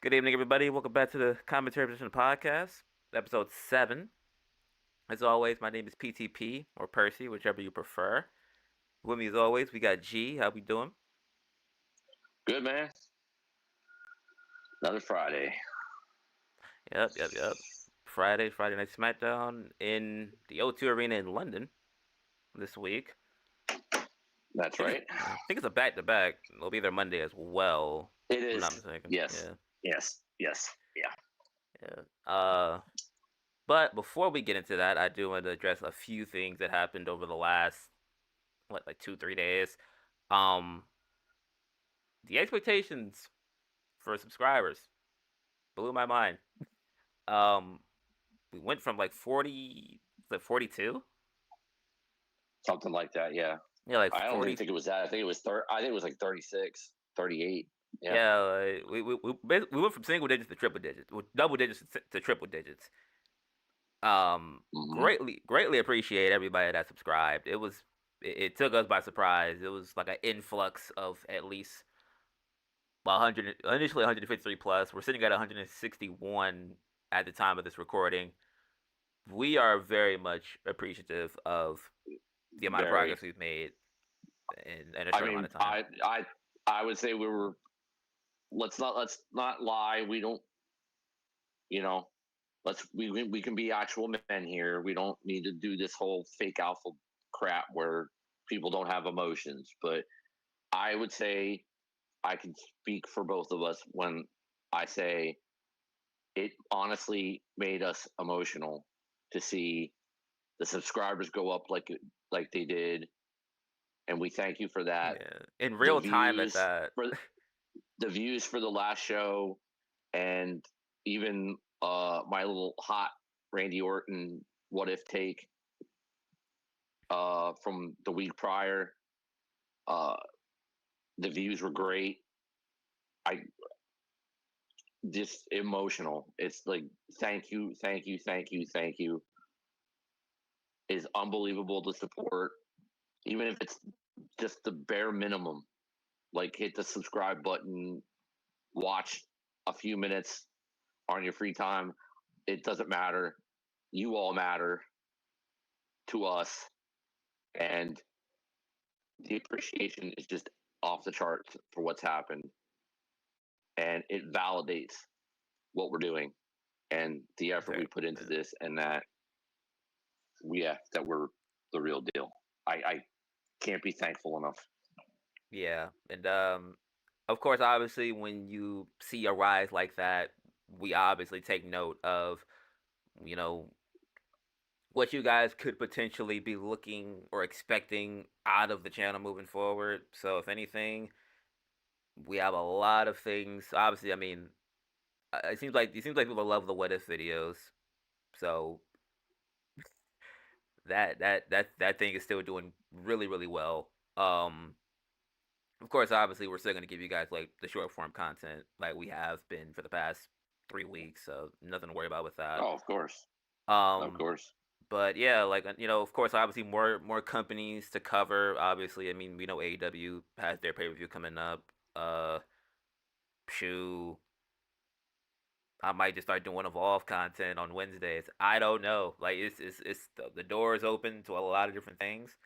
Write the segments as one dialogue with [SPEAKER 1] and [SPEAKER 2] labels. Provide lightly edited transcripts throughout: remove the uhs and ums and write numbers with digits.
[SPEAKER 1] Good evening, everybody. Welcome back to the Commentary Position Podcast, episode 7. As always, my name is PTP or Percy, whichever you prefer. With me, as always, we got G. How we doing?
[SPEAKER 2] Good, man. Another Friday.
[SPEAKER 1] Yep. Friday Night SmackDown in the O2 Arena in London this week.
[SPEAKER 2] That's
[SPEAKER 1] I think
[SPEAKER 2] right.
[SPEAKER 1] it's, I think it's a back-to-back. It'll be there Monday as well,
[SPEAKER 2] It
[SPEAKER 1] if I'm
[SPEAKER 2] is.
[SPEAKER 1] not mistaken.
[SPEAKER 2] Yes.
[SPEAKER 1] Yeah,
[SPEAKER 2] Yes. Yes. Yeah.
[SPEAKER 1] yeah. But before we get into that, I do want to address a few things that happened over the last, like 2, 3 days. Um, the expectations for subscribers blew my mind. Um, we went from like 40 to 42.
[SPEAKER 2] Something like that. Yeah.
[SPEAKER 1] Yeah, like
[SPEAKER 2] I don't even
[SPEAKER 1] 40.
[SPEAKER 2] think it was that. I think it was I think it was like 36, 38. Yeah.
[SPEAKER 1] Yeah, like, we went from single digits to triple digits, double digits to triple digits.
[SPEAKER 2] Hmm.
[SPEAKER 1] Greatly appreciate everybody that subscribed. It took us by surprise. It was like an influx of at least 100, initially 153 plus. We're sitting at 161 at the time of this recording. We are very much appreciative of the amount of
[SPEAKER 2] Very.
[SPEAKER 1] progress we've made in a
[SPEAKER 2] I
[SPEAKER 1] short amount
[SPEAKER 2] mean,
[SPEAKER 1] of time.
[SPEAKER 2] I would say we were. Let's not lie. We don't. You know. We can be actual men here. We don't need to do this whole fake alpha crap where people don't have emotions. But I would say I can speak for both of us when I say it honestly made us emotional to see the subscribers go up like they did, and we thank you for that.
[SPEAKER 1] Yeah, in
[SPEAKER 2] The
[SPEAKER 1] real time at
[SPEAKER 2] views
[SPEAKER 1] that.
[SPEAKER 2] for the views for the last show, and even my little hot Randy Orton what if take from the week prior. Uh, the views were great. I just emotional. It's like thank you, thank you, thank you, thank you. Is unbelievable to support, even if it's just the bare minimum. Like hit the subscribe button, watch a few minutes on your free time. It doesn't matter. You all matter to us, and the appreciation is just off the charts for what's happened, and it validates what we're doing and the effort we put into this, and that that we're the real deal. I can't be thankful enough.
[SPEAKER 1] Yeah, and of course, obviously, when you see a rise like that, we obviously take note of, you know, what you guys could potentially be looking or expecting out of the channel moving forward. So, if anything, we have a lot of things. Obviously, I mean, it seems like people love the what if videos. So that thing is still doing really well. Of course, obviously, we're still gonna give you guys like the short form content like we have been for the past 3 weeks. So nothing to worry about with that.
[SPEAKER 2] Oh, of course, of
[SPEAKER 1] Um,
[SPEAKER 2] course.
[SPEAKER 1] but yeah, like of course, obviously more companies to cover. Obviously, I mean, we know AEW has their pay per view coming up. Shoo, I might just start doing Evolve content on Wednesdays. I don't know. Like it's the door is open to a lot of different things.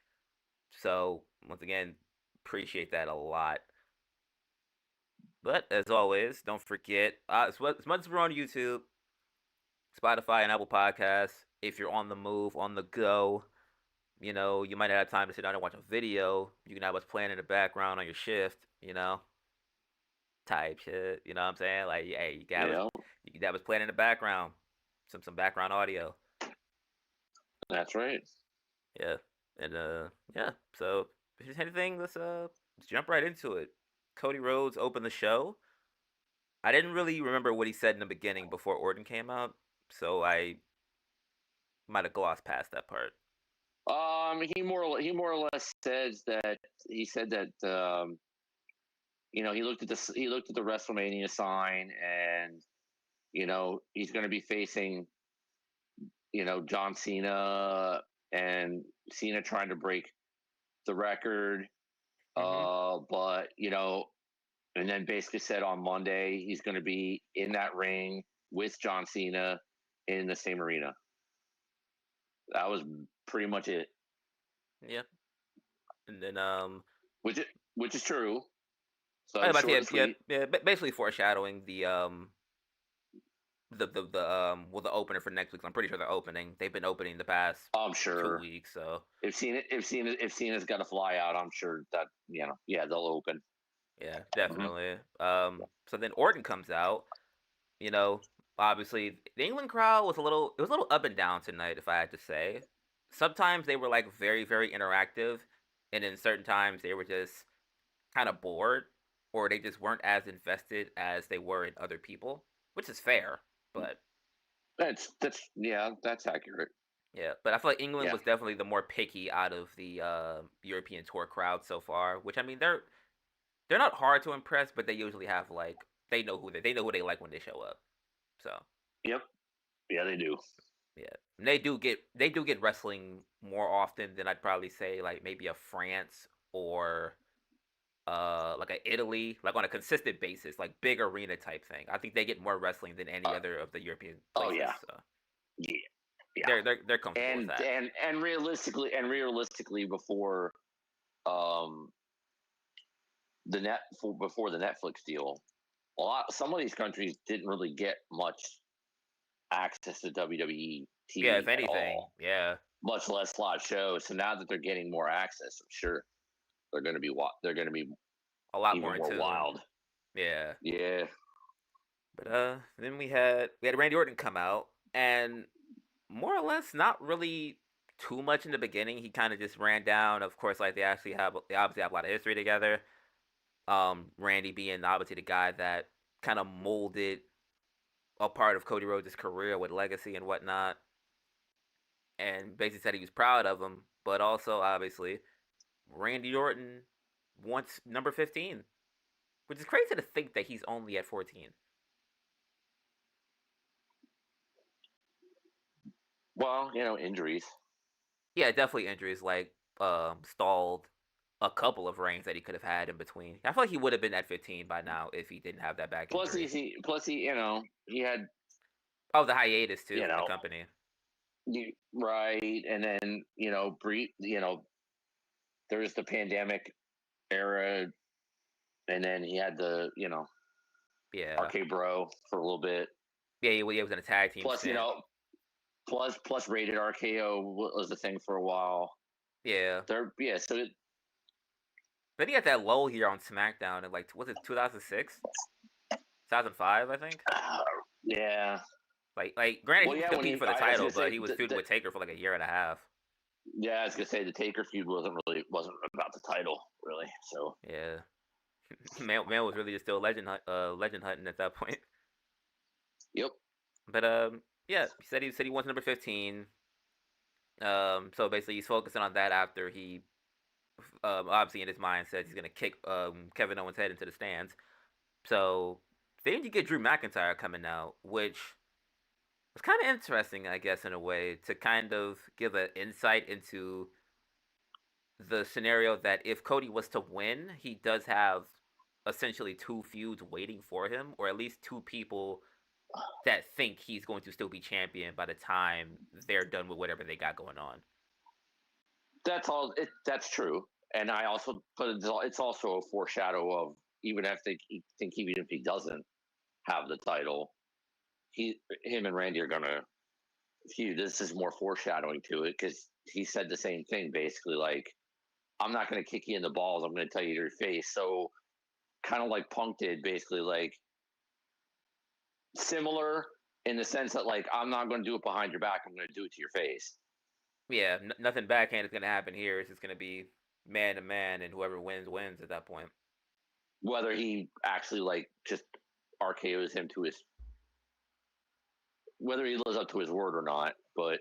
[SPEAKER 1] So once again, appreciate that a lot. But as always, don't forget as much as we're on YouTube, Spotify, and Apple Podcasts. If you're on the move, on the go, you might not have time to sit down and watch a video. You can have us playing in the background on your shift. Type shit. You know what I'm saying? Like, hey,
[SPEAKER 2] Yeah,
[SPEAKER 1] you can have us playing in the background, some background audio.
[SPEAKER 2] that's right.
[SPEAKER 1] Yeah, and yeah. So if there's anything, let's jump right into it. Cody Rhodes opened the show. I didn't really remember what he said in the beginning before Orton came out, so I might have glossed past that part.
[SPEAKER 2] He more or less says that he said that he looked at the WrestleMania sign, and he's going to be facing John Cena, and Cena trying to break the record.
[SPEAKER 1] Hmm.
[SPEAKER 2] But and then basically said on Monday he's going to be in that ring with John Cena in the same arena. That was pretty much it.
[SPEAKER 1] Yeah, and then
[SPEAKER 2] Which it, which is true.
[SPEAKER 1] I
[SPEAKER 2] So
[SPEAKER 1] was about to
[SPEAKER 2] short
[SPEAKER 1] say,
[SPEAKER 2] and sweet.
[SPEAKER 1] basically foreshadowing the well, the opener for next week. I'm pretty sure they're opening. They've been opening the past
[SPEAKER 2] I'm
[SPEAKER 1] 2
[SPEAKER 2] sure
[SPEAKER 1] weeks, so
[SPEAKER 2] if Cena's got to fly out, I'm sure that yeah they'll open.
[SPEAKER 1] yeah,
[SPEAKER 2] Hmm.
[SPEAKER 1] definitely. So then Orton comes out. You know, obviously the England crowd was a little up and down tonight, if I had to say. Sometimes they were like very, very interactive, and then certain times they were just kind of bored, or they just weren't as invested as they were in other people, which is fair. But
[SPEAKER 2] That's accurate.
[SPEAKER 1] yeah, but I feel like England
[SPEAKER 2] Yeah.
[SPEAKER 1] was definitely the more picky out of the European tour crowd so far. Which I mean, they're not hard to impress, but they usually have like they know who they like when they show up. So
[SPEAKER 2] Yep. Yeah, they do.
[SPEAKER 1] yeah, and they do get wrestling more often than I'd probably say like maybe a France or like a Italy, like on a consistent basis, like big arena type thing. I think they get more wrestling than any
[SPEAKER 2] Uh,
[SPEAKER 1] other of the European
[SPEAKER 2] oh
[SPEAKER 1] places.
[SPEAKER 2] yeah.
[SPEAKER 1] So
[SPEAKER 2] Yeah. Yeah.
[SPEAKER 1] they're comfortable with that.
[SPEAKER 2] And realistically before um before the Netflix deal, some of these countries didn't really get much access to WWE
[SPEAKER 1] Yeah, if
[SPEAKER 2] TV at
[SPEAKER 1] anything,
[SPEAKER 2] all,
[SPEAKER 1] yeah,
[SPEAKER 2] much less live shows. So now that they're getting more access, I'm sure they're going to be
[SPEAKER 1] a lot more
[SPEAKER 2] even
[SPEAKER 1] in
[SPEAKER 2] more
[SPEAKER 1] tune.
[SPEAKER 2] wild.
[SPEAKER 1] Yeah,
[SPEAKER 2] Yeah.
[SPEAKER 1] but then we had Randy Orton come out and more or less not really too much in the beginning. He kind of just ran down. Of course, like they obviously have a lot of history together. Randy being obviously the guy that kind of molded a part of Cody Rhodes' career with legacy and whatnot, and basically said he was proud of him, but also obviously Randy Orton wants number 15, which is crazy to think that he's only at 14.
[SPEAKER 2] Well, injuries.
[SPEAKER 1] Yeah, definitely injuries like stalled a couple of reigns that he could have had in between. I feel like he would have been at 15 by now if he didn't have that back injury.
[SPEAKER 2] Plus he, he had,
[SPEAKER 1] Oh, the hiatus too
[SPEAKER 2] you
[SPEAKER 1] from the
[SPEAKER 2] know,
[SPEAKER 1] company.
[SPEAKER 2] right, and then there's the pandemic era, and then he had the
[SPEAKER 1] Yeah,
[SPEAKER 2] RK Bro for a little bit.
[SPEAKER 1] yeah, he was in a tag team
[SPEAKER 2] Plus,
[SPEAKER 1] stint.
[SPEAKER 2] plus rated RKO was the thing for a while.
[SPEAKER 1] Yeah,
[SPEAKER 2] Yeah, so
[SPEAKER 1] then he had that lull here on SmackDown in like was it 2006, 2005, I think.
[SPEAKER 2] yeah.
[SPEAKER 1] Like granted he
[SPEAKER 2] Well,
[SPEAKER 1] was
[SPEAKER 2] yeah. When
[SPEAKER 1] competing
[SPEAKER 2] he,
[SPEAKER 1] for the
[SPEAKER 2] I was
[SPEAKER 1] title,
[SPEAKER 2] gonna
[SPEAKER 1] but
[SPEAKER 2] say,
[SPEAKER 1] he was feuding with Taker for like a year and a half.
[SPEAKER 2] yeah, I was gonna say the Taker feud wasn't about the title really. So,
[SPEAKER 1] Yeah, man was really just still legend hunting at that point.
[SPEAKER 2] yep.
[SPEAKER 1] But yeah, he said he wants number 15. So basically he's focusing on that after he obviously in his mind says he's gonna kick Kevin Owens' head into the stands. So then you get Drew McIntyre coming out, which was kind of interesting, I guess, in a way, to kind of give an insight into the scenario that if Cody was to win, he does have essentially two feuds waiting for him, or at least two people that think he's going to still be champion by the time they're done with whatever they got going on.
[SPEAKER 2] That's all. That's true. And I also put it's also a foreshadow of even if they think even if he doesn't have the title, him and Randy are gonna feud. This is more foreshadowing to it because he said the same thing basically. Like, I'm not gonna kick you in the balls. I'm gonna tell you to your face. So kind of like Punk did, basically like similar in the sense that like I'm not gonna do it behind your back. I'm gonna do it to your face.
[SPEAKER 1] Yeah, nothing backhand is going to happen here. It's just going to be man to man, and whoever wins wins at that point.
[SPEAKER 2] Whether he actually like just RKO's him to his whether he lives up to his word or not, but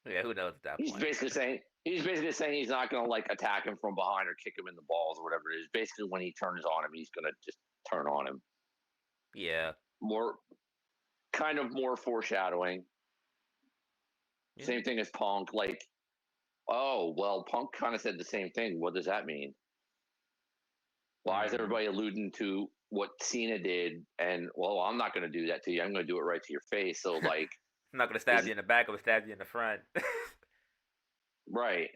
[SPEAKER 1] Yeah, who knows at that point?
[SPEAKER 2] he's basically saying he's not going to like attack him from behind or kick him in the balls or whatever it is. Basically, when he turns on him, he's going to just turn on him.
[SPEAKER 1] Yeah,
[SPEAKER 2] More kind of more foreshadowing.
[SPEAKER 1] yeah.
[SPEAKER 2] Same thing as Punk. Like, oh well, Punk kind of said the same thing. What does that mean? Why is
[SPEAKER 1] Mm-hmm.
[SPEAKER 2] everybody alluding to what Cena did? And well, I'm not going to do that to you. I'm going to do it right to your face. So like,
[SPEAKER 1] I'm not gonna stab
[SPEAKER 2] is
[SPEAKER 1] you in the back. I'm gonna stab you in the front.
[SPEAKER 2] right?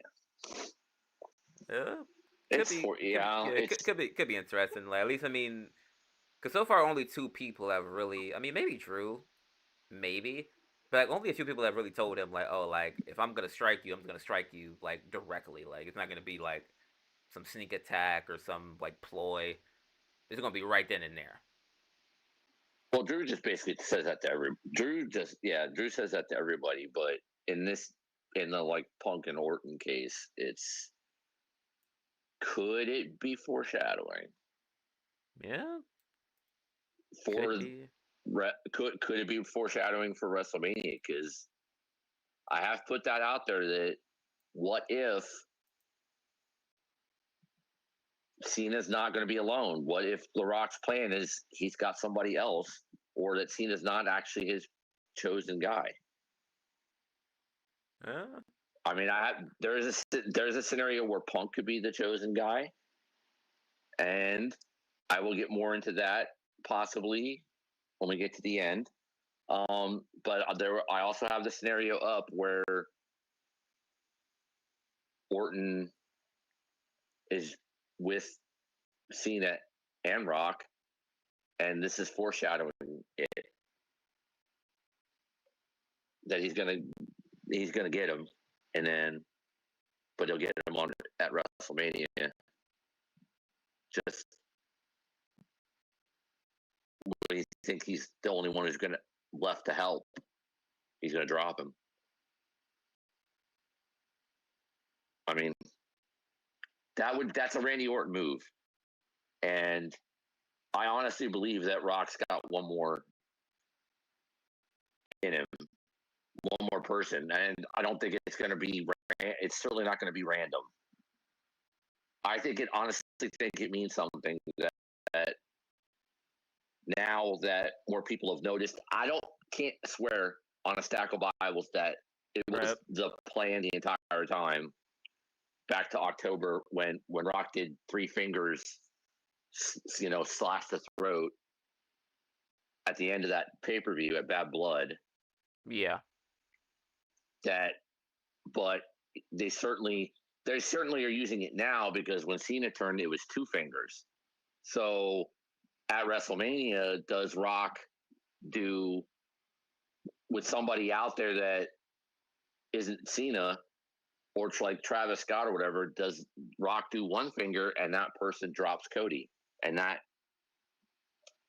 [SPEAKER 1] uh,
[SPEAKER 2] It's for yeah.
[SPEAKER 1] yeah,
[SPEAKER 2] It's
[SPEAKER 1] could be interesting. Like, at least I mean, because so far only two people have really. I mean, maybe Drew, maybe, but like, only a few people have really told him like, oh, like if I'm gonna strike you, I'm gonna strike you like directly. Like it's not gonna be like some sneak attack or some like ploy. It's gonna be right then and there.
[SPEAKER 2] well, Drew just basically says that to every. Drew says that to everybody. But in this, in the like Punk and Orton case, it's could it be foreshadowing
[SPEAKER 1] Yeah, could
[SPEAKER 2] for
[SPEAKER 1] be.
[SPEAKER 2] could it be foreshadowing for WrestleMania? Because I have put that out there that what if Cena's not going to be alone? What if The Rock's plan is he's got somebody else, or that Cena's not actually his chosen guy?
[SPEAKER 1] Uh,
[SPEAKER 2] I mean, there's a scenario where Punk could be the chosen guy, and I will get more into that possibly when we get to the end. But I also have the scenario up where Orton is with Cena and Rock, and this is foreshadowing it that he's gonna get him, and then but he'll get him on at WrestleMania. Just when you think he's the only one who's gonna left to help, he's gonna drop him. I mean, that's a Randy Orton move, and I honestly believe that Rock's got one more in him, one more person, and I don't think it's going to be. It's certainly not going to be random. I think it honestly think it means something that now that more people have noticed. Can't swear on a stack of Bibles that it was
[SPEAKER 1] right.
[SPEAKER 2] the plan the entire time. Back to October when Rock did three fingers, slash the throat at the end of that pay per view at Bad Blood.
[SPEAKER 1] Yeah.
[SPEAKER 2] That, but they certainly are using it now because when Cena turned, it was two fingers. So at WrestleMania, does Rock do with somebody out there that isn't Cena or like Travis Scott or whatever? Does Rock do one finger and that person drops Cody? And that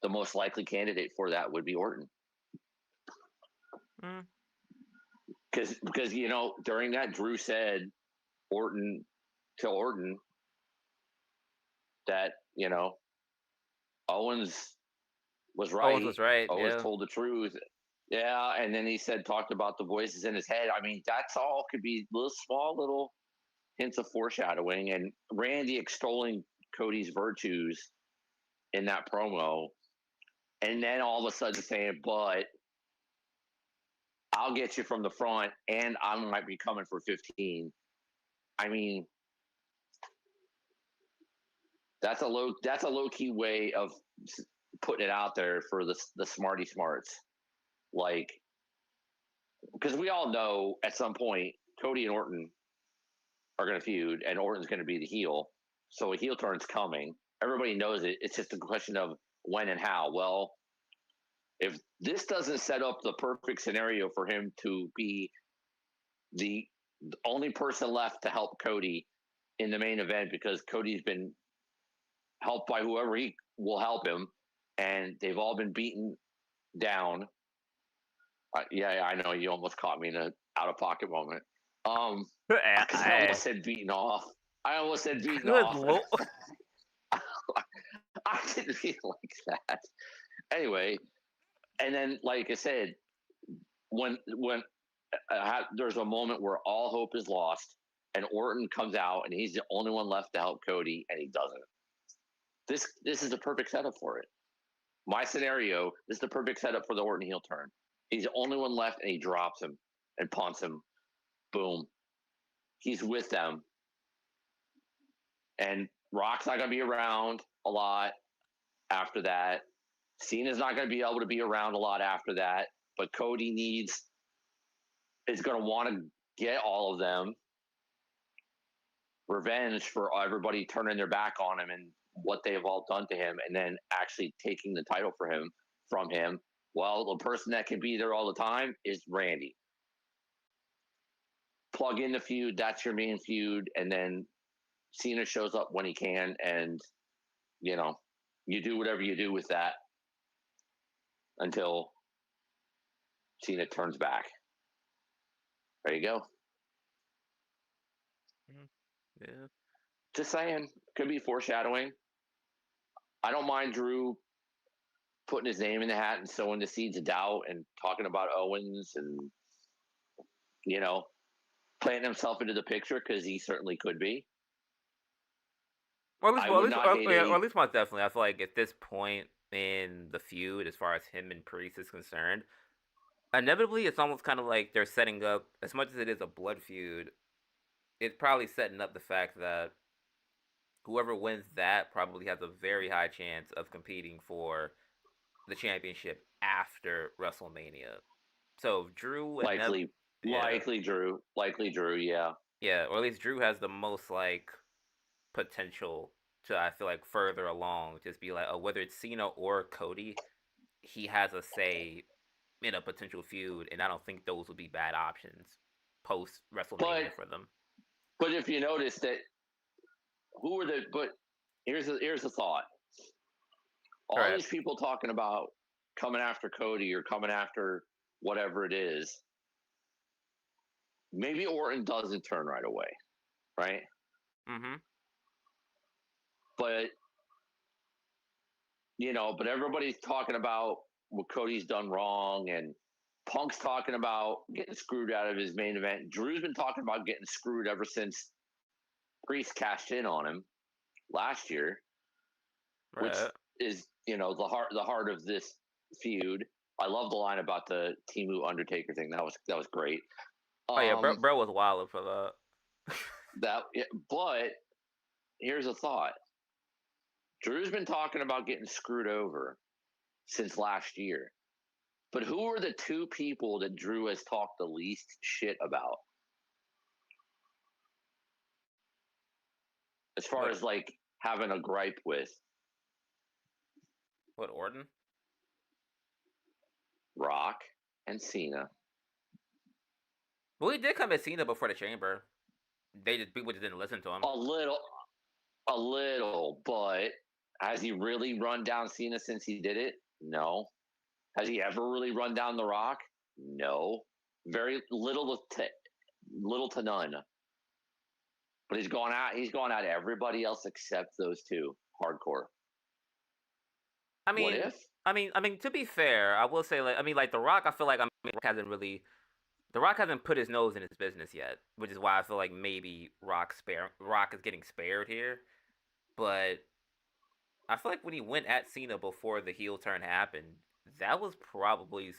[SPEAKER 2] the most likely candidate for that would be Orton.
[SPEAKER 1] Mm.
[SPEAKER 2] Because during that Drew said Orton to Orton that Owens was
[SPEAKER 1] Owens
[SPEAKER 2] right.
[SPEAKER 1] was right.
[SPEAKER 2] Owens
[SPEAKER 1] Yeah.
[SPEAKER 2] told the truth. Yeah, and then he talked about the voices in his head. I mean, that's all could be little hints of foreshadowing, and Randy extolling Cody's virtues in that promo, and then all of a sudden saying, "But I'll get you from the front, and I might be coming for 15." I mean, that's a low key way of putting it out there for the smarty smarts, like because we all know at some point Cody and Orton are going to feud, and Orton's going to be the heel, so a heel turn's coming. Everybody knows it. It's just a question of when and how. Well, if this doesn't set up the perfect scenario for him to be the only person left to help Cody in the main event because Cody's been helped by whoever he will help him, and they've all been beaten down. Yeah, I know you almost caught me in an out of pocket moment. Because I almost said beaten off. I almost said beaten
[SPEAKER 1] Good
[SPEAKER 2] off.
[SPEAKER 1] lord.
[SPEAKER 2] I didn't feel like that. Anyway, and then like I said, when there's a moment where all hope is lost, and Orton comes out, and he's the only one left to help Cody, and he doesn't. This is the perfect setup for it. My scenario, this is the perfect setup for the Orton heel turn. He's the only one left, and he drops him and punts him. Boom. He's with them. And Rock's not going to be around a lot after that. Cena's not going to be able to be around a lot after that. But Cody is going to want to get all of them revenge for everybody turning their back on him and what they have all done to him, and then actually taking the title from him. Well, the person that can be there all the time is Randy. Plug in the feud, that's your main feud, and then Cena shows up when he can, and you know, you do whatever you do with that until Cena turns back. There you go.
[SPEAKER 1] Yeah.
[SPEAKER 2] Just saying, could be foreshadowing. I don't mind Drew putting his name in the hat and sowing the seeds of doubt and talking about Owens and, you know, playing himself into the picture because he certainly could be.
[SPEAKER 1] Or at least,
[SPEAKER 2] I
[SPEAKER 1] well, at
[SPEAKER 2] would
[SPEAKER 1] least,
[SPEAKER 2] not hate
[SPEAKER 1] yeah, or
[SPEAKER 2] a
[SPEAKER 1] at least most definitely. I feel like at this point in the feud, as far as him and Priest is concerned, inevitably it's almost kind of like they're setting up, as much as it is a blood feud, it's probably setting up the fact that whoever wins that probably has a very high chance of competing for the championship after WrestleMania. So Drew and
[SPEAKER 2] likely,
[SPEAKER 1] yeah,
[SPEAKER 2] likely Drew, yeah.
[SPEAKER 1] yeah, or at least Drew has the most like potential to, I feel like, further along, just be like, oh, whether it's Cena or Cody, he has a say in a potential feud, and I don't think those would be bad options post
[SPEAKER 2] But
[SPEAKER 1] WrestleMania for them.
[SPEAKER 2] if you notice that who are the but here's the thought.
[SPEAKER 1] All
[SPEAKER 2] All
[SPEAKER 1] right.
[SPEAKER 2] these people talking about coming after Cody or coming after whatever it is, maybe Orton doesn't turn right away, right?
[SPEAKER 1] Mm-hmm.
[SPEAKER 2] But but everybody's talking about what Cody's done wrong, and Punk's talking about getting screwed out of his main event. Drew's been talking about getting screwed ever since Priest cashed in on him last year, which
[SPEAKER 1] Right.
[SPEAKER 2] is the heart of this feud. I love the line about the Timu Undertaker thing. That was great.
[SPEAKER 1] Oh yeah,
[SPEAKER 2] Um,
[SPEAKER 1] bro was wild for that.
[SPEAKER 2] that but here's a thought. Drew's been talking about getting screwed over since last year. But who are the two people that Drew has talked the least shit about? As far
[SPEAKER 1] what
[SPEAKER 2] as like having a gripe with
[SPEAKER 1] what Orton?
[SPEAKER 2] Rock and Cena.
[SPEAKER 1] Well, he did come at Cena before the Chamber. They just People just didn't listen to him.
[SPEAKER 2] A little, but has he really run down Cena since he did it? No. Has he ever really run down The Rock? No. Very little to none. But he's gone out everybody else except those two. Hardcore.
[SPEAKER 1] I
[SPEAKER 2] What
[SPEAKER 1] mean,
[SPEAKER 2] if?
[SPEAKER 1] to be fair, I will say, like, like The Rock. I feel like The Rock hasn't put his nose in his business yet, which is why I feel like maybe Rock is getting spared here. But I feel like when he went at Cena before the heel turn happened, that was probably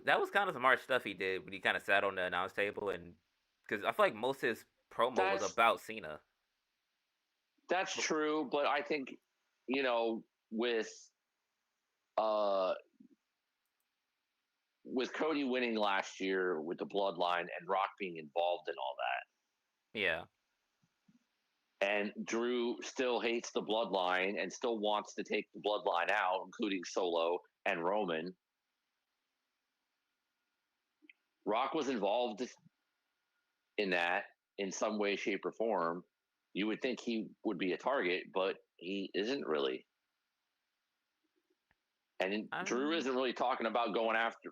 [SPEAKER 1] that was kind of some harsh stuff he did when he kind of sat on the announce table, and because I feel like most of his promo was
[SPEAKER 2] That's
[SPEAKER 1] about Cena.
[SPEAKER 2] that's
[SPEAKER 1] But
[SPEAKER 2] true, but I think with uh with Cody winning last year with the bloodline and Rock being involved in all
[SPEAKER 1] yeah,
[SPEAKER 2] that, and Drew still hates the bloodline and still wants to take the bloodline out, including Solo and Roman. Rock was involved in that in some way, shape, or form. You would think he would be a target, but he isn't really. And Drew
[SPEAKER 1] um,
[SPEAKER 2] isn't really talking about going after,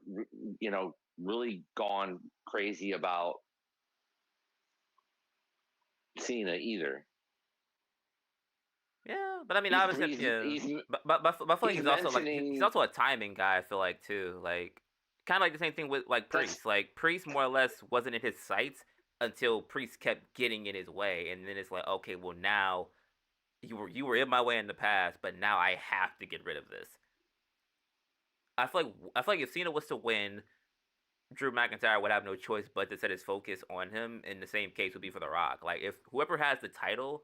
[SPEAKER 2] really gone crazy about Cena either.
[SPEAKER 1] yeah. But I mean,
[SPEAKER 2] He's
[SPEAKER 1] obviously,
[SPEAKER 2] he's
[SPEAKER 1] yeah.
[SPEAKER 2] he's
[SPEAKER 1] But I feel like
[SPEAKER 2] he's
[SPEAKER 1] he's also like he's
[SPEAKER 2] mentioning
[SPEAKER 1] also a timing guy. I feel like too, like kind of like the same thing with like
[SPEAKER 2] that's
[SPEAKER 1] Priest. Like Priest more or less wasn't in his sights until Priest kept getting in his way, and then it's like, okay, well now you were in my way in the past, but now I have to get rid of this. I feel like if Cena was to win, Drew McIntyre would have no choice but to set his focus on him. And the same case would be for The Rock. Like if whoever has the title,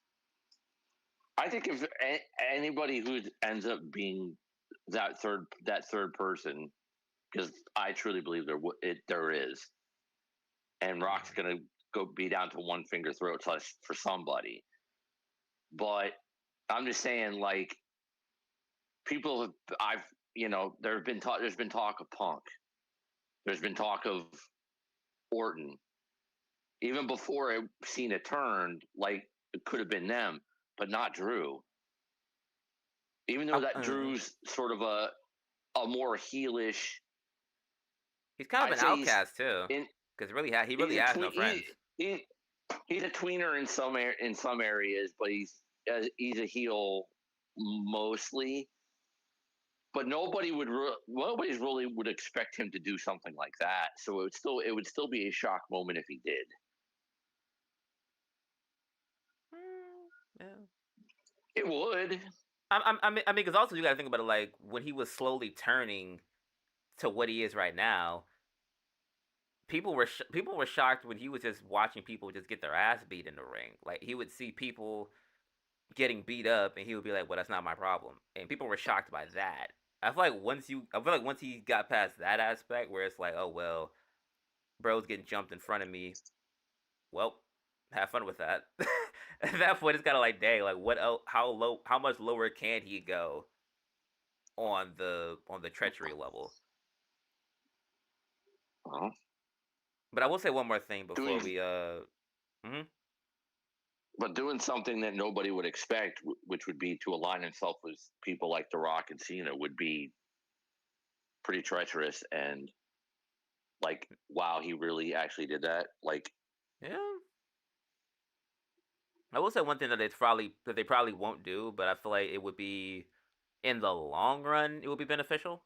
[SPEAKER 2] I think if anybody who ends up being that third person, because I truly believe there is, and Rock's
[SPEAKER 1] Mm.
[SPEAKER 2] gonna go be down to one finger throat touch for somebody. But I'm just saying, like, people have, I've there's been talk of Punk, there's been talk of Orton, even before Cena turned, like it could have been them, but not Drew. Even though that
[SPEAKER 1] Uh,
[SPEAKER 2] Drew's sort of a more heelish,
[SPEAKER 1] he's kind of
[SPEAKER 2] I'd
[SPEAKER 1] an
[SPEAKER 2] say he's
[SPEAKER 1] outcast too,
[SPEAKER 2] in
[SPEAKER 1] because he
[SPEAKER 2] he's
[SPEAKER 1] really
[SPEAKER 2] a
[SPEAKER 1] has no
[SPEAKER 2] tween
[SPEAKER 1] friends.
[SPEAKER 2] he he's a tweener in some areas, but he's a heel mostly. But nobody's really would expect him to do something like that. So it would still be a shock moment if he did.
[SPEAKER 1] Mm, yeah.
[SPEAKER 2] It would.
[SPEAKER 1] Because also you got to think about it. Like when he was slowly turning to what he is right now, people were shocked when he was just watching people just get their ass beat in the ring. Like he would see people getting beat up, and he would be like, "Well, that's not my problem," and people were shocked by that. I feel like once he got past that aspect, where it's like, "Oh well, bro's getting jumped in front of me," well, have fun with that. At that point, it's kind of like, dang, like what else? How much lower can he go on the treachery level?
[SPEAKER 2] uh
[SPEAKER 1] But I will say one more thing before
[SPEAKER 2] Doing
[SPEAKER 1] we mhm.
[SPEAKER 2] but doing something that nobody would expect, which would be to align himself with people like The Rock and Cena, would be pretty treacherous. And like, wow, he really actually did that. Like,
[SPEAKER 1] Yeah. I will say one thing that they probably won't do, but I feel like it would be in the long run, it would be beneficial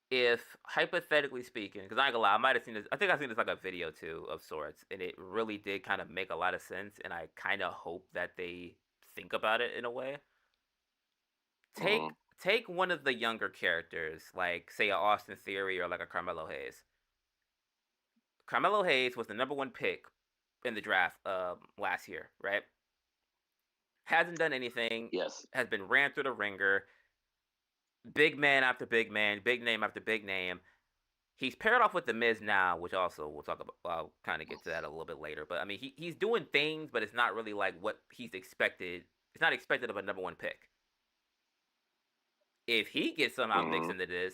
[SPEAKER 1] if, hypothetically speaking, because I ain't gonna lie, I might have seen this. I think I've seen this like a video too of sorts, and it really did kind of make a lot of sense. And I kind of hope that they think about it in a way.
[SPEAKER 2] uh,
[SPEAKER 1] Take one of the younger characters, like say a Austin Theory or like a Carmelo Hayes. Carmelo Hayes was the number one pick in the draft last year, right? Hasn't done anything.
[SPEAKER 2] yes.
[SPEAKER 1] Has been ran through the ringer. Big man after big man, big name after big name. He's paired off with the Miz now, which also we'll talk about. I'll kind of get to that a little bit later. But I mean, he's doing things, but it's not really like what he's expected. It's not expected of a number one pick. If he gets somehow mixed
[SPEAKER 2] uh
[SPEAKER 1] into this,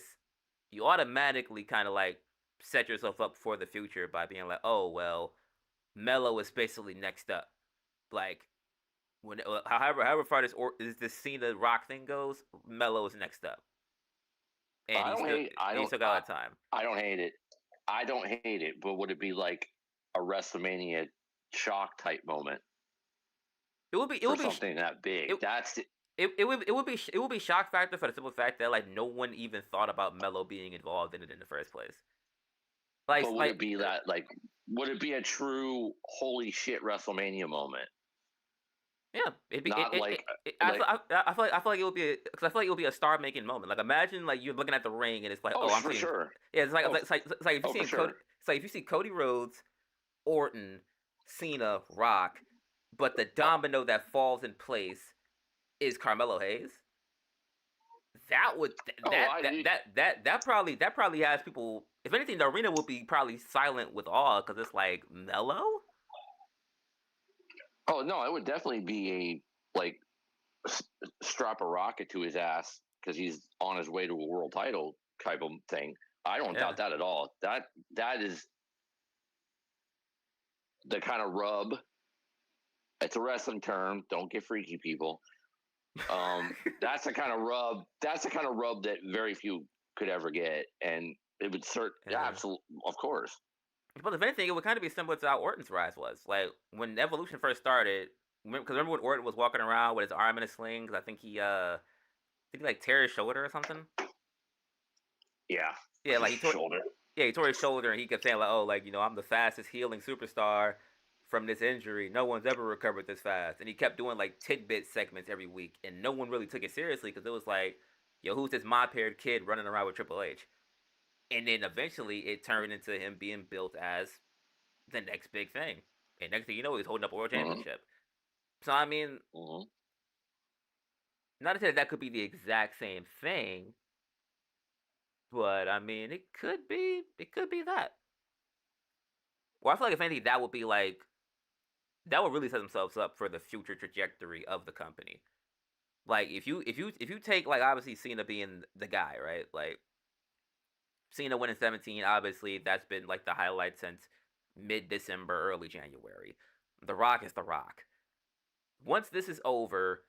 [SPEAKER 1] you automatically kind of like set yourself up for the future by being like, oh well, Mello is basically next up. Like when however far this Cena Rock thing goes, Mello is next up, and
[SPEAKER 2] I don't hate.
[SPEAKER 1] he's still got a lot of time.
[SPEAKER 2] I don't hate it. I don't hate it. But would it be like a WrestleMania shock type moment
[SPEAKER 1] It
[SPEAKER 2] for
[SPEAKER 1] would be
[SPEAKER 2] something that big?
[SPEAKER 1] it, it would be shock factor for the simple fact that like no one even thought about Mello being involved in it in the first place.
[SPEAKER 2] But would it
[SPEAKER 1] Like
[SPEAKER 2] be that, like, would it be a true holy shit WrestleMania moment?
[SPEAKER 1] yeah, it'd be
[SPEAKER 2] Not like
[SPEAKER 1] I
[SPEAKER 2] like
[SPEAKER 1] I feel like it would be because I feel like it would be a star making moment. Like imagine like you're looking at the ring and it's like
[SPEAKER 2] oh,
[SPEAKER 1] oh I'm
[SPEAKER 2] for
[SPEAKER 1] seeing
[SPEAKER 2] sure.
[SPEAKER 1] yeah
[SPEAKER 2] Oh,
[SPEAKER 1] it's like if you
[SPEAKER 2] oh, for
[SPEAKER 1] see Cody
[SPEAKER 2] sure.
[SPEAKER 1] it's like if you see Cody Rhodes, Orton, Cena, Rock, but the domino that falls in place is Carmelo Hayes. That would
[SPEAKER 2] Oh, I
[SPEAKER 1] that probably has people. If anything, the arena would be probably silent with awe because it's like mellow.
[SPEAKER 2] oh no, it would definitely be a, like, s- strap a rocket to his ass because he's on his way to a world title type of thing. I don't
[SPEAKER 1] Yeah,
[SPEAKER 2] doubt that at all. That is the kind of rub. It's a wrestling term. Don't get freaky, people. That's the kind of rub. That's the kind of rub that very few could ever get, and it would yeah,
[SPEAKER 1] yeah.
[SPEAKER 2] absolutely, of course.
[SPEAKER 1] But if anything, it would kind of be similar to how Orton's rise was. Like when Evolution first started, because remember when Orton was walking around with his arm in a sling? Because I think he like tear his shoulder or something.
[SPEAKER 2] Yeah,
[SPEAKER 1] Yeah, like
[SPEAKER 2] shoulder.
[SPEAKER 1] he tore his shoulder and he kept saying like, oh, like I'm the fastest healing superstar from this injury. No one's ever recovered this fast, and he kept doing like tidbit segments every week, and no one really took it seriously because it was like, yo, who's this mop-haired kid running around with Triple H? And then eventually it turned into him being built as the next big thing, and next thing you know, he's holding up a world
[SPEAKER 2] Mhm.
[SPEAKER 1] championship. So I mean,
[SPEAKER 2] Mm-hmm.
[SPEAKER 1] not to say that could be the exact same thing, but I mean, it could be. It could be that. Well, I feel like if anything, that would be like that would really set themselves up for the future trajectory of the company. Like if you take like obviously Cena being the guy, right? Like Cena winning 17, obviously that's been like the highlight since mid December, early January. The Rock is the Rock. Once this is over,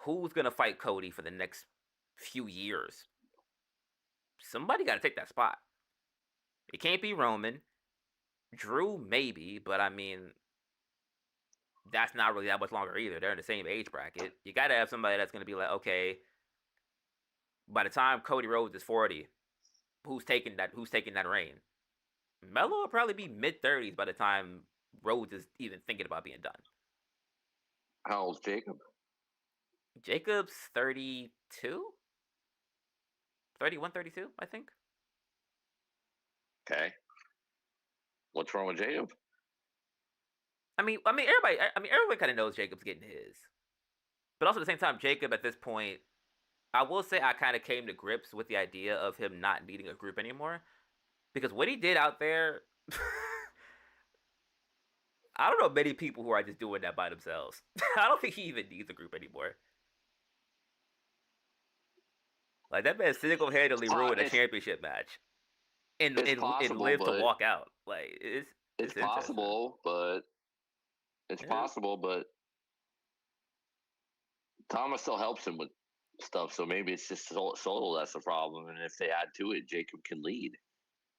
[SPEAKER 1] who's gonna fight Cody for the next few years? Somebody got to take that spot. It can't be Roman. Drew maybe, but I mean that's not really that much longer either. They're in the same age bracket. You got to have somebody that's gonna be like, okay, by the time Cody Rhodes is 40, who's taking that? Who's taking that reign? Melo will probably be mid 30s by the time Rhodes is even thinking about being done.
[SPEAKER 2] How old's Jacob?
[SPEAKER 1] Jacob's 32, 31, 32, I think.
[SPEAKER 2] Okay. What's wrong with Jacob?
[SPEAKER 1] Everybody kind of knows Jacob's getting his, but also at the same time, Jacob at this point, I will say I kind of came to grips with the idea of him not needing a group anymore because what he did out there, I don't know many people who are just doing that by themselves. I don't think he even needs a group anymore. Like that man single-handedly ruined a
[SPEAKER 2] It's
[SPEAKER 1] championship match and
[SPEAKER 2] it's
[SPEAKER 1] and, and
[SPEAKER 2] possible,
[SPEAKER 1] lived to
[SPEAKER 2] but
[SPEAKER 1] walk out. Like
[SPEAKER 2] it's
[SPEAKER 1] it's interesting.
[SPEAKER 2] possible, but it's
[SPEAKER 1] Yeah.
[SPEAKER 2] possible, but Thomas still helps him with stuff. So maybe it's just Solo that's the problem. And if they add to it, Jacob can lead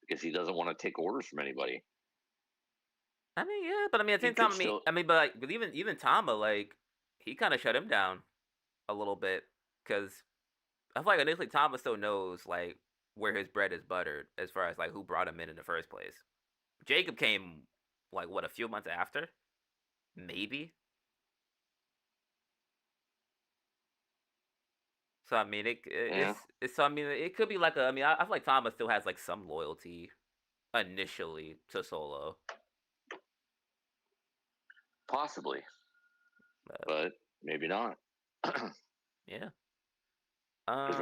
[SPEAKER 2] because he doesn't want to take orders from anybody.
[SPEAKER 1] Yeah, but at the
[SPEAKER 2] He
[SPEAKER 1] same
[SPEAKER 2] could
[SPEAKER 1] time,
[SPEAKER 2] still,
[SPEAKER 1] but even Tama, like he kind of shut him down a little bit because I feel like initially Tama still knows like where his bread is buttered as far as like who brought him in the first place. Jacob came like what a few months after, maybe. So
[SPEAKER 2] yeah,
[SPEAKER 1] it could be like I feel like Tama still has like some loyalty initially to Solo,
[SPEAKER 2] possibly,
[SPEAKER 1] but
[SPEAKER 2] but maybe not. Because
[SPEAKER 1] yeah.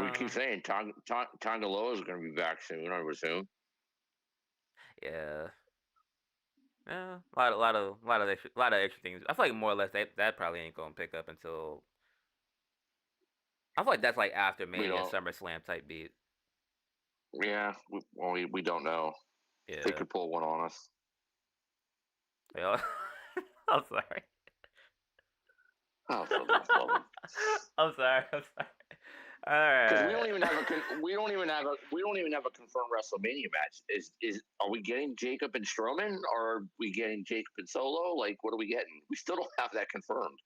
[SPEAKER 2] we keep
[SPEAKER 1] Uh,
[SPEAKER 2] saying Tongaloa is going to be back soon, I would assume.
[SPEAKER 1] yeah. Yeah, a lot of extra things. I feel like more or less that probably ain't gonna pick up until I feel like that's like after
[SPEAKER 2] We
[SPEAKER 1] Mania,
[SPEAKER 2] don't,
[SPEAKER 1] SummerSlam type beat.
[SPEAKER 2] yeah, we don't know. They
[SPEAKER 1] Yeah,
[SPEAKER 2] could pull one on us.
[SPEAKER 1] yeah. I'm sorry.
[SPEAKER 2] Oh, so love them.
[SPEAKER 1] I'm sorry. I'm sorry. All
[SPEAKER 2] Because
[SPEAKER 1] right.
[SPEAKER 2] we don't even have a confirmed WrestleMania match. Is are we getting Jacob and Strowman, or are we getting Jacob and Solo? Like, what are we getting? We still don't have that confirmed.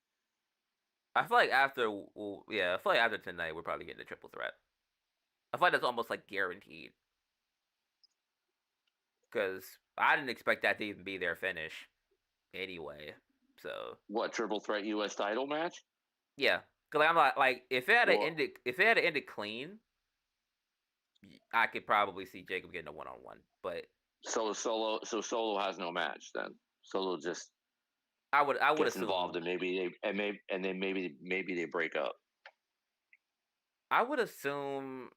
[SPEAKER 1] I feel like I feel like after tonight we're probably getting a triple threat. I feel like that's almost like guaranteed because I didn't expect that to even be their finish anyway. So
[SPEAKER 2] What triple threat U.S. title match?
[SPEAKER 1] yeah, because like, I'm like
[SPEAKER 2] Well,
[SPEAKER 1] if it had ended clean, I could probably see Jacob getting a one on one, but
[SPEAKER 2] so Solo has no match then. Solo just
[SPEAKER 1] I would
[SPEAKER 2] gets involved,
[SPEAKER 1] assume
[SPEAKER 2] and maybe they break up.
[SPEAKER 1] I would assume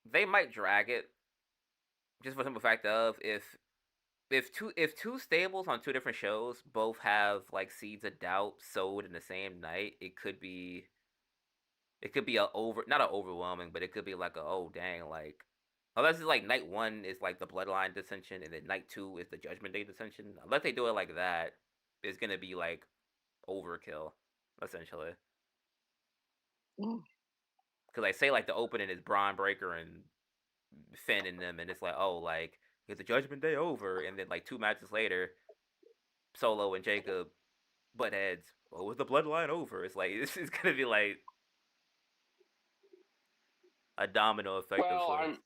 [SPEAKER 1] they might drag it just for the simple fact of if two stables on two different shows both have like seeds of doubt sowed in the same night, it could be a over not a overwhelming, but it could be like a oh dang like unless it's like night one is like the bloodline dissension and then night two is the Judgment Day dissension. Unless they do it like that, it's gonna be like overkill essentially.
[SPEAKER 2] Mm.
[SPEAKER 1] Because I say like the opening is Braun Breaker and Finn and them, and it's like oh like is the Judgment Day over? And then like 2 matches later, Solo and Jacob butt heads. Oh, was the bloodline over? It's like this is gonna be like a domino effect of
[SPEAKER 2] Well,
[SPEAKER 1] sorts.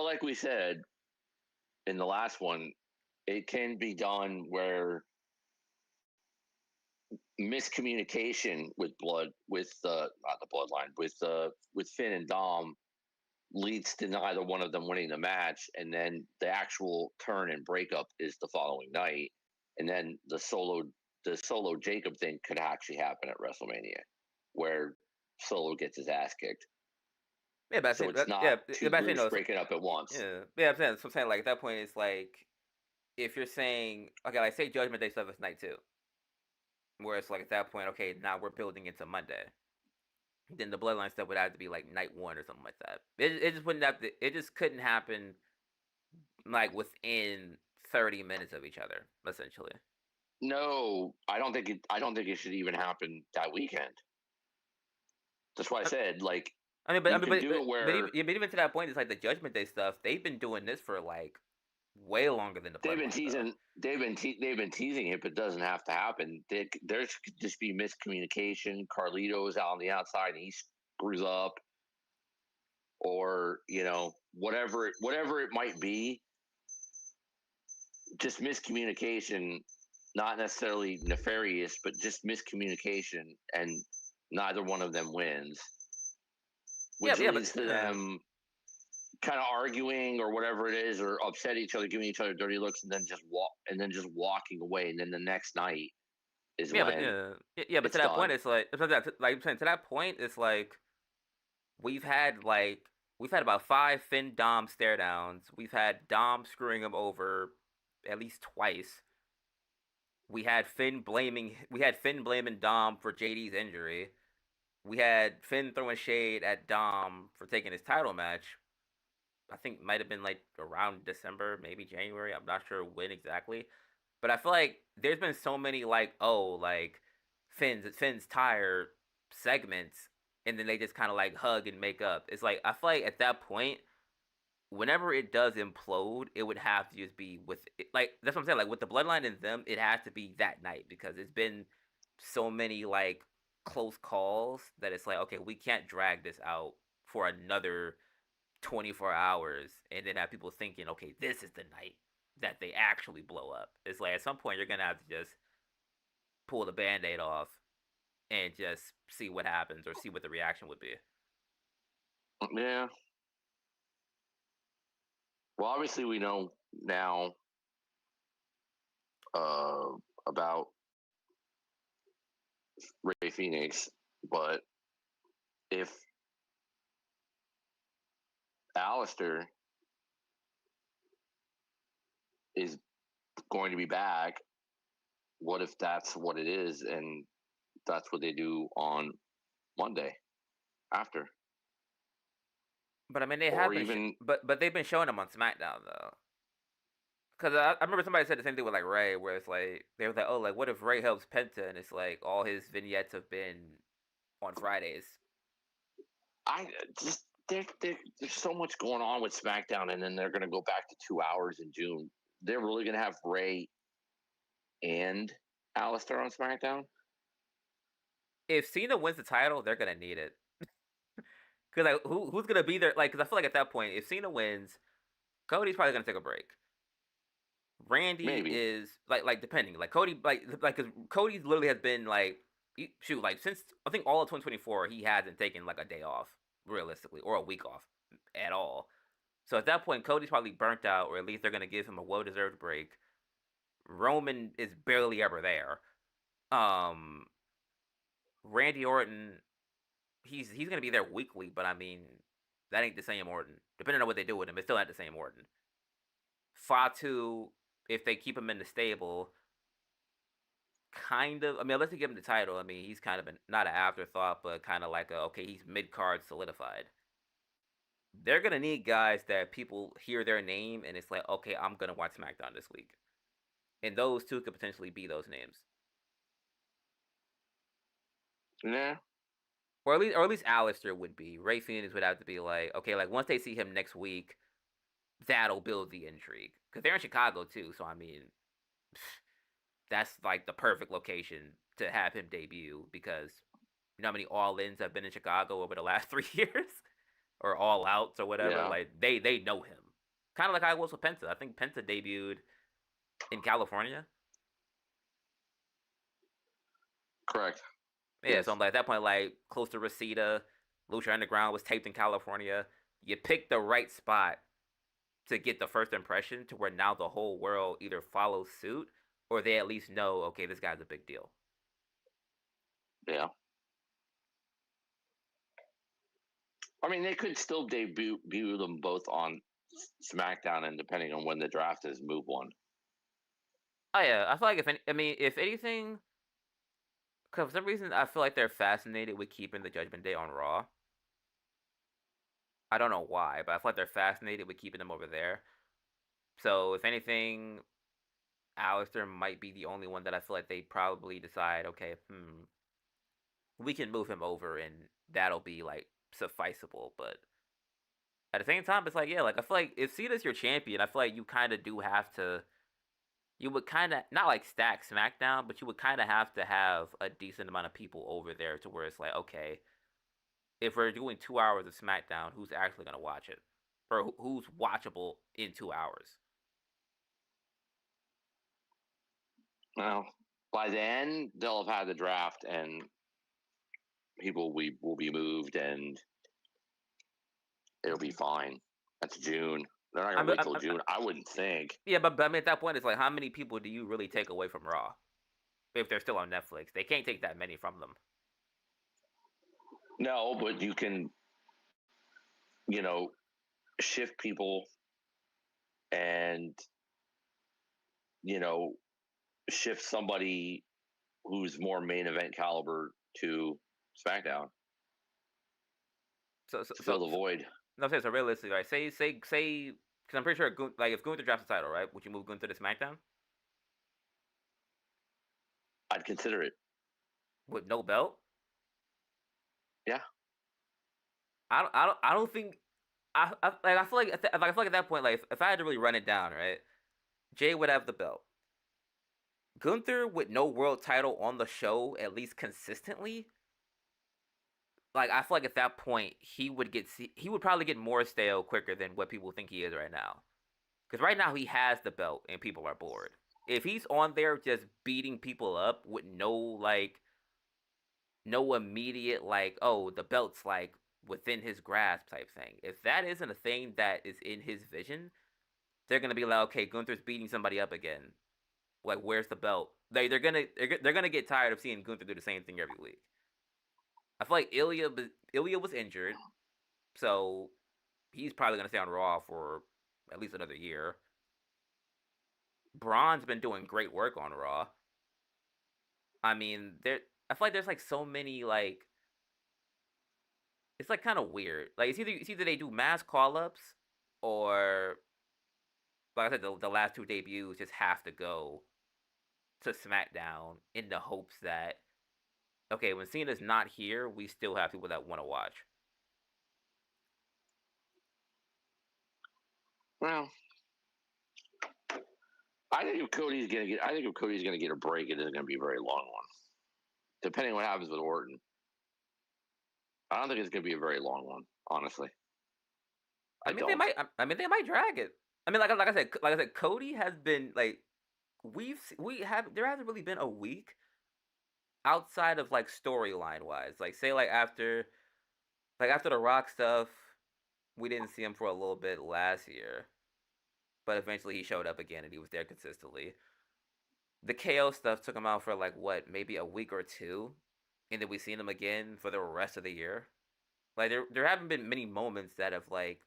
[SPEAKER 2] like we said in the last one, it can be done where miscommunication with not the bloodline with Finn and Dom leads to neither one of them winning the match, and then the actual turn and breakup is the following night, and then the Solo the Solo Jacob thing could actually happen at WrestleMania, where Solo gets his ass kicked.
[SPEAKER 1] Yeah, but I
[SPEAKER 2] So
[SPEAKER 1] think
[SPEAKER 2] it's
[SPEAKER 1] that,
[SPEAKER 2] not
[SPEAKER 1] yeah,
[SPEAKER 2] two
[SPEAKER 1] but I think
[SPEAKER 2] groups
[SPEAKER 1] no,
[SPEAKER 2] breaking up at once.
[SPEAKER 1] yeah, I'm saying, so I'm saying like at that point it's like if you're saying okay, like say Judgment Day stuff is night two, where it's like at that point okay now we're building into Monday, then the Bloodline stuff would have to be like night one or something like that. It just wouldn't have to. It just couldn't happen like within 30 minutes of each other, essentially.
[SPEAKER 2] No, I don't think it should even happen that weekend. That's why I
[SPEAKER 1] I,
[SPEAKER 2] said like
[SPEAKER 1] I mean,
[SPEAKER 2] you can do it
[SPEAKER 1] but even,
[SPEAKER 2] where
[SPEAKER 1] yeah, but even to that point, it's like the Judgment Day stuff. They've been doing this for like way longer than the Bloodline, though.
[SPEAKER 2] they've been teasing it, but it doesn't have to happen. There could just be miscommunication. Carlito's out on the outside and he screws up, or whatever it might be, just miscommunication, not necessarily nefarious, but just miscommunication, and neither one of them wins,
[SPEAKER 1] Yeah,
[SPEAKER 2] which
[SPEAKER 1] yeah, but
[SPEAKER 2] leads to them kind of arguing or whatever it is, or upset each other, giving each other dirty looks, and then just walking away, and then the next night is when
[SPEAKER 1] but to
[SPEAKER 2] it's
[SPEAKER 1] that point,
[SPEAKER 2] done.
[SPEAKER 1] it's like I'm saying to that point, it's like we've had like we've had about five Finn Dom stare downs. We've had Dom screwing him over at least twice. We had Finn blaming Dom for JD's injury. We had Finn throwing shade at Dom for taking his title match. I think might have been like around December, maybe January. I'm not sure when exactly. But I feel like there's been so many like like Finn's tired segments and then they just kind of like hug and make up. It's like I feel like at that point whenever it does implode, it would have to just be with like that's what I'm saying. Like with the bloodline and them, it has to be that night because it's been so many like close calls that it's like okay, we can't drag this out for another 24 hours and then have people thinking, okay, this is the night that they actually blow up. It's like at some point you're gonna have to just pull the band-aid off and just see what happens or see what the reaction would be.
[SPEAKER 2] Yeah. Well, obviously we know now uh, about Ray Phoenix, but if Alistair is going to be back, what if that's what it is, and that's what they do on Monday after,
[SPEAKER 1] But I mean, they
[SPEAKER 2] or
[SPEAKER 1] have been,
[SPEAKER 2] even
[SPEAKER 1] but they've been showing them on SmackDown though. Because I remember somebody said the same thing with like Ray, where it's like they were like, oh, like what if Ray helps Penta, and it's like all his vignettes have been on Fridays.
[SPEAKER 2] I just there's so much going on with SmackDown, and then they're going to go back to 2 hours in June. They're really going to have Ray and Alistair on SmackDown.
[SPEAKER 1] If Cena wins the title, they're gonna need it. Because like who's gonna be there? Like, because I feel like at that point, if Cena wins, Cody's probably gonna take a break. Randy
[SPEAKER 2] Maybe,
[SPEAKER 1] is like depending like Cody because Cody literally has been like shoot like since I think all of 2024 he hasn't taken like a day off realistically or a week off at all. So at that point Cody's probably burnt out or at least they're gonna give him a well deserved break. Roman is barely ever there. Um, Randy Orton he's gonna be there weekly, but I mean that ain't the same Orton. Depending on what they do with him, it's still not the same Orton. Fatu if they keep him in the stable kind of. I mean, unless they give him the title, I mean, he's kind of not an afterthought, but kind of like a okay, he's mid card solidified. They're gonna need guys that people hear their name and it's like, okay, I'm gonna watch SmackDown this week, and those two could potentially be those names,
[SPEAKER 2] yeah,
[SPEAKER 1] or at least Alistair would be. Ray Phoenix would have to be like, okay, like once they see him next week, that'll build the intrigue because they're in Chicago too. So I mean, that's like the perfect location to have him debut because you know how many all-ins have been in Chicago over the last 3 years, or all outs or whatever.
[SPEAKER 2] yeah,
[SPEAKER 1] Like they know him, kind of like I was with Penta. I think Penta debuted in California.
[SPEAKER 2] correct.
[SPEAKER 1] Yeah, so
[SPEAKER 2] Yes,
[SPEAKER 1] I'm like at that point, like close to Reseda, Lucha Underground was taped in California. You picked the right spot to get the first impression to where now the whole world either follows suit or they at least know, okay, this guy's a big deal.
[SPEAKER 2] Yeah. I mean, they could still debut them both on SmackDown, and depending on when the draft is, move one.
[SPEAKER 1] Oh yeah, I feel like if anything, because for some reason I feel like they're fascinated with keeping the Judgment Day on Raw. I don't know why, but I feel like they're fascinated with keeping them over there. So if anything, Alistair might be the only one that I feel like they probably decide, okay, we can move him over and that'll be like sufficeable. But at the same time, it's like, yeah, like I feel like if Cena's your champion, I feel like you kind of do have to. You would kind of not like stack SmackDown, but you would kind of have to have a decent amount of people over there to where it's like, okay, if we're doing 2 hours of SmackDown, who's actually gonna watch it, or who's watchable in 2 hours?
[SPEAKER 2] Well, by then they'll have had the draft, and people will be moved, and it'll be fine. That's June. They're not
[SPEAKER 1] I
[SPEAKER 2] gonna
[SPEAKER 1] mean,
[SPEAKER 2] wait till June. I wouldn't think.
[SPEAKER 1] yeah, but I mean, at that point, it's like, how many people do you really take away from Raw if they're still on Netflix? They can't take that many from them.
[SPEAKER 2] No, but you can, you know, shift people and, you know, shift somebody who's more main event caliber to SmackDown
[SPEAKER 1] So, so,
[SPEAKER 2] to
[SPEAKER 1] so,
[SPEAKER 2] fill the void.
[SPEAKER 1] no, so realistically, right? Because I'm pretty sure, like, if Gunther drops the title, right? Would you move Gunther to SmackDown
[SPEAKER 2] I'd consider it.
[SPEAKER 1] with no belt?
[SPEAKER 2] Yeah.
[SPEAKER 1] I don't think. I feel like I feel like at that point, like, if I had to really run it down, right? Jay would have the belt. Gunther with no world title on the show, at least consistently. Like, I feel like at that point he would probably get more stale quicker than what people think he is right now. Because right now he has the belt and people are bored. If he's on there just beating people up with no immediate like, oh, the belt's like within his grasp type thing. If that isn't a thing that is in his vision, they're gonna be like, okay, Gunther's beating somebody up again. Like, where's the belt? They're gonna get tired of seeing Gunther do the same thing every week. I feel like Ilya was injured, so he's probably gonna stay on Raw for at least another year. Braun's been doing great work on Raw. I mean, I feel like there's like so many like it's like kind of weird. Like it's either they do mass call ups or like I said, the last two debuts just have to go to SmackDown in the hopes that okay, when Cena's not here, we still have people that want to watch.
[SPEAKER 2] Well, I think if Cody's gonna get a break, it isn't gonna be a very long one. Depending on what happens with Orton, I don't think it's gonna be a very long one. Honestly,
[SPEAKER 1] I
[SPEAKER 2] I
[SPEAKER 1] mean, they
[SPEAKER 2] don't.
[SPEAKER 1] might. I mean, they might drag it. I mean, like I said, Cody has been like we have there hasn't really been a week outside of like storyline wise. Like say like after the Rock stuff, we didn't see him for a little bit last year, but eventually he showed up again and he was there consistently. The KO stuff took him out for like what, maybe a week or two, and then we seen him again for the rest of the year. Like there haven't been many moments that have like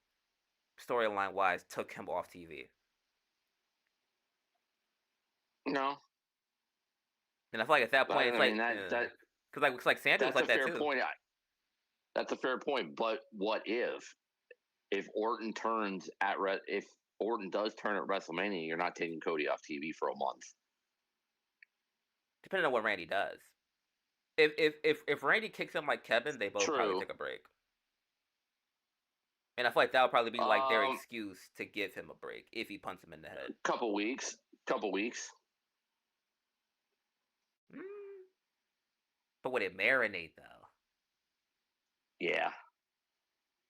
[SPEAKER 1] storyline wise took him off TV.
[SPEAKER 2] No,
[SPEAKER 1] And I feel like at that point
[SPEAKER 2] I
[SPEAKER 1] it's
[SPEAKER 2] mean
[SPEAKER 1] like
[SPEAKER 2] that
[SPEAKER 1] because like looks like Sandy was
[SPEAKER 2] that's
[SPEAKER 1] like
[SPEAKER 2] a
[SPEAKER 1] that
[SPEAKER 2] fair
[SPEAKER 1] too.
[SPEAKER 2] point. That's a fair point. But what if Orton turns if Orton does turn at WrestleMania, you're not taking Cody off TV for a month.
[SPEAKER 1] Depending on what Randy does. If Randy kicks him like Kevin, they both probably
[SPEAKER 2] True.
[SPEAKER 1] take a break. And I feel like that'll probably be like their
[SPEAKER 2] Um,
[SPEAKER 1] excuse to give him a break if he punts him in the head.
[SPEAKER 2] couple weeks. Couple weeks.
[SPEAKER 1] Mm, but would it marinate though?
[SPEAKER 2] Yeah,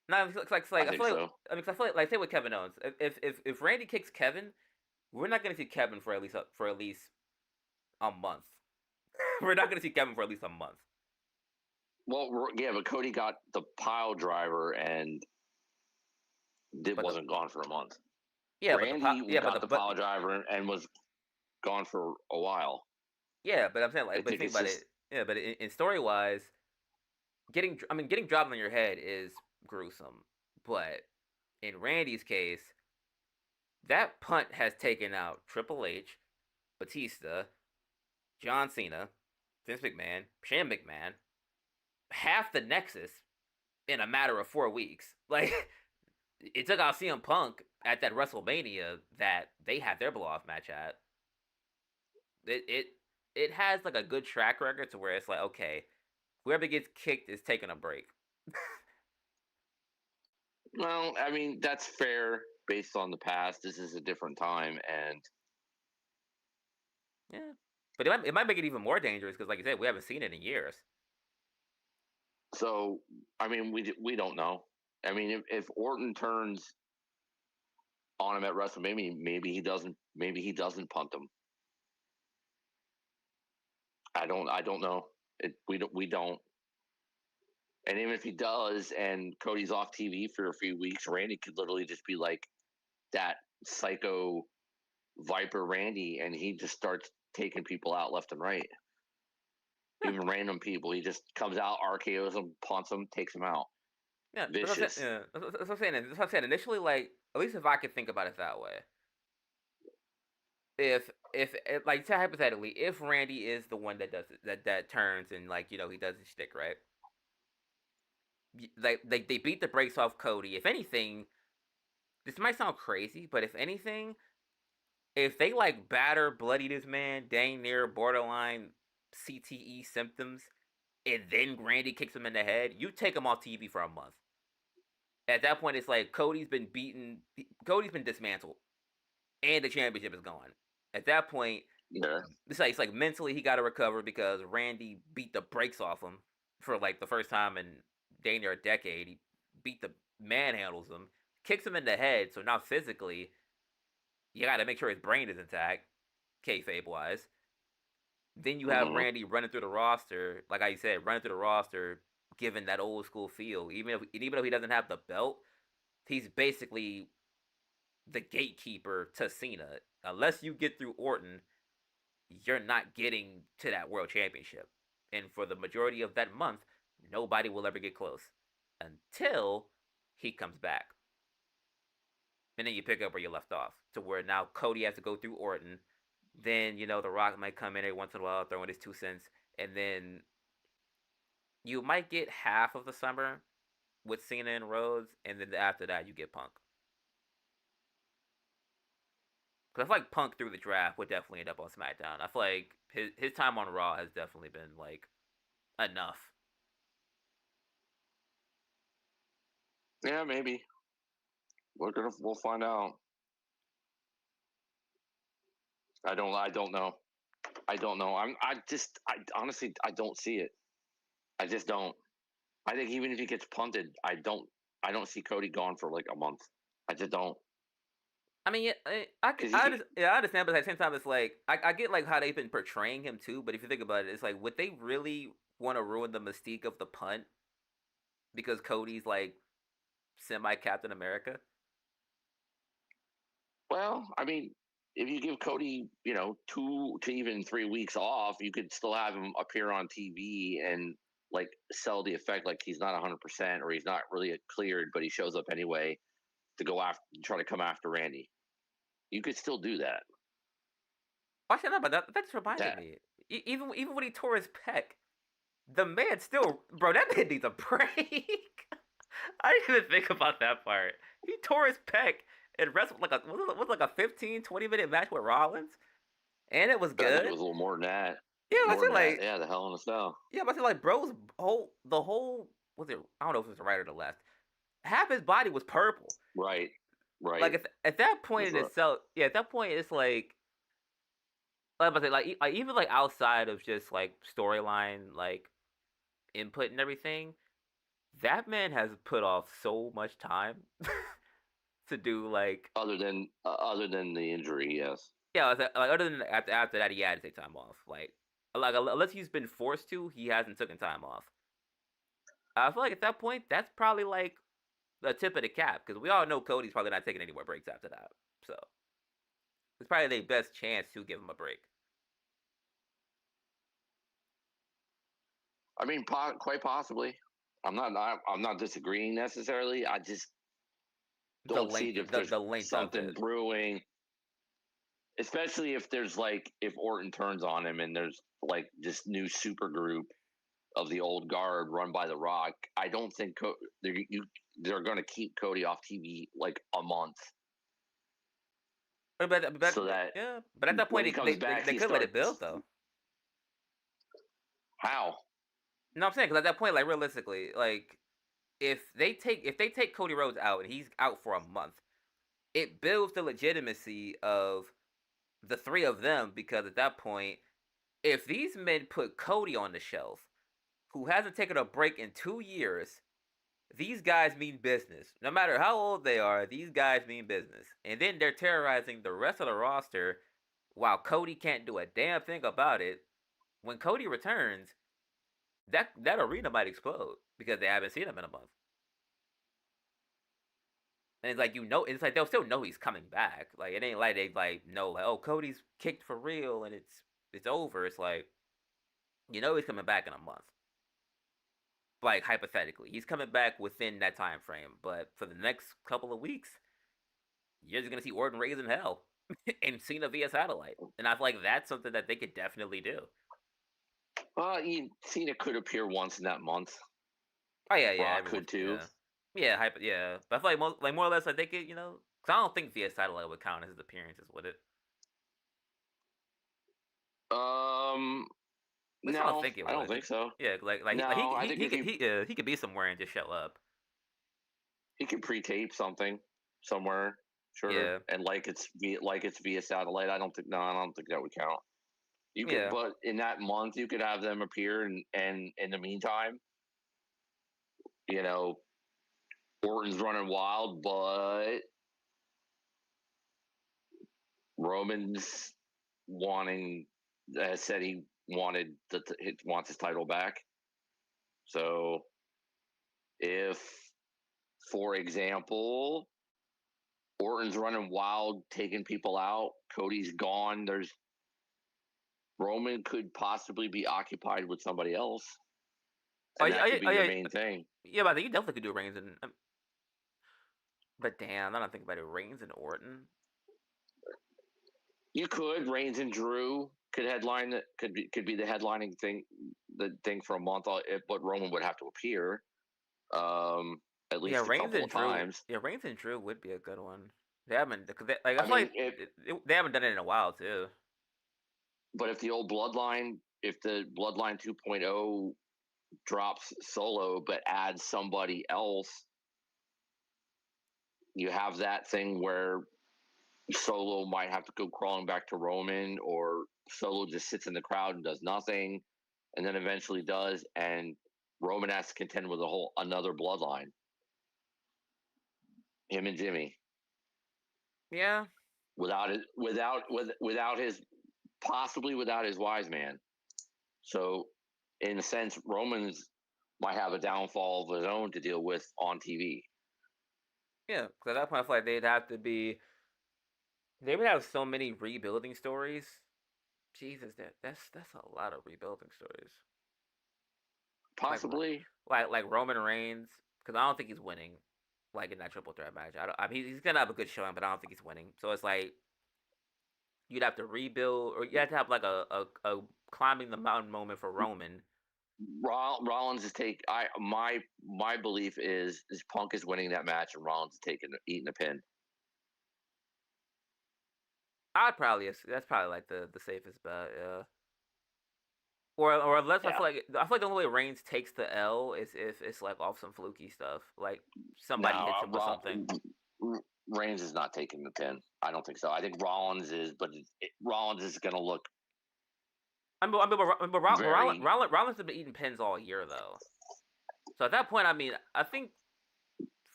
[SPEAKER 1] No, it's like
[SPEAKER 2] I
[SPEAKER 1] I
[SPEAKER 2] think
[SPEAKER 1] feel like
[SPEAKER 2] so.
[SPEAKER 1] I mean, 'cause I feel like say with Kevin Owens, if Randy kicks Kevin, we're not gonna see Kevin for at least a month. We're not gonna see Kevin for at least a month.
[SPEAKER 2] Well, yeah, but Cody got the pile driver and it
[SPEAKER 1] But the
[SPEAKER 2] wasn't gone for a month.
[SPEAKER 1] yeah, but the
[SPEAKER 2] Randy
[SPEAKER 1] yeah,
[SPEAKER 2] got the pile driver and was gone for a while.
[SPEAKER 1] Yeah, but I'm saying
[SPEAKER 2] I
[SPEAKER 1] like, but
[SPEAKER 2] think
[SPEAKER 1] think
[SPEAKER 2] it's
[SPEAKER 1] about
[SPEAKER 2] just
[SPEAKER 1] it. Yeah, but in story wise, getting dropped on your head is gruesome. But in Randy's case, that punt has taken out Triple H, Batista, John Cena, Vince McMahon, Shane McMahon, half the Nexus in a matter of 4 weeks. Like it took out CM Punk at that WrestleMania that they had their blow off match at. It it has like a good track record to where it's like, okay, whoever gets kicked is taking a break.
[SPEAKER 2] well, I mean that's fair based on the past. This is a different time, and
[SPEAKER 1] Yeah, but it might make it even more dangerous because, like you said, we haven't seen it in years.
[SPEAKER 2] so I mean we don't know. I mean if Orton turns on him at WrestleMania, maybe he doesn't punt him. I don't know. We don't. And even if he does, and Cody's off TV for a few weeks, Randy could literally just be like that psycho Viper Randy, and he just starts taking people out left and right.
[SPEAKER 1] Yeah,
[SPEAKER 2] Even random people, he just comes out, RKO's them, punts them, takes them out.
[SPEAKER 1] yeah, that's what I'm saying.
[SPEAKER 2] Vicious.
[SPEAKER 1] Yeah, that's what I'm saying. That's what I'm saying. Initially, like at least if I could think about it that way, if like say hypothetically, if Randy is the one that does it, that turns and like he does his shtick right, like they beat the brakes off Cody. If anything, this might sound crazy, but if anything, if they like batter bloody this man, dang near borderline CTE symptoms, and then Randy kicks him in the head, you take him off TV for a month. At that point, it's like Cody's been beaten, Cody's been dismantled, and the championship is gone. At that point,
[SPEAKER 2] Yeah.
[SPEAKER 1] it's like mentally he got to recover because Randy beat the brakes off him for like the first time in dang near a decade. He beat the manhandles him, kicks him in the head. So now physically, you got to make sure his brain is intact, kayfabe wise. Then you have
[SPEAKER 2] Mm-hmm.
[SPEAKER 1] Randy running through the roster, like I said, running through the roster, given that old school feel. Even though he doesn't have the belt, he's basically the gatekeeper to Cena. Unless you get through Orton, you're not getting to that world championship. And for the majority of that month, nobody will ever get close until he comes back. And then you pick up where you left off, to where now Cody has to go through Orton. Then, The Rock might come in every once in a while, throwing his 2 cents. And then you might get half of the summer with Cena and Rhodes. And then after that, you get Punk. Because I feel like Punk through the draft would definitely end up on SmackDown. I feel like his time on Raw has definitely been, like, enough.
[SPEAKER 2] Yeah, maybe. We'll find out. I don't know. I don't know. I honestly I don't see it. I just don't. I think even if he gets punted, I don't see Cody gone for like a month. I just don't.
[SPEAKER 1] I mean, yeah,
[SPEAKER 2] Because
[SPEAKER 1] I understand, but at the same time, it's like I get like how they've been portraying him too. But if you think about it, it's like would they really want to ruin the mystique of the punt because Cody's like semi Captain America?
[SPEAKER 2] well, I mean, if you give Cody, 2 to even 3 weeks off, you could still have him appear on TV and like sell the effect like he's not 100% or he's not really cleared, but he shows up anyway to go after, try to come after Randy. You could still do that.
[SPEAKER 1] Actually, no, but that just reminded
[SPEAKER 2] That
[SPEAKER 1] me. Even when he tore his pec, the man still, bro, that man needs a break. I didn't even think about that part. He tore his pec and wrestled like was it like a 15-20 minute match with Rollins, and it was
[SPEAKER 2] I think it
[SPEAKER 1] good.
[SPEAKER 2] was a little more than that.
[SPEAKER 1] Yeah, I
[SPEAKER 2] More
[SPEAKER 1] said
[SPEAKER 2] than that.
[SPEAKER 1] like
[SPEAKER 2] Yeah, the Hell in a Cell.
[SPEAKER 1] yeah, I said like bro's the whole was it? I don't know if it was the right or the left. Half his body was purple.
[SPEAKER 2] Right.
[SPEAKER 1] Like
[SPEAKER 2] Right.
[SPEAKER 1] at that point
[SPEAKER 2] That's
[SPEAKER 1] in
[SPEAKER 2] right.
[SPEAKER 1] itself, yeah, at that point it's like I say, like even like outside of just like storyline like input and everything, that man has put off so much time to do like
[SPEAKER 2] Other than the injury, yes.
[SPEAKER 1] yeah, like other than after that he had to take time off. Like unless he's been forced to, he hasn't taken time off. I feel like at that point that's probably like the tip of the cap because we all know Cody's probably not taking any more breaks after that. So It's probably their best chance to give him a break.
[SPEAKER 2] I mean, quite possibly. I'm not disagreeing necessarily. I just
[SPEAKER 1] The
[SPEAKER 2] don't see
[SPEAKER 1] length,
[SPEAKER 2] it if there's
[SPEAKER 1] the length of
[SPEAKER 2] something
[SPEAKER 1] it.
[SPEAKER 2] brewing, especially if there's like if Orton turns on him and there's like this new super group of the old guard run by The Rock. I don't think they're going to keep Cody off TV like a month
[SPEAKER 1] But
[SPEAKER 2] so that
[SPEAKER 1] yeah, but at that
[SPEAKER 2] when
[SPEAKER 1] point
[SPEAKER 2] he comes back,
[SPEAKER 1] they
[SPEAKER 2] he
[SPEAKER 1] could let it build
[SPEAKER 2] starts.
[SPEAKER 1] though.
[SPEAKER 2] How?
[SPEAKER 1] No, I'm saying because at that point, like realistically, like if they take Cody Rhodes out and he's out for a month, it builds the legitimacy of the three of them because at that point, if these men put Cody on the shelf, who hasn't taken a break in 2 years, these guys mean business. No matter how old they are, these guys mean business. And then they're terrorizing the rest of the roster while Cody can't do a damn thing about it. When Cody returns, that arena might explode because they haven't seen him in a month. And it's like it's like they'll still know he's coming back. Like it ain't like they like know like oh Cody's kicked for real and it's over. It's like he's coming back in a month. Like hypothetically, he's coming back within that time frame. But for the next couple of weeks, you're just gonna see Orton raising hell and Cena via satellite. And I feel like that's something that they could definitely do.
[SPEAKER 2] Cena could appear once in that month.
[SPEAKER 1] Oh yeah,
[SPEAKER 2] Brock
[SPEAKER 1] everyone's
[SPEAKER 2] could too.
[SPEAKER 1] yeah. But I feel like more or less like they could because I don't think via satellite would count as his appearances, would it?
[SPEAKER 2] Um,
[SPEAKER 1] At least I don't
[SPEAKER 2] no,
[SPEAKER 1] think it
[SPEAKER 2] I don't
[SPEAKER 1] would.
[SPEAKER 2] think so.
[SPEAKER 1] Yeah,
[SPEAKER 2] No, I think if
[SPEAKER 1] he could be somewhere and just show up.
[SPEAKER 2] he could pre-tape something somewhere, sure,
[SPEAKER 1] Yeah,
[SPEAKER 2] and like it's via satellite. I don't think that would count. You could,
[SPEAKER 1] yeah.
[SPEAKER 2] but in that month, you could have them appear, and in the meantime, you know, Orton's running wild, but Roman's wanting said he wants his title back. So if, for example, Orton's running wild, taking people out, Cody's gone, there's Roman could possibly be occupied with somebody else, and that could be your
[SPEAKER 1] Yeah,
[SPEAKER 2] main thing.
[SPEAKER 1] yeah. But I think you definitely could do Reigns and. But damn, I don't think about it. Reigns and Orton.
[SPEAKER 2] You could Reigns and Drew could headline that could be the thing for a month, but Roman would have to appear at
[SPEAKER 1] Yeah,
[SPEAKER 2] least a couple of times.
[SPEAKER 1] Reigns and Drew would be a good one. They haven't, like I
[SPEAKER 2] I
[SPEAKER 1] feel
[SPEAKER 2] mean,
[SPEAKER 1] like they haven't done it in a while too.
[SPEAKER 2] but if the Bloodline 2.0 drops Solo but adds somebody else, you have that thing where Solo might have to go crawling back to Roman, or Solo just sits in the crowd and does nothing, and then eventually does, and Roman has to contend with another Bloodline, him and Jimmy,
[SPEAKER 1] Yeah,
[SPEAKER 2] without his possibly without his wise man. So, in a sense, Roman's might have a downfall of his own to deal with on TV.
[SPEAKER 1] yeah. Because at that point, I feel like they would have so many rebuilding stories. Jesus, that's a lot of rebuilding stories. Like
[SPEAKER 2] Possibly,
[SPEAKER 1] like Roman Reigns, because I don't think he's winning. Like in that triple threat match, I mean he's gonna have a good showing, but I don't think he's winning. So it's like you'd have to rebuild, or you have to have like a climbing the mountain moment for Roman.
[SPEAKER 2] Rollins is my belief is Punk is winning that match and Rollins is eating the pin.
[SPEAKER 1] That's probably like the safest bet, yeah. Or unless
[SPEAKER 2] Yeah.
[SPEAKER 1] I feel like the only way Reigns takes the L is if it's like off some fluky stuff, like somebody
[SPEAKER 2] Now,
[SPEAKER 1] hits him with something.
[SPEAKER 2] Reigns is not taking the pin. I don't think so. I think Rollins is, but Rollins is going to look very.
[SPEAKER 1] Rollins has been eating pins all year though. So at that point, I mean, I think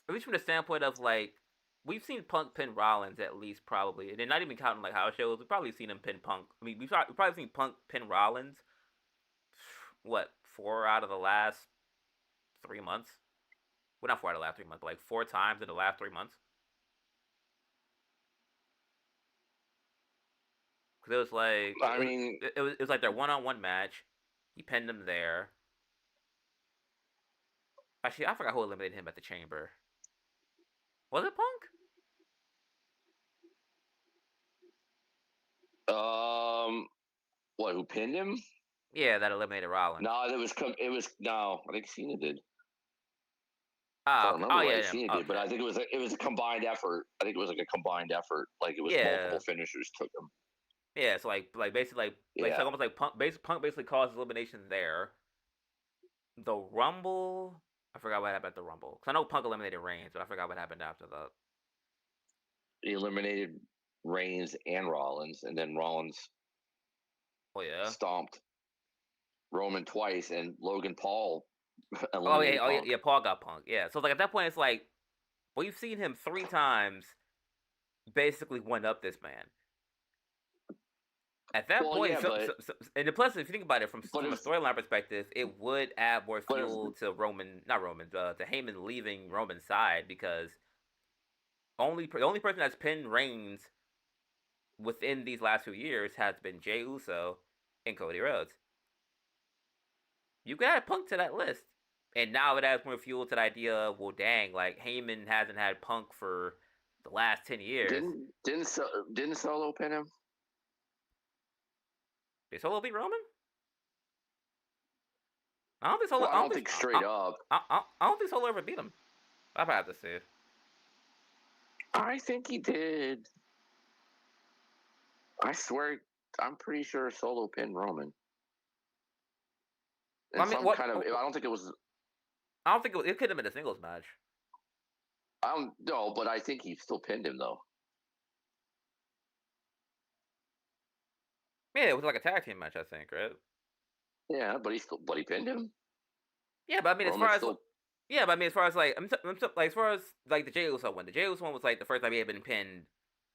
[SPEAKER 1] at least from the standpoint of like we've seen Punk pin Rollins at least probably, and then not even counting like house shows, we've probably seen him pin Punk. I mean, we've probably seen Punk pin Rollins. What 4 out of the last 3 months? Well, not 4 out of the last 3 months, but like 4 times in the last 3 months. Because it was like
[SPEAKER 2] I mean,
[SPEAKER 1] it was like their one-on-one match. He pinned him there. Actually, I forgot who eliminated him at the Chamber. Was it Punk?
[SPEAKER 2] what? Who pinned him?
[SPEAKER 1] Yeah, that eliminated Rollins.
[SPEAKER 2] No, no. I think Cena did. If I
[SPEAKER 1] Ah, okay.
[SPEAKER 2] remember
[SPEAKER 1] Oh yeah,
[SPEAKER 2] right,
[SPEAKER 1] yeah.
[SPEAKER 2] Cena did, but
[SPEAKER 1] Okay.
[SPEAKER 2] I think it was a combined effort. I think it was like a combined effort. Like it was multiple
[SPEAKER 1] Yeah,
[SPEAKER 2] finishers took him.
[SPEAKER 1] yeah. So like basically like so
[SPEAKER 2] Yeah,
[SPEAKER 1] almost like Punk basically caused elimination there. The Rumble. I forgot what happened at the Rumble. Cause I know Punk eliminated Reigns, but I forgot what happened after that.
[SPEAKER 2] he eliminated Reigns and Rollins, and then Rollins
[SPEAKER 1] Oh yeah.
[SPEAKER 2] stomped Roman twice, and Logan Paul
[SPEAKER 1] Oh
[SPEAKER 2] eliminated
[SPEAKER 1] yeah,
[SPEAKER 2] Punk.
[SPEAKER 1] yeah. Paul got Punk. Yeah. So like at that point, it's like we've seen him 3 times, basically one up this man. At that
[SPEAKER 2] Well,
[SPEAKER 1] point,
[SPEAKER 2] yeah, but
[SPEAKER 1] and plus, if you think about it
[SPEAKER 2] but
[SPEAKER 1] from a
[SPEAKER 2] if
[SPEAKER 1] storyline perspective, it would add more
[SPEAKER 2] but if
[SPEAKER 1] fuel to not Roman, to Heyman leaving Roman's side because the only person that's pinned Reigns within these last few years has been Jey Uso and Cody Rhodes. You could add Punk to that list, and now it adds more fuel to the idea of well, dang, like Heyman hasn't had Punk for the last 10 years.
[SPEAKER 2] didn't Solo pin him?
[SPEAKER 1] Did Solo beat Roman? I don't think Solo.
[SPEAKER 2] Well, I don't think straight up.
[SPEAKER 1] I don't think Solo ever beat him. I'll have to see.
[SPEAKER 2] I think he did. I swear, I'm pretty sure Solo pinned Roman.
[SPEAKER 1] I
[SPEAKER 2] And
[SPEAKER 1] mean,
[SPEAKER 2] some
[SPEAKER 1] what?
[SPEAKER 2] kind of, I don't think it was.
[SPEAKER 1] I don't think it could have been a singles match.
[SPEAKER 2] I don't know, but I think he still pinned him though.
[SPEAKER 1] Yeah, it was like a tag team match, I think, right?
[SPEAKER 2] Yeah, but he pinned him.
[SPEAKER 1] Yeah, but I mean, as
[SPEAKER 2] Roman
[SPEAKER 1] far as
[SPEAKER 2] still,
[SPEAKER 1] yeah, but I mean, as far as like like as far as like the Jey Uso one, the Jey Uso one was like the first time he had been pinned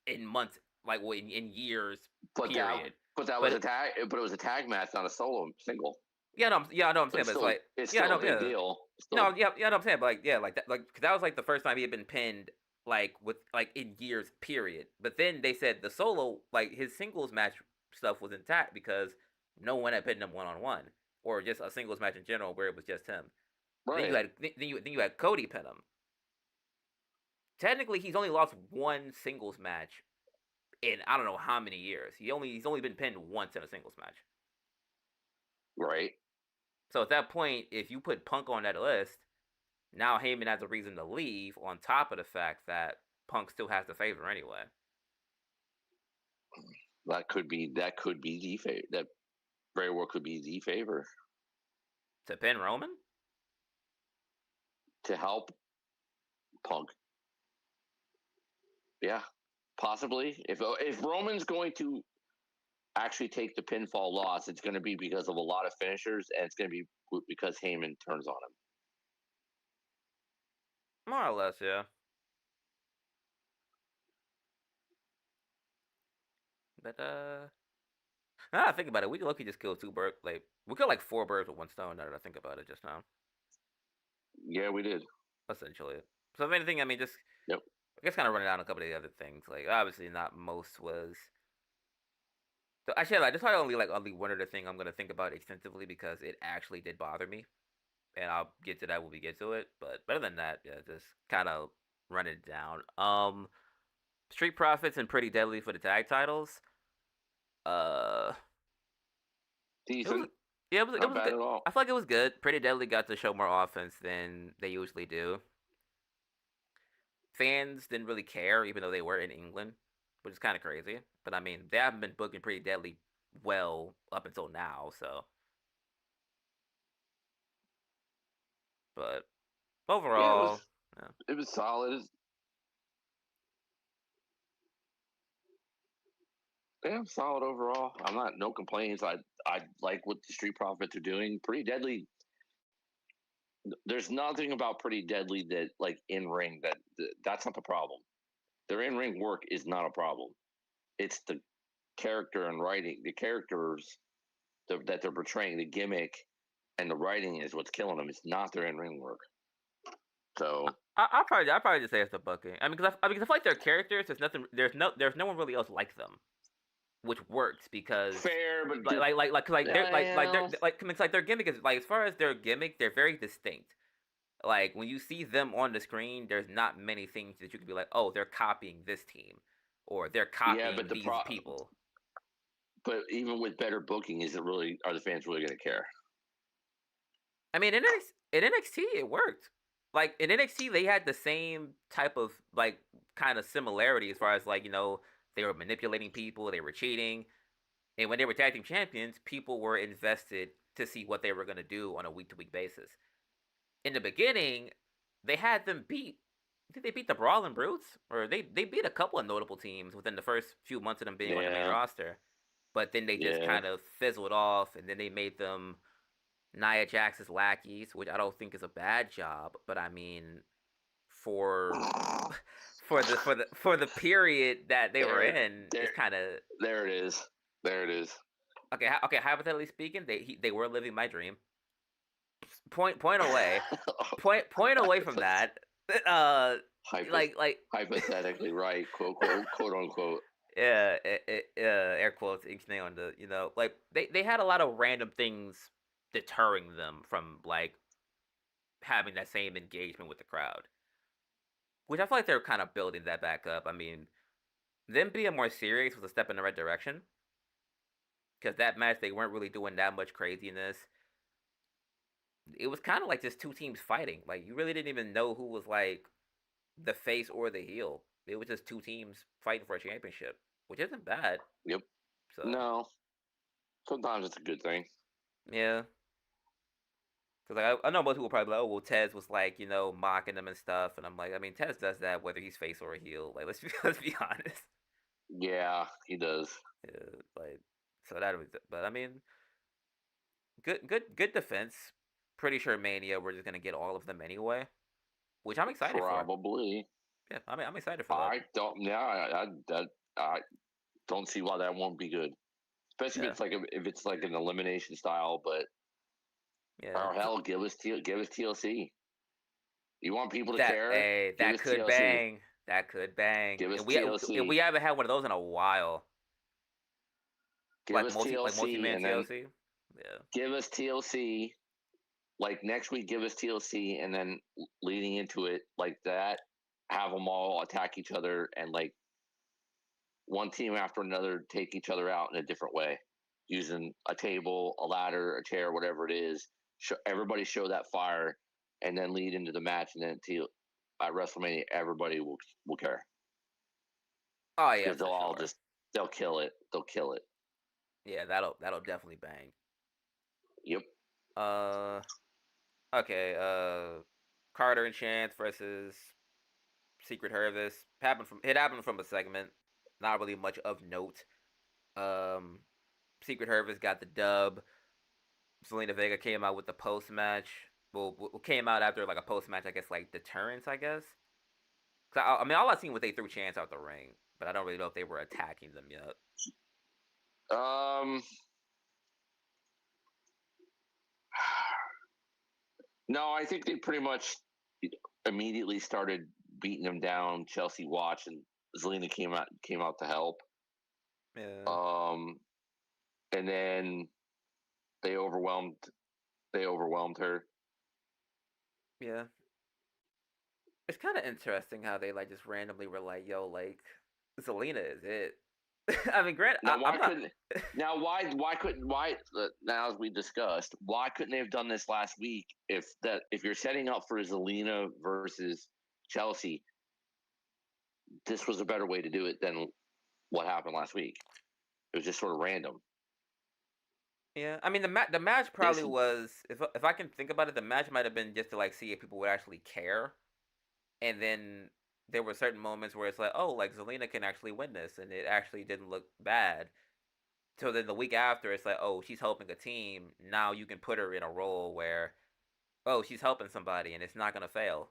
[SPEAKER 1] in months, like well, in years,
[SPEAKER 2] but
[SPEAKER 1] period.
[SPEAKER 2] that was
[SPEAKER 1] But
[SPEAKER 2] a tag, but it was a tag match, not a solo single.
[SPEAKER 1] yeah, no, yeah, I know what I'm
[SPEAKER 2] But
[SPEAKER 1] saying, but it's like
[SPEAKER 2] it's
[SPEAKER 1] yeah, I
[SPEAKER 2] still a
[SPEAKER 1] know,
[SPEAKER 2] big
[SPEAKER 1] yeah,
[SPEAKER 2] deal.
[SPEAKER 1] no, yeah, yeah, I know what I'm saying, but like yeah, like that, like cause that was like the first time he had been pinned like with like in years, period. But then they said the solo like his singles match stuff was intact because no one had pinned him 1-on-1 or just a singles match in general where it was just him.
[SPEAKER 2] Right,
[SPEAKER 1] Then you had Cody pin him. Technically, he's only lost one singles match in I don't know how many years. He's only been pinned once in a singles match.
[SPEAKER 2] right.
[SPEAKER 1] So at that point, if you put Punk on that list, now Heyman has a reason to leave. On top of the fact that Punk still has the favor anyway
[SPEAKER 2] That could be the favor. That very well could be the favor
[SPEAKER 1] to pin Roman.
[SPEAKER 2] to help Punk. Yeah, possibly. If Roman's going to actually take the pinfall loss, it's going to be because of a lot of finishers, and it's going to be because Heyman turns on him.
[SPEAKER 1] More or less, yeah. But now that I think about it, we could lucky just kill 2 birds. Like we killed like 4 birds with one stone. Now that I think about it, just now,
[SPEAKER 2] Yeah, we did.
[SPEAKER 1] essentially. So if anything, I mean, just
[SPEAKER 2] Yep.
[SPEAKER 1] I guess kind of running down a couple of the other things. Like obviously, not most was. So actually, like, there's probably only one other thing I'm gonna think about extensively because it actually did bother me, and I'll get to that when we get to it. But better than that, yeah, just kind of run it down. Street Profits and Pretty Deadly for the tag titles. Uh, it was
[SPEAKER 2] Decent.
[SPEAKER 1] yeah, it
[SPEAKER 2] Not
[SPEAKER 1] was
[SPEAKER 2] bad
[SPEAKER 1] good.
[SPEAKER 2] at all.
[SPEAKER 1] I feel like it was good. Pretty Deadly got to show more offense than they usually do. Fans didn't really care, even though they were in England, which is kind of crazy. But I mean, they haven't been booking Pretty Deadly well up until now, so. But
[SPEAKER 2] Yeah,
[SPEAKER 1] overall, yeah.
[SPEAKER 2] it was solid. Yeah, solid overall. I'm not no complaints. I like what the Street Profits are doing. Pretty Deadly. There's nothing about Pretty Deadly that like in ring that's not the problem. Their in ring work is not a problem. It's the character and writing, the characters that they're portraying, the gimmick and the writing is what's killing them. It's not their in ring work. So
[SPEAKER 1] I probably just say it's the booking. I mean, because I feel like their characters, there's no one really else like them. which works because
[SPEAKER 2] fair, but
[SPEAKER 1] they're like it's like their gimmick is like as far as their gimmick, they're very distinct. Like when you see them on the screen, there's not many things that you could be like, oh, they're copying this team, or they're
[SPEAKER 2] yeah,
[SPEAKER 1] copying these people.
[SPEAKER 2] but even with better booking, is it really are the fans really going to care?
[SPEAKER 1] I mean, in NXT, it worked. Like in NXT, they had the same type of like kind of similarity as far as like they were manipulating people, they were cheating, and when they were tag team champions, people were invested to see what they were going to do on a week to week basis. In the beginning, they had them beat. I think they beat the Brawling Brutes, or they beat a couple of notable teams within the first few months of them being on the main
[SPEAKER 2] Yeah,
[SPEAKER 1] roster. But then they just
[SPEAKER 2] yeah.
[SPEAKER 1] kind of fizzled off, and then they made them Nia Jax's lackeys, which I don't think is a bad job, but I mean, for for the period that they were
[SPEAKER 2] there,
[SPEAKER 1] in,
[SPEAKER 2] there,
[SPEAKER 1] it's kind of
[SPEAKER 2] there it is. There it is.
[SPEAKER 1] okay. Okay, hypothetically speaking, they were living my dream. Point away, point away from that. Uh,
[SPEAKER 2] Hypo-
[SPEAKER 1] like
[SPEAKER 2] hypothetically, right? Quote unquote.
[SPEAKER 1] yeah, air quotes, ink on the like they had a lot of random things deterring them from like having that same engagement with the crowd. Which I feel like they're kind of building that back up. I mean, them being more serious was a step in the right direction. Because that match, they weren't really doing that much craziness. It was kind of like just two teams fighting. Like, you really didn't even know who was like the face or the heel. It was just two teams fighting for a championship, which isn't bad.
[SPEAKER 2] Yep.
[SPEAKER 1] So,
[SPEAKER 2] No. Sometimes it's a good thing.
[SPEAKER 1] yeah. Because like, I know most people probably be like, oh, well, Tez was like, mocking them and stuff. And I'm like, I mean, Tez does that whether he's face or a heel. Like, let's be honest.
[SPEAKER 2] Yeah, he does.
[SPEAKER 1] Yeah, like, so that was, but I mean, good defense. Pretty sure Mania we're just gonna get all of them anyway, which I'm excited for.
[SPEAKER 2] Probably.
[SPEAKER 1] Yeah, I mean I'm excited for that.
[SPEAKER 2] I don't. Yeah, I don't see why that won't be good. Especially
[SPEAKER 1] Yeah,
[SPEAKER 2] if it's like an elimination style. But
[SPEAKER 1] yeah.
[SPEAKER 2] or hell, give us TLC. You want people to
[SPEAKER 1] That
[SPEAKER 2] care?
[SPEAKER 1] hey,
[SPEAKER 2] Give
[SPEAKER 1] that
[SPEAKER 2] us
[SPEAKER 1] could
[SPEAKER 2] TLC.
[SPEAKER 1] bang. That could bang.
[SPEAKER 2] Give us
[SPEAKER 1] And we
[SPEAKER 2] TLC.
[SPEAKER 1] haven't had one of those in a while.
[SPEAKER 2] Give us
[SPEAKER 1] Like multi
[SPEAKER 2] TLC,
[SPEAKER 1] man
[SPEAKER 2] and then
[SPEAKER 1] TLC. Yeah.
[SPEAKER 2] give us TLC. Like next week, give us TLC, and then leading into it like that, have them all attack each other, and like one team after another take each other out in a different way, using a table, a ladder, a chair, whatever it is. Everybody show that fire, and then lead into the match, and then at WrestleMania, everybody will care
[SPEAKER 1] Oh yeah,
[SPEAKER 2] because
[SPEAKER 1] for sure.
[SPEAKER 2] they'll kill it. They'll kill it.
[SPEAKER 1] Yeah, that'll definitely bang.
[SPEAKER 2] Yep.
[SPEAKER 1] Uh, okay. Carter and Chance versus Secret Service happened from a segment. Not really much of note. Um, Secret Service got the dub. Selena Vega came out with the post match. Well, came out after like a post match, I guess, like deterrence, I guess. I mean, all I seen was they threw Chance out the ring, but I don't really know if they were attacking them yet.
[SPEAKER 2] Um. No, I think they pretty much immediately started beating them down. Chelsea watched, and Zelina came out to help.
[SPEAKER 1] Yeah,
[SPEAKER 2] Um, and then they overwhelmed they overwhelmed her.
[SPEAKER 1] yeah. It's kind of interesting how they like just randomly were like, "Yo, like Zelina is it." I mean, Grant,
[SPEAKER 2] Now
[SPEAKER 1] I'm
[SPEAKER 2] why
[SPEAKER 1] not.
[SPEAKER 2] couldn't why couldn't why now as we discussed why couldn't they have done this last week if you're setting up for Zelina versus Chelsea, this was a better way to do it than what happened last week. It was just sort of random.
[SPEAKER 1] Yeah, I mean the match
[SPEAKER 2] This
[SPEAKER 1] probably was if I can think about it, the match might have been just to like see if people would actually care, and then there were certain moments where it's like, oh, like Zelina can actually win this, and it actually didn't look bad. So then the week after, it's like, oh, she's helping a team. Now you can put her in a role where, oh, she's helping somebody, and it's not gonna fail,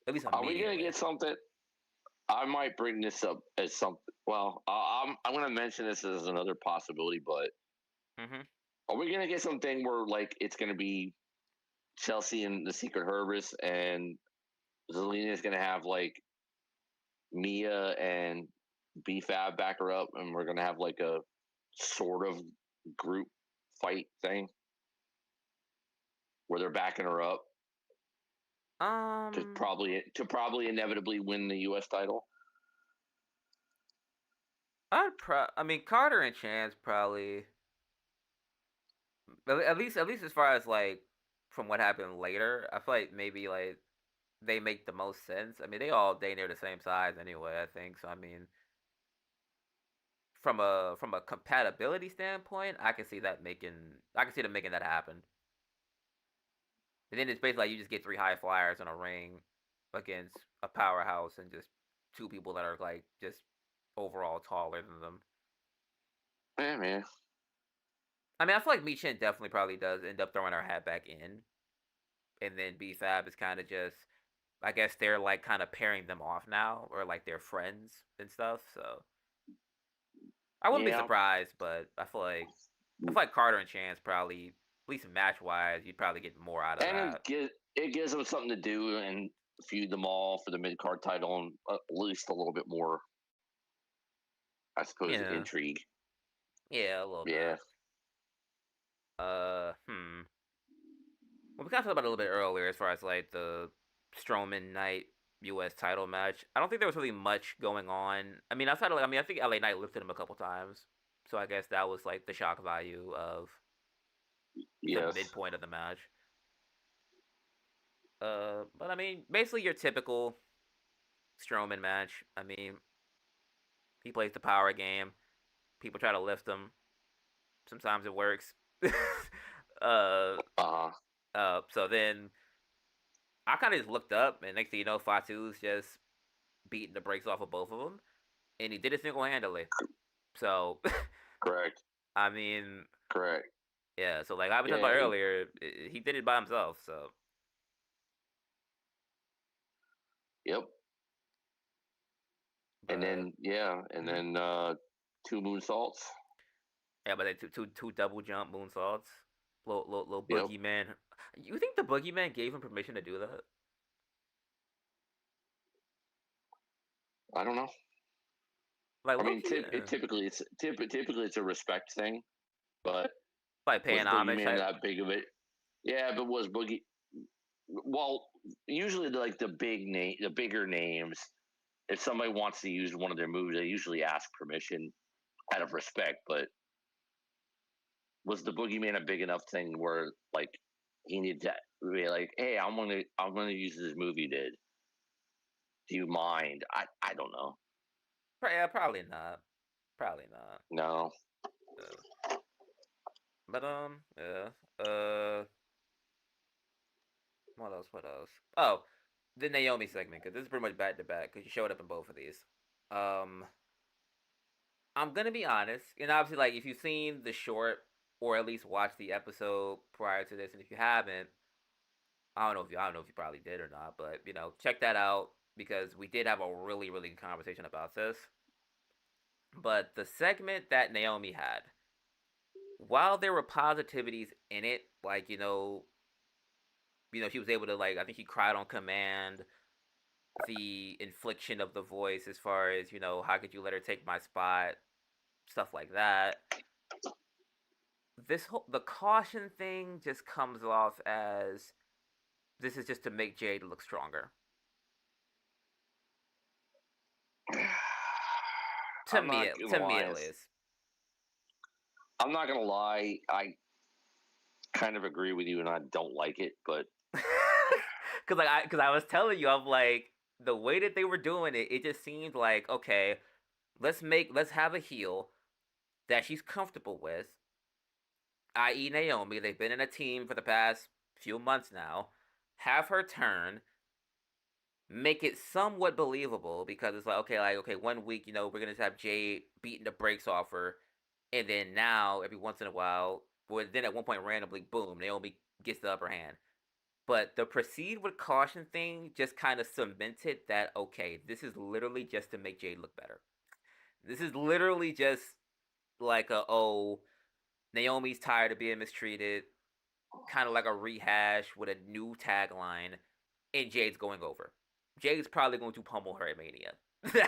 [SPEAKER 1] at least
[SPEAKER 2] are we gonna
[SPEAKER 1] immediately.
[SPEAKER 2] get something? I might bring this up as something. Well, I'm gonna mention this as another possibility, but
[SPEAKER 1] Mm-hmm.
[SPEAKER 2] are we gonna get something where like it's gonna be Chelsea and the Secret Herbis, and Zelina is gonna have like Mia and BFAB back her up, and we're gonna have like a sort of group fight thing where they're backing her up
[SPEAKER 1] Um,
[SPEAKER 2] to probably inevitably win the U.S. title.
[SPEAKER 1] I mean, Carter and Chance probably, at least as far as like from what happened later, I feel like maybe like they make the most sense. I mean, they all day near the same size anyway. I think so. I mean, from a compatibility standpoint, I can see them making that happen. And then it's basically like you just get three high flyers in a ring against a powerhouse and just two people that are like just overall taller than them.
[SPEAKER 2] Yeah, man.
[SPEAKER 1] I mean, I feel like Michin definitely probably does end up throwing her hat back in, and then B Fab is kind of just, I guess they're like kind of pairing them off now, or like they're friends and stuff. So I wouldn't be
[SPEAKER 2] Yeah,
[SPEAKER 1] surprised, but I feel like Carter and Chance probably, at least match wise, you'd probably get more out of
[SPEAKER 2] and
[SPEAKER 1] that.
[SPEAKER 2] it gives them something to do and feud them all for the mid card title and at least a little bit more, I suppose,
[SPEAKER 1] Yeah,
[SPEAKER 2] intrigue.
[SPEAKER 1] yeah, a little
[SPEAKER 2] Yeah,
[SPEAKER 1] bit. Hmm. Well, we kind of talked about it a little bit earlier as far as like the Strowman Knight U.S. title match. I don't think there was really much going on. I mean, outside of like, I mean, I think LA Knight lifted him a couple times, so I guess that was like the shock value of the
[SPEAKER 2] yes.
[SPEAKER 1] midpoint of the match. But I mean, basically your typical Strowman match. I mean, he plays the power game. People try to lift him. Sometimes it works. uh,
[SPEAKER 2] Uh,
[SPEAKER 1] so then I kind of just looked up, and next thing you know, Fatu's just beating the brakes off of both of them, and he did it single handedly. So,
[SPEAKER 2] correct,
[SPEAKER 1] I mean,
[SPEAKER 2] correct.
[SPEAKER 1] yeah. So like I was talking
[SPEAKER 2] Yeah,
[SPEAKER 1] about earlier, he did it by himself. So,
[SPEAKER 2] yep. And
[SPEAKER 1] but
[SPEAKER 2] then yeah, and
[SPEAKER 1] mhm.
[SPEAKER 2] then two moonsaults.
[SPEAKER 1] Yeah, but they two double jump moonsaults, little
[SPEAKER 2] Yep.
[SPEAKER 1] boogeyman. You think the boogeyman gave him permission to do that?
[SPEAKER 2] I don't know.
[SPEAKER 1] Like
[SPEAKER 2] I mean,
[SPEAKER 1] Loki,
[SPEAKER 2] typically it's a respect thing, but
[SPEAKER 1] like
[SPEAKER 2] was
[SPEAKER 1] paying homage
[SPEAKER 2] Boogeyman
[SPEAKER 1] type.
[SPEAKER 2] that big of it? Yeah, but was Boogie? Well, usually like the bigger names, if somebody wants to use one of their moves, they usually ask permission out of respect. But was the Boogeyman a big enough thing where like he needed to be like, hey, I'm gonna use this move you did. Do you mind? I don't know.
[SPEAKER 1] Yeah, probably not. Probably not.
[SPEAKER 2] No.
[SPEAKER 1] Yeah. But yeah. Uh, what else? What else? Oh, the Naomi segment because this is pretty much back to back because you showed up in both of these. Um, I'm gonna be honest, and obviously, like if you've seen the short or at least watched the episode prior to this, and if you haven't, I don't know if you probably did or not, but you know, check that out because we did have a really good conversation about this. But the segment that Naomi had, while there were positivities in it, like she was able to like I think she cried on command. The infliction of the voice, as far as how could you let her take my spot, stuff like that. The caution thing just comes off as this is just to make Jade look stronger.
[SPEAKER 2] I'm not gonna
[SPEAKER 1] To me
[SPEAKER 2] lie.
[SPEAKER 1] at least.
[SPEAKER 2] I'm not gonna lie. I kind of agree with you, and I don't like it. But
[SPEAKER 1] Because I was telling you, I'm like the way that they were doing it, it just seemed like okay, let's have a heel that she's comfortable with, i.e. Naomi. They've been in a team for the past few months now. Have her turn, make it somewhat believable because it's like okay, 1 week, we're gonna have Jade beating the brakes off her, and then now every once in a while, well, then at one point randomly, boom, Naomi gets the upper hand. But the proceed with caution thing just kind of cemented that okay, this is literally just to make Jade look better. This is literally just like Naomi's tired of being mistreated, kind of like a rehash with a new tagline, and Jade's going over. Jade's probably going to pummel her at Mania.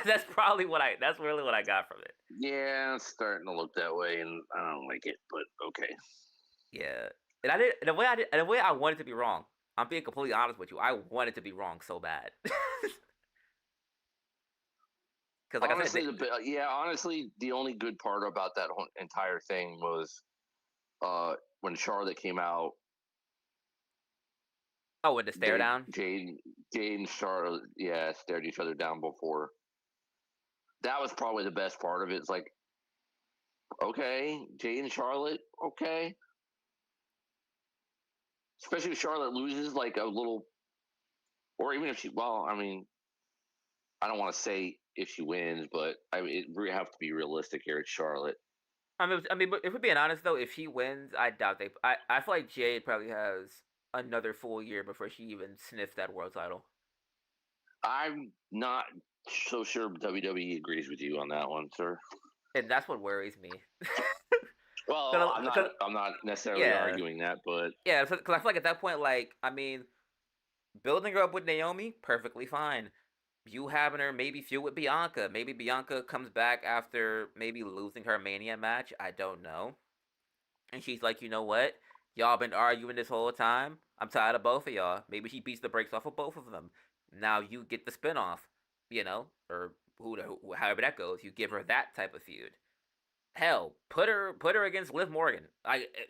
[SPEAKER 1] That's probably what I. That's really what I got from it.
[SPEAKER 2] Yeah, it's starting to look that way, and I don't like it. But okay.
[SPEAKER 1] Yeah, and I did in a way. In a way, I wanted to be wrong. I'm being completely honest with you. I wanted to be wrong so bad. Because, like I said,
[SPEAKER 2] Honestly, honestly, the only good part about that whole entire thing was when Charlotte came out.
[SPEAKER 1] oh, with the stare
[SPEAKER 2] They
[SPEAKER 1] down.
[SPEAKER 2] Jade and Charlotte, yeah, stared each other down before. That was probably the best part of it. It's like, okay, Jade and Charlotte, okay. Especially if Charlotte loses like a little, or even if she, well, I mean, I don't want to say if she wins, but I mean, we have to be realistic here. It's Charlotte.
[SPEAKER 1] But if we're being honest though, if she wins, I doubt they. I feel like Jade probably has another full year before she even sniffs that world title,
[SPEAKER 2] I'm not so sure WWE agrees with you on that one, sir.
[SPEAKER 1] and that's what worries me.
[SPEAKER 2] Well,
[SPEAKER 1] Cause, cause,
[SPEAKER 2] I'm not necessarily
[SPEAKER 1] yeah,
[SPEAKER 2] arguing that, but
[SPEAKER 1] yeah. Because I feel like at that point, like, I mean, building her up with Naomi, perfectly fine. You having her maybe feud with Bianca. Maybe Bianca comes back after maybe losing her Mania match. I don't know. And she's like, you know what? Y'all been arguing this whole time. I'm tired of both of y'all. Maybe she beats the brakes off of both of them. Now you get the spinoff, or however that goes. You give her that type of feud. Hell, put her against Liv Morgan.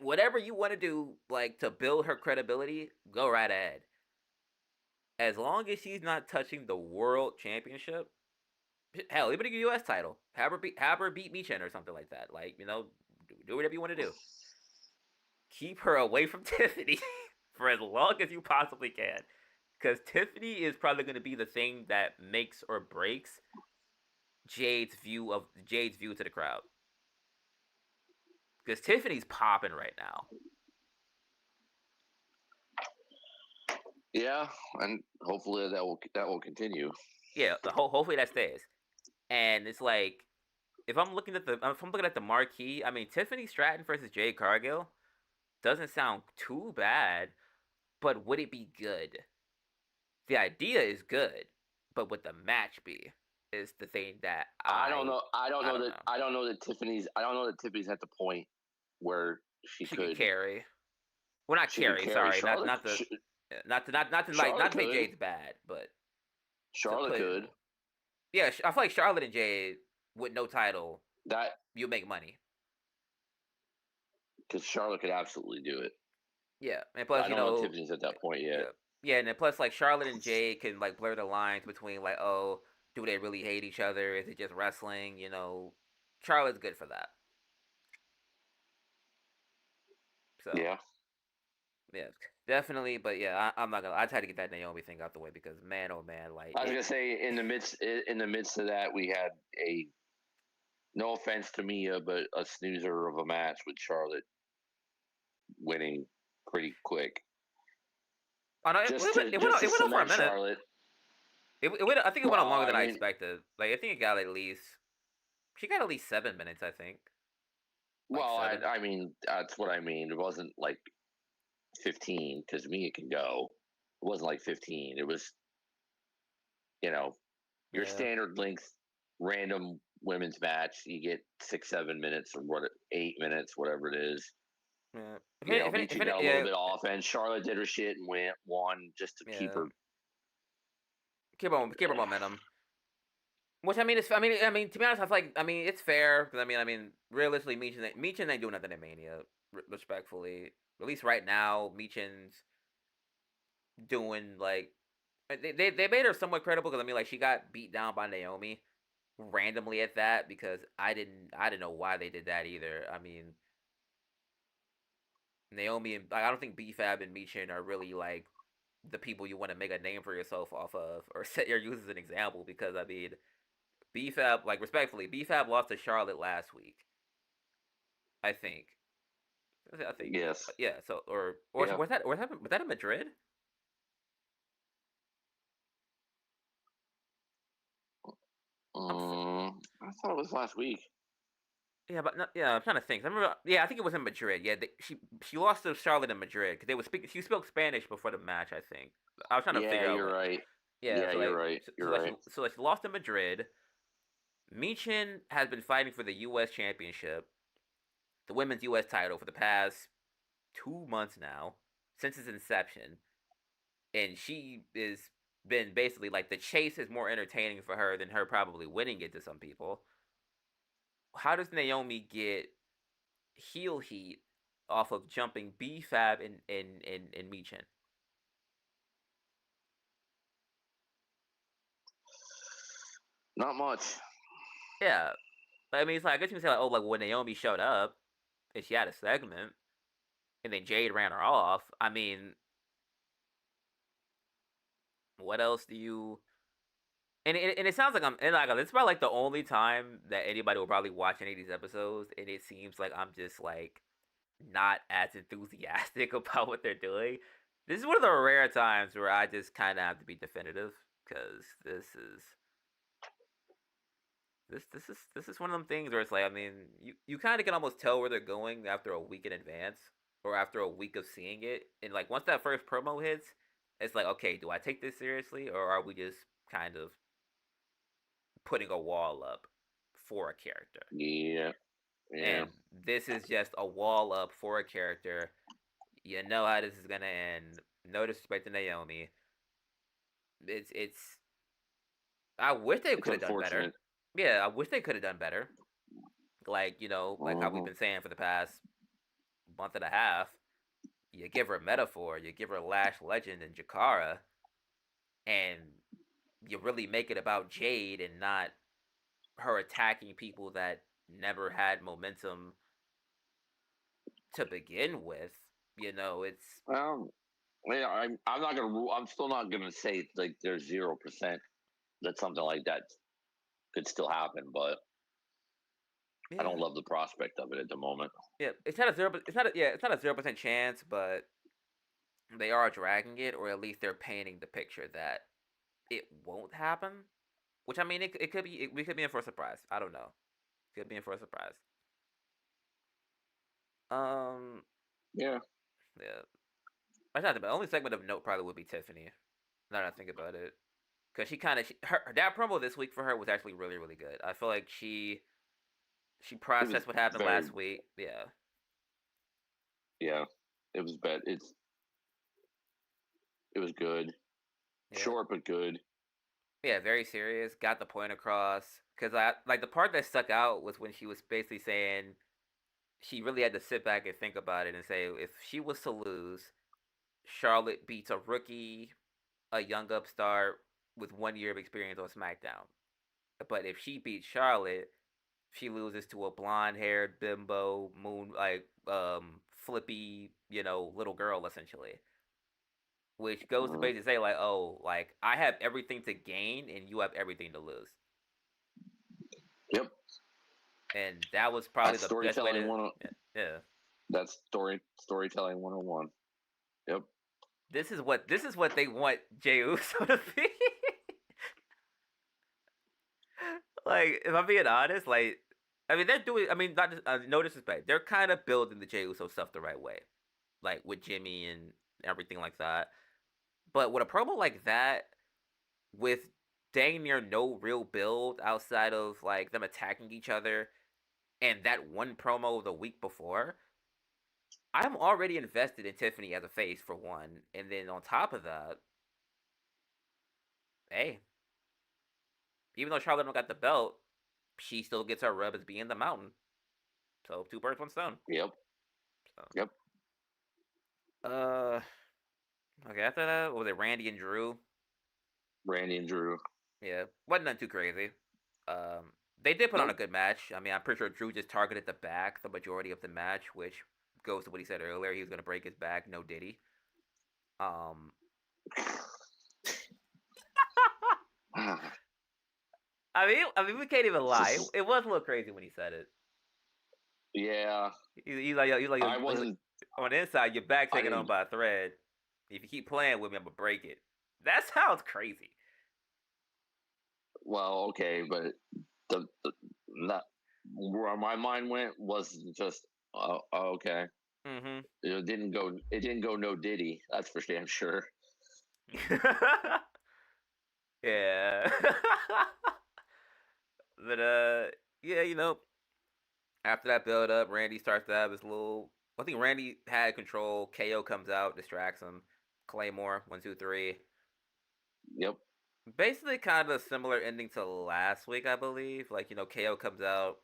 [SPEAKER 1] Whatever you want to do, like to build her credibility, go right ahead. As long as she's not touching the world championship, hell, even a U.S. title, have her beat Michin or something like that. Like do whatever you want to do. Keep her away from Tiffany for as long as you possibly can, because Tiffany is probably going to be the thing that makes or breaks Jade's view to the crowd. Because Tiffany's popping right now.
[SPEAKER 2] yeah, and hopefully that will continue.
[SPEAKER 1] Yeah, hopefully that stays. And it's like if I'm looking at the marquee, I mean Tiffany Stratton versus Jade Cargill doesn't sound too bad, but would it be good? The idea is good, but would the match be? Is the thing that
[SPEAKER 2] I don't
[SPEAKER 1] I
[SPEAKER 2] know. I don't
[SPEAKER 1] I
[SPEAKER 2] know
[SPEAKER 1] don't
[SPEAKER 2] that.
[SPEAKER 1] know.
[SPEAKER 2] I don't know that Tiffany's. I don't know that Tiffany's at the point where she
[SPEAKER 1] She could
[SPEAKER 2] could.
[SPEAKER 1] carry. Well, not
[SPEAKER 2] She could
[SPEAKER 1] carry.
[SPEAKER 2] carry
[SPEAKER 1] Sorry, not
[SPEAKER 2] Charlotte.
[SPEAKER 1] not the not
[SPEAKER 2] Charlotte
[SPEAKER 1] to say
[SPEAKER 2] could.
[SPEAKER 1] Jade's bad, but to
[SPEAKER 2] Charlotte
[SPEAKER 1] put.
[SPEAKER 2] could.
[SPEAKER 1] Yeah, I feel like Charlotte and Jade with no title,
[SPEAKER 2] That
[SPEAKER 1] you make money.
[SPEAKER 2] because Charlotte could absolutely do it.
[SPEAKER 1] Yeah, and
[SPEAKER 2] But
[SPEAKER 1] plus
[SPEAKER 2] I don't know if Tiffany's at that point yet.
[SPEAKER 1] yeah, yeah, and then plus like Charlotte and Jade can like blur the lines between like, oh, do they really hate each other? Is it just wrestling? Charlotte's good for that. So
[SPEAKER 2] Yeah.
[SPEAKER 1] yeah, definitely. But yeah, I'm not gonna. I try to get that Naomi thing out the way because man, oh man, like
[SPEAKER 2] I was
[SPEAKER 1] it.
[SPEAKER 2] gonna say in the midst of that we had a, no offense to Mia, but a snoozer of a match with Charlotte winning pretty quick,
[SPEAKER 1] Oh no,
[SPEAKER 2] just to
[SPEAKER 1] it went on for a
[SPEAKER 2] cement
[SPEAKER 1] minute.
[SPEAKER 2] Charlotte.
[SPEAKER 1] It went. I think it went on
[SPEAKER 2] Well,
[SPEAKER 1] longer
[SPEAKER 2] I
[SPEAKER 1] than I
[SPEAKER 2] mean,
[SPEAKER 1] expected. Like I think it got at least. She got at least 7 minutes. I think like
[SPEAKER 2] well, I,
[SPEAKER 1] 7.
[SPEAKER 2] I mean that's what I mean. It wasn't like 15 because Mia can go. It wasn't like 15. It was you know your
[SPEAKER 1] Yeah.
[SPEAKER 2] standard length random women's match. You get 6 7 minutes or what 8 minutes, whatever it is.
[SPEAKER 1] Yeah.
[SPEAKER 2] Michin got a little
[SPEAKER 1] Yeah,
[SPEAKER 2] bit off, and Charlotte did her shit and won just to keep
[SPEAKER 1] yeah.
[SPEAKER 2] her.
[SPEAKER 1] Keep her momentum. Which I mean, to be honest, I feel like it's fair because realistically, Meechin ain't doing nothing in Mania. Respectfully, at least right now, Meechin's doing like they made her somewhat credible because like she got beat down by Naomi randomly at that because I didn't know why they did that either. I mean, Naomi and like, I don't think BFAB and Meechin are really like the people you want to make a name for yourself off of or set your use as an example because BFAB, like respectfully, BFAB lost to Charlotte last week. I think.
[SPEAKER 2] Yes.
[SPEAKER 1] Yeah. So or
[SPEAKER 2] Yeah.
[SPEAKER 1] was that in Madrid? I'm
[SPEAKER 2] I thought it was last week.
[SPEAKER 1] yeah, but no, yeah, I'm trying to think. I remember. Yeah, I think it was in Madrid. Yeah, she lost to Charlotte in Madrid because they were speaking. She spoke Spanish before the match. I think. I was trying to
[SPEAKER 2] Yeah,
[SPEAKER 1] figure out
[SPEAKER 2] you're
[SPEAKER 1] what.
[SPEAKER 2] right.
[SPEAKER 1] Yeah,
[SPEAKER 2] Yeah, you're right. You're right.
[SPEAKER 1] so like she lost in Madrid. Michin has been fighting for the U.S. Championship, the women's U.S. title, for the past 2 months now, since its inception, and she is been basically like the chase is more entertaining for her than her probably winning it to some people. How does Naomi get heel heat off of jumping B-Fab and Michin?
[SPEAKER 2] Not much.
[SPEAKER 1] Yeah, I mean, it's like I guess you can say like, oh, like when Naomi showed up and she had a segment, and then Jade ran her off. I mean, what else do you? And it sounds like I'm and like it's probably like the only time that anybody will probably watch any of these episodes, and it seems like I'm just like not as enthusiastic about what they're doing. This is one of the rare times where I just kind of have to be definitive because this is one of them things where it's like I mean you kind of can almost tell where they're going after a week in advance or after a week of seeing it, and like once that first promo hits, it's like okay, do I take this seriously or are we just kind of putting a wall up for a character?
[SPEAKER 2] Yeah, yeah.
[SPEAKER 1] And this is just a wall up for a character. You know how this is gonna end. No disrespect to Naomi. It's. I wish they
[SPEAKER 2] It's
[SPEAKER 1] could have done better.
[SPEAKER 2] unfortunate.
[SPEAKER 1] Yeah, I wish they could have done better. Like like how we've
[SPEAKER 2] Hmm.
[SPEAKER 1] been saying for the past month and a half. You give her a metaphor. You give her Lash Legend and Jakara, and you really make it about Jade and not her attacking people that never had momentum to begin with. It's
[SPEAKER 2] Yeah, I'm not gonna rule. I'm still not gonna say like there's 0% that something like that could still happen, but I
[SPEAKER 1] yeah,
[SPEAKER 2] don't love the prospect of it at the moment.
[SPEAKER 1] yeah. It's not a zero. It's not. It's not a 0% chance, but they are dragging it, or at least they're painting the picture that it won't happen. Which I mean, it could be. We could be in for a surprise. I don't know. Could be in for a surprise. Um,
[SPEAKER 2] Yeah,
[SPEAKER 1] yeah. That's not the only segment of note. Probably would be Tiffany. Now that I think about it, because she kind of her that promo this week for her was actually really really good. I feel like she
[SPEAKER 2] it was
[SPEAKER 1] processed what happened
[SPEAKER 2] very.
[SPEAKER 1] last week. Yeah,
[SPEAKER 2] Yeah, it was bad. It was good,
[SPEAKER 1] yeah,
[SPEAKER 2] short but good.
[SPEAKER 1] yeah. Very serious. Got the point across. Because I like the part that stuck out was when she was basically saying she really had to sit back and think about it and say if she was to lose, Charlotte beats a rookie, a young upstart with 1 year of experience on SmackDown. But if she beats Charlotte, she loses to a blonde haired bimbo moon like flippy, little girl essentially. Which goes to
[SPEAKER 2] Hmm.
[SPEAKER 1] basically say like, oh, like I have everything to gain and you have everything to lose.
[SPEAKER 2] Yep,
[SPEAKER 1] And that was probably
[SPEAKER 2] that's
[SPEAKER 1] the best way
[SPEAKER 2] storytelling
[SPEAKER 1] to
[SPEAKER 2] one.
[SPEAKER 1] yeah.
[SPEAKER 2] That's storytelling 101. Yep.
[SPEAKER 1] This is what they want Jey Uso to be. Like, if I'm being honest, like, I mean, they're doing. I mean, not just, no disrespect. They're kind of building the Jey Uso stuff the right way, like with Jimmy and everything like that. But with a promo like that, with dang near no real build outside of like them attacking each other, and that one promo the week before, I'm already invested in Tiffany as a face for one, and then on top of that, hey, even though Charlotte don't got the belt, she still gets her rub as being the Mountain. So two birds, one stone.
[SPEAKER 2] Yep.
[SPEAKER 1] So,
[SPEAKER 2] Yep.
[SPEAKER 1] uh, okay. After that, what was it Randy and Drew?
[SPEAKER 2] Randy and Drew.
[SPEAKER 1] Yeah, wasn't nothing too crazy. Um, they did put on a
[SPEAKER 2] Nope.
[SPEAKER 1] good match. I mean, I'm pretty sure Drew just targeted the back the majority of the match, which goes to what he said earlier. He was gonna break his back. No diddy. Um, I mean, we can't even lie. It was a little crazy when he said it.
[SPEAKER 2] Yeah,
[SPEAKER 1] He's like,
[SPEAKER 2] I
[SPEAKER 1] he's like,
[SPEAKER 2] wasn't.
[SPEAKER 1] on the inside, your back's
[SPEAKER 2] I
[SPEAKER 1] hanging on
[SPEAKER 2] didn't.
[SPEAKER 1] by a thread. If you keep playing with me, I'm gonna break it. That sounds crazy.
[SPEAKER 2] Well, okay, but the not where my mind went was just okay.
[SPEAKER 1] Mm-hmm.
[SPEAKER 2] It didn't go. It didn't go no Diddy. That's for damn sure.
[SPEAKER 1] Yeah. But yeah, after that build up, Randy starts to have his little. I think Randy had control. KO comes out, distracts him. Claymore, 1, 2, 3.
[SPEAKER 2] Yep.
[SPEAKER 1] Basically, kind of a similar ending to last week, I believe. Like KO comes out,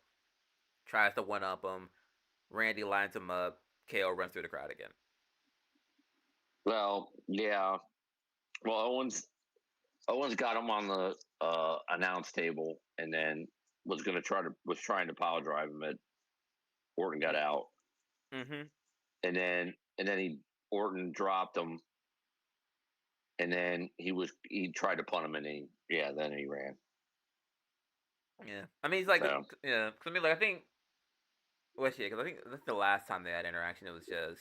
[SPEAKER 1] tries to one up him. Randy lines him up. KO runs through the crowd again.
[SPEAKER 2] Well, yeah. Well, Owens got him on the announce table, and then was trying to pile drive him. At Orton got out,
[SPEAKER 1] Mm-hmm.
[SPEAKER 2] and then he Orton dropped him, and then he tried to punt him, and then he ran.
[SPEAKER 1] Yeah. I mean, he's like,
[SPEAKER 2] So
[SPEAKER 1] yeah. Cause I mean, like, I think, because I think that's the last time they had interaction. It was just,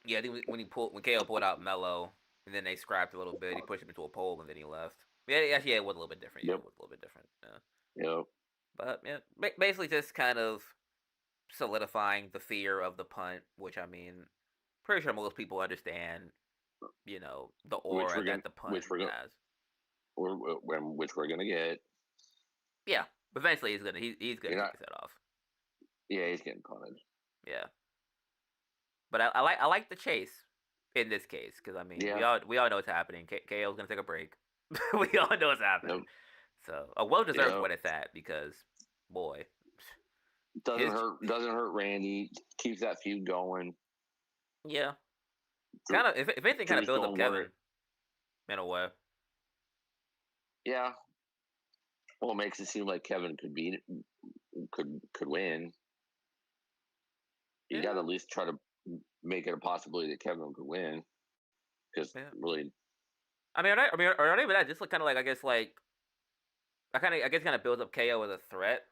[SPEAKER 1] yeah. I think when KO pulled out Mello, and then they scrapped a little bit. He pushed him into a pole, and then he left. Yeah, actually, yeah, it was a little bit different. Yeah,
[SPEAKER 2] yep,
[SPEAKER 1] it was a little bit different. Yeah.
[SPEAKER 2] yep.
[SPEAKER 1] But yeah, basically just kind of solidifying the fear of the punt, which I mean, pretty sure most people understand. The
[SPEAKER 2] Which
[SPEAKER 1] aura
[SPEAKER 2] we're gonna
[SPEAKER 1] that the punt
[SPEAKER 2] which we're gonna
[SPEAKER 1] has.
[SPEAKER 2] which we're gonna get.
[SPEAKER 1] Yeah, eventually he's gonna
[SPEAKER 2] You're
[SPEAKER 1] take
[SPEAKER 2] not.
[SPEAKER 1] his head off.
[SPEAKER 2] Yeah, he's getting punted.
[SPEAKER 1] Yeah, but I like the chase in this case because I mean
[SPEAKER 2] Yeah.
[SPEAKER 1] we all know what's happening. KO's gonna take a break. We all know what's happening.
[SPEAKER 2] Yep.
[SPEAKER 1] So a well deserved
[SPEAKER 2] Yep.
[SPEAKER 1] one at that because boy,
[SPEAKER 2] Doesn't
[SPEAKER 1] his
[SPEAKER 2] hurt. Doesn't hurt Randy. Keeps that feud going.
[SPEAKER 1] yeah,
[SPEAKER 2] Drew,
[SPEAKER 1] kind of if anything kind of
[SPEAKER 2] Drew's
[SPEAKER 1] builds up
[SPEAKER 2] going where?
[SPEAKER 1] Kevin in a way.
[SPEAKER 2] Yeah. Well, it makes it seem like Kevin could win. You got to
[SPEAKER 1] Yeah,
[SPEAKER 2] at least try to make it a possibility that Kevin could win. Because
[SPEAKER 1] yeah.
[SPEAKER 2] really,
[SPEAKER 1] Or not even that. Just like kind of like I guess kind of builds up KO as a threat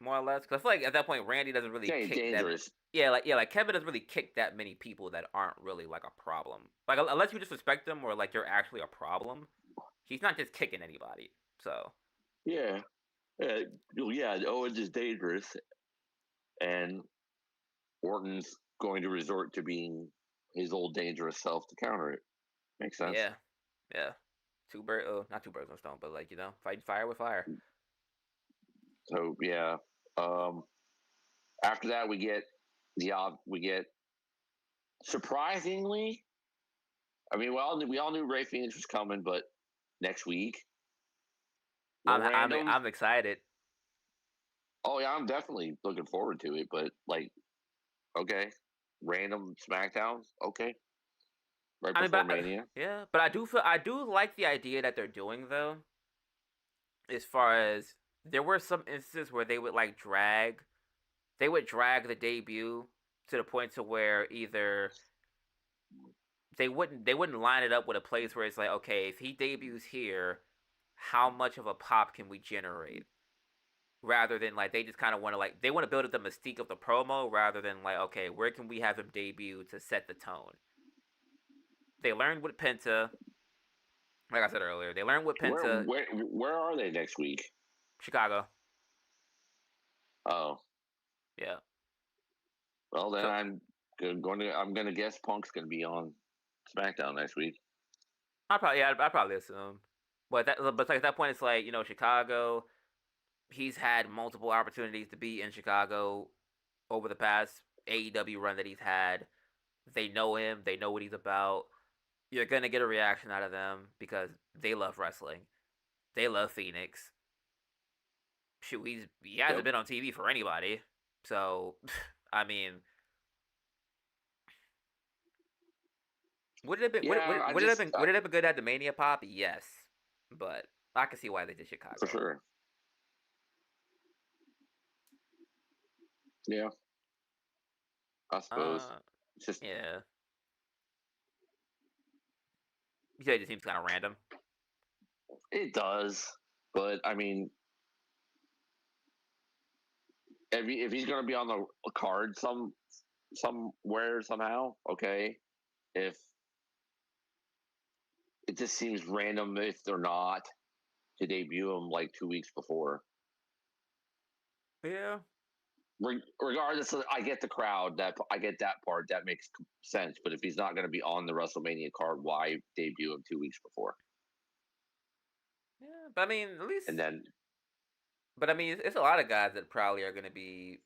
[SPEAKER 1] more or less. Because I feel like at that point Randy doesn't really
[SPEAKER 2] yeah, he's
[SPEAKER 1] kick that.
[SPEAKER 2] dangerous.
[SPEAKER 1] Yeah, like Kevin doesn't really kick that many people that aren't really like a problem. Like unless you disrespect them or like you're actually a problem, he's not just kicking anybody. So
[SPEAKER 2] Yeah. Yeah. Owens is dangerous, and Orton's going to resort to being his old dangerous self to counter it. Makes sense.
[SPEAKER 1] yeah, yeah. Two birds, not two birds, one stone, but like fight fire with fire.
[SPEAKER 2] So yeah. Um, After that, we get surprisingly. I mean, we all knew Ray Phoenix was coming, but next week,
[SPEAKER 1] I'm
[SPEAKER 2] little
[SPEAKER 1] I'm
[SPEAKER 2] random.
[SPEAKER 1] I'm excited.
[SPEAKER 2] Oh yeah, I'm definitely looking forward to it. But like, okay, random SmackDowns. Okay, right
[SPEAKER 1] I mean,
[SPEAKER 2] before Mania.
[SPEAKER 1] yeah, but I do like the idea that they're doing though. As far as there were some instances where they would drag the debut to the point to where either they wouldn't line it up with a place where it's like, okay, if he debuts here, how much of a pop can we generate? Rather than like they just kind of want to they want to build up the mystique of the promo rather than like, okay, where can we have him debut to set the tone? They learned with Penta, like I said earlier, they learned with
[SPEAKER 2] Where
[SPEAKER 1] Penta,
[SPEAKER 2] where where are they next week?
[SPEAKER 1] Chicago.
[SPEAKER 2] Oh,
[SPEAKER 1] Yeah.
[SPEAKER 2] well then
[SPEAKER 1] So
[SPEAKER 2] I'm gonna guess Punk's gonna be on SmackDown next week.
[SPEAKER 1] I probably assume. But like at that point, it's like Chicago. He's had multiple opportunities to be in Chicago over the past AEW run that he's had. They know him. They know what he's about. You're gonna get a reaction out of them because they love wrestling. They love Phoenix. Shoot, he hasn't
[SPEAKER 2] Yep.
[SPEAKER 1] been on TV for anybody. So, I mean, would it have been
[SPEAKER 2] Yeah,
[SPEAKER 1] would it have been good at the Mania pop? Yes, but I can see why they did
[SPEAKER 2] for
[SPEAKER 1] Chicago.
[SPEAKER 2] sure. Yeah, I suppose.
[SPEAKER 1] Uh,
[SPEAKER 2] It's just
[SPEAKER 1] yeah. You said it just seems kind of random.
[SPEAKER 2] it does, but I mean, if he's going to be on the card somewhere somehow, okay. If it just seems random if they're not to debut him like 2 weeks before.
[SPEAKER 1] Yeah.
[SPEAKER 2] Regardless, I get the crowd. That I get that part. That makes sense. But if he's not going to be on the WrestleMania card, why debut him 2 weeks before?
[SPEAKER 1] Yeah, but I mean, at least
[SPEAKER 2] And then
[SPEAKER 1] But I mean, it's a lot of guys that probably are going to be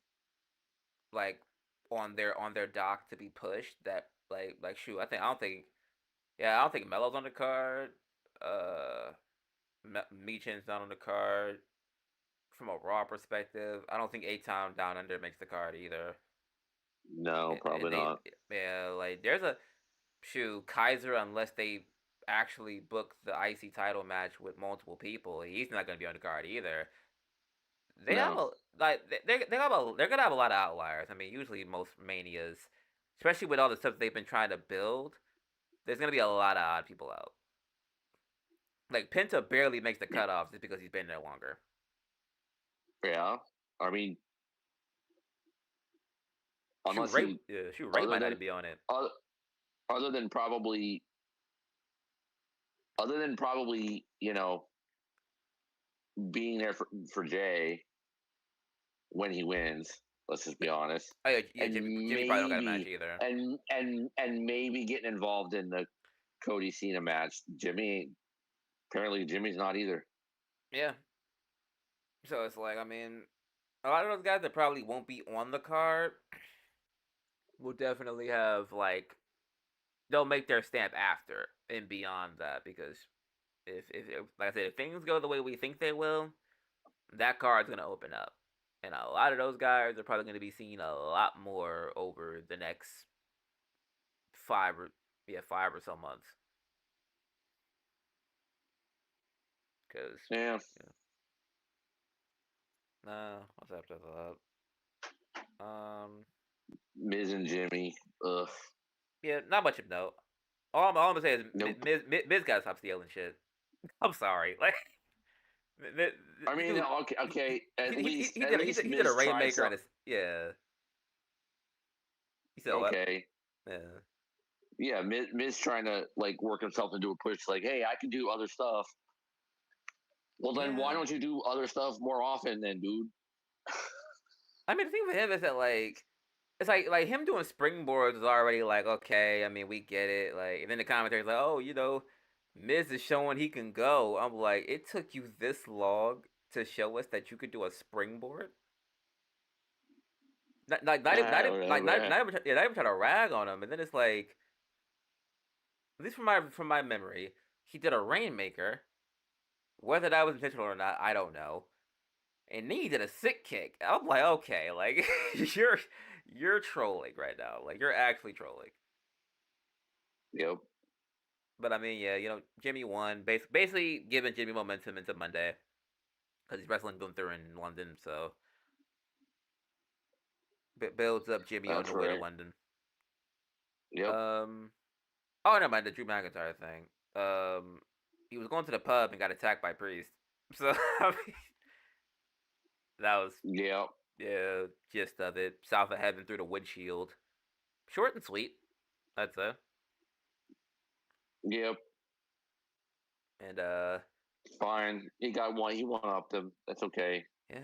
[SPEAKER 1] like on their dock to be pushed. That like shoot, I don't think Melo's on the card. Uh, Meechan's not on the card. From a Raw perspective, I don't think A Town Down Under makes the card either.
[SPEAKER 2] No,
[SPEAKER 1] And
[SPEAKER 2] probably
[SPEAKER 1] they,
[SPEAKER 2] not.
[SPEAKER 1] yeah, like there's a shoot Kaiser unless they actually book the IC title match with multiple people, he's not gonna be on the card either. They have
[SPEAKER 2] No.
[SPEAKER 1] a like they're gonna have a lot of outliers. I mean, usually most manias, especially with all the stuff they've been trying to build, there's gonna be a lot of odd people out. Like Penta barely makes the cutoffs just because he's been there longer.
[SPEAKER 2] Yeah. I mean, unless he,
[SPEAKER 1] Shoot Ray
[SPEAKER 2] other
[SPEAKER 1] might
[SPEAKER 2] than,
[SPEAKER 1] not be on it.
[SPEAKER 2] other, other than probably, being there for Jay when he wins. Let's just be honest,
[SPEAKER 1] Oh yeah, yeah.
[SPEAKER 2] and
[SPEAKER 1] Jimmy probably don't got a match either.
[SPEAKER 2] maybe getting involved in the Cody Cena match. Jimmy's not either.
[SPEAKER 1] Yeah. So it's like I mean, a lot of those guys that probably won't be on the card will definitely have like they'll make their stamp after and beyond that because if like I said, if things go the way we think they will, that card's gonna open up, and a lot of those guys are probably gonna be seen a lot more over the next five or 5 or so months. Cause
[SPEAKER 2] Yeah,
[SPEAKER 1] yeah, nah, what's after that?
[SPEAKER 2] Miz and Jimmy. Ugh.
[SPEAKER 1] Yeah, not much of note. All I'm gonna say is
[SPEAKER 2] Nope.
[SPEAKER 1] Miz gotta stop stealing shit. I'm sorry, like
[SPEAKER 2] I
[SPEAKER 1] this
[SPEAKER 2] mean,
[SPEAKER 1] dude,
[SPEAKER 2] okay, okay.
[SPEAKER 1] he,
[SPEAKER 2] At
[SPEAKER 1] he, he,
[SPEAKER 2] least,
[SPEAKER 1] he
[SPEAKER 2] at
[SPEAKER 1] did he
[SPEAKER 2] least
[SPEAKER 1] did he did a
[SPEAKER 2] Miz tried
[SPEAKER 1] rainmaker and
[SPEAKER 2] something.
[SPEAKER 1] a yeah. He said what?
[SPEAKER 2] Okay,
[SPEAKER 1] Yeah.
[SPEAKER 2] yeah. Miz trying to like work himself into a push. Like, hey, I can do other stuff. Well, then why
[SPEAKER 1] Yeah.
[SPEAKER 2] don't you do other stuff more often, then, dude?
[SPEAKER 1] I mean, the thing with him is that it's like him doing springboards is already like okay. I mean, we get it. Like, and then the commentary's like, oh, Miz is showing he can go. I'm like, it took you this long to show us that you could do a springboard.
[SPEAKER 2] Whatever.
[SPEAKER 1] Not even trying to rag on him. And then it's like, at least from my memory, he did a rainmaker. Whether that was intentional or not, I don't know. And then he did a sick kick. I'm like, okay, like you're trolling right now. Like you're actually trolling.
[SPEAKER 2] Yep.
[SPEAKER 1] But I mean, yeah, Jimmy won, basically giving Jimmy momentum into Monday because he's wrestling Gunther in London, so builds up Jimmy on
[SPEAKER 2] That's
[SPEAKER 1] the way to
[SPEAKER 2] right.
[SPEAKER 1] London.
[SPEAKER 2] Yep.
[SPEAKER 1] Um, oh, never mind the Drew McIntyre thing. He was going to the pub and got attacked by Priest. So I mean, that was
[SPEAKER 2] Yep.
[SPEAKER 1] yeah, gist of it. South of Heaven through the windshield. Short and sweet, I'd say.
[SPEAKER 2] Yep.
[SPEAKER 1] And
[SPEAKER 2] Fine. He got one. He won up them. That's okay.
[SPEAKER 1] yeah,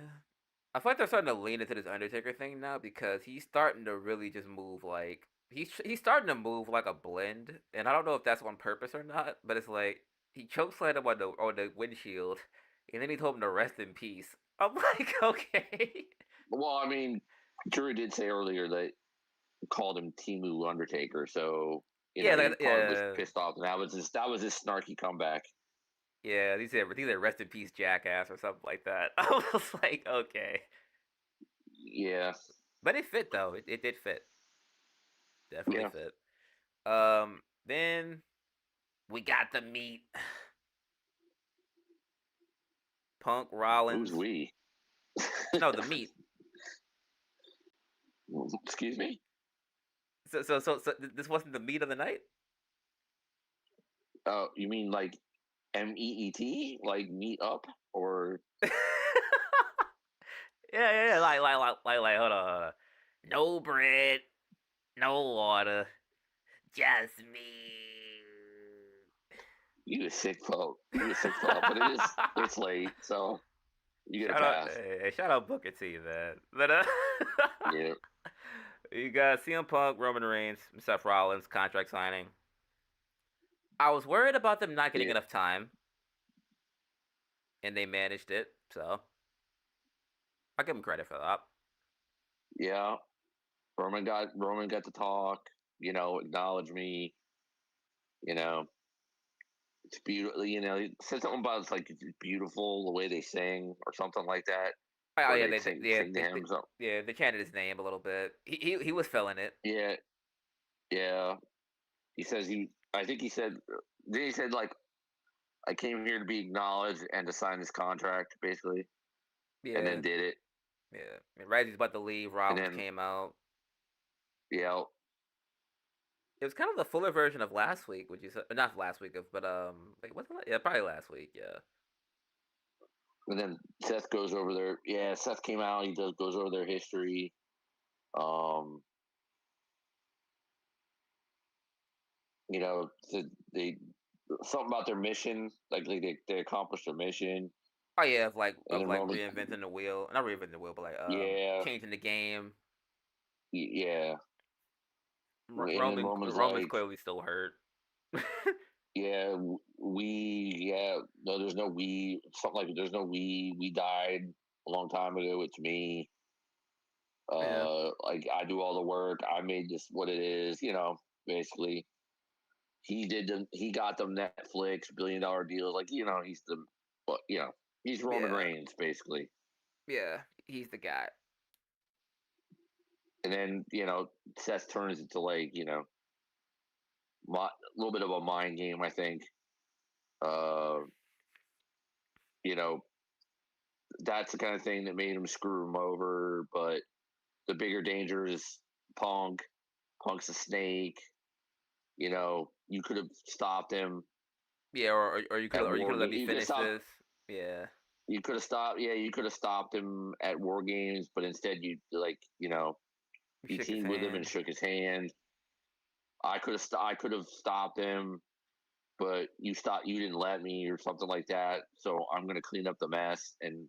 [SPEAKER 1] I feel like they're starting to lean into this Undertaker thing now because he's starting to really just move like he's starting to move like a blend, and I don't know if that's on purpose or not, but it's like he chokeslammed him on the windshield, and then he told him to rest in peace. I'm like, okay,
[SPEAKER 2] Well, I mean, Drew did say earlier that called him Timu Undertaker, so
[SPEAKER 1] yeah,
[SPEAKER 2] he
[SPEAKER 1] like
[SPEAKER 2] probably was
[SPEAKER 1] yeah,
[SPEAKER 2] pissed off, and that was his snarky comeback.
[SPEAKER 1] yeah. He said rest in peace, jackass, or something like that. I was like, okay,
[SPEAKER 2] Yeah.
[SPEAKER 1] but it fit though. It did fit, definitely
[SPEAKER 2] Yeah.
[SPEAKER 1] fit. Then we got the meat. Punk
[SPEAKER 2] Who's
[SPEAKER 1] Rollins.
[SPEAKER 2] we?
[SPEAKER 1] No, the meat.
[SPEAKER 2] Excuse me.
[SPEAKER 1] So this wasn't the meat of the night.
[SPEAKER 2] Oh, you mean like MEET, like meet up, or
[SPEAKER 1] Yeah, yeah, yeah. Hold on. No bread, no water, just me.
[SPEAKER 2] you a sick fuck? You a sick fuck? But it's late, so you get a pass.
[SPEAKER 1] Shout out Booker T, man. But
[SPEAKER 2] Yeah.
[SPEAKER 1] you got CM Punk, Roman Reigns, Seth Rollins contract signing. I was worried about them not getting
[SPEAKER 2] Yeah.
[SPEAKER 1] enough time, and they managed it. So I give him credit for that.
[SPEAKER 2] Yeah, Roman got to talk. Acknowledge me. You know, it's beautiful. He said something about it's beautiful the way they sing or something like that,
[SPEAKER 1] Oh
[SPEAKER 2] or
[SPEAKER 1] yeah,
[SPEAKER 2] they sing to him. So
[SPEAKER 1] yeah, they chanted his name a little bit. He was feeling it.
[SPEAKER 2] yeah, yeah. He says he. I think he said. Then he said I came here to be acknowledged and to sign this contract, basically, and
[SPEAKER 1] Yeah,
[SPEAKER 2] then did it.
[SPEAKER 1] yeah. And right as he's about to leave,
[SPEAKER 2] And
[SPEAKER 1] Rollins
[SPEAKER 2] then
[SPEAKER 1] came out.
[SPEAKER 2] yeah,
[SPEAKER 1] It was kind of the fuller version of last week, would you say? Not last week of, but like what's the, yeah, probably last week. Yeah,
[SPEAKER 2] and then Seth goes over their. Yeah, Seth came out. He goes over their history. Um, they something about their mission, they accomplished their mission,
[SPEAKER 1] oh yeah,
[SPEAKER 2] and
[SPEAKER 1] of
[SPEAKER 2] then
[SPEAKER 1] like
[SPEAKER 2] Roman,
[SPEAKER 1] reinventing the wheel, not reinventing the wheel, but like
[SPEAKER 2] yeah,
[SPEAKER 1] changing the game.
[SPEAKER 2] yeah, and then Roman's
[SPEAKER 1] Roman's
[SPEAKER 2] like,
[SPEAKER 1] clearly still hurt.
[SPEAKER 2] yeah, yeah, no, there's no we, something like there's no we died a long time ago. It's me.
[SPEAKER 1] Yeah,
[SPEAKER 2] I do all the work. I made this what it is. Basically, he got them Netflix $1 billion deals. He's the, but he's Roman
[SPEAKER 1] yeah,
[SPEAKER 2] Reigns basically.
[SPEAKER 1] yeah. He's the guy.
[SPEAKER 2] And then Seth turns into a little bit of a mind game, I think. Uh, you know, that's the kind of thing that made him screw him over. But the bigger danger is Punk. Punk's a snake. You could have stopped him
[SPEAKER 1] Yeah,
[SPEAKER 2] at
[SPEAKER 1] or you
[SPEAKER 2] War
[SPEAKER 1] could let
[SPEAKER 2] Games.
[SPEAKER 1] me
[SPEAKER 2] You could
[SPEAKER 1] finish
[SPEAKER 2] stop.
[SPEAKER 1] this. Yeah,
[SPEAKER 2] You could have stopped. Yeah, you could have stopped him at War Games, but instead
[SPEAKER 1] you
[SPEAKER 2] you
[SPEAKER 1] shook his
[SPEAKER 2] teamed with him and
[SPEAKER 1] hand.
[SPEAKER 2] shook his hand. I could have stopped him, but you stopped. You didn't let me, or something like that. So I'm gonna clean up the mess. And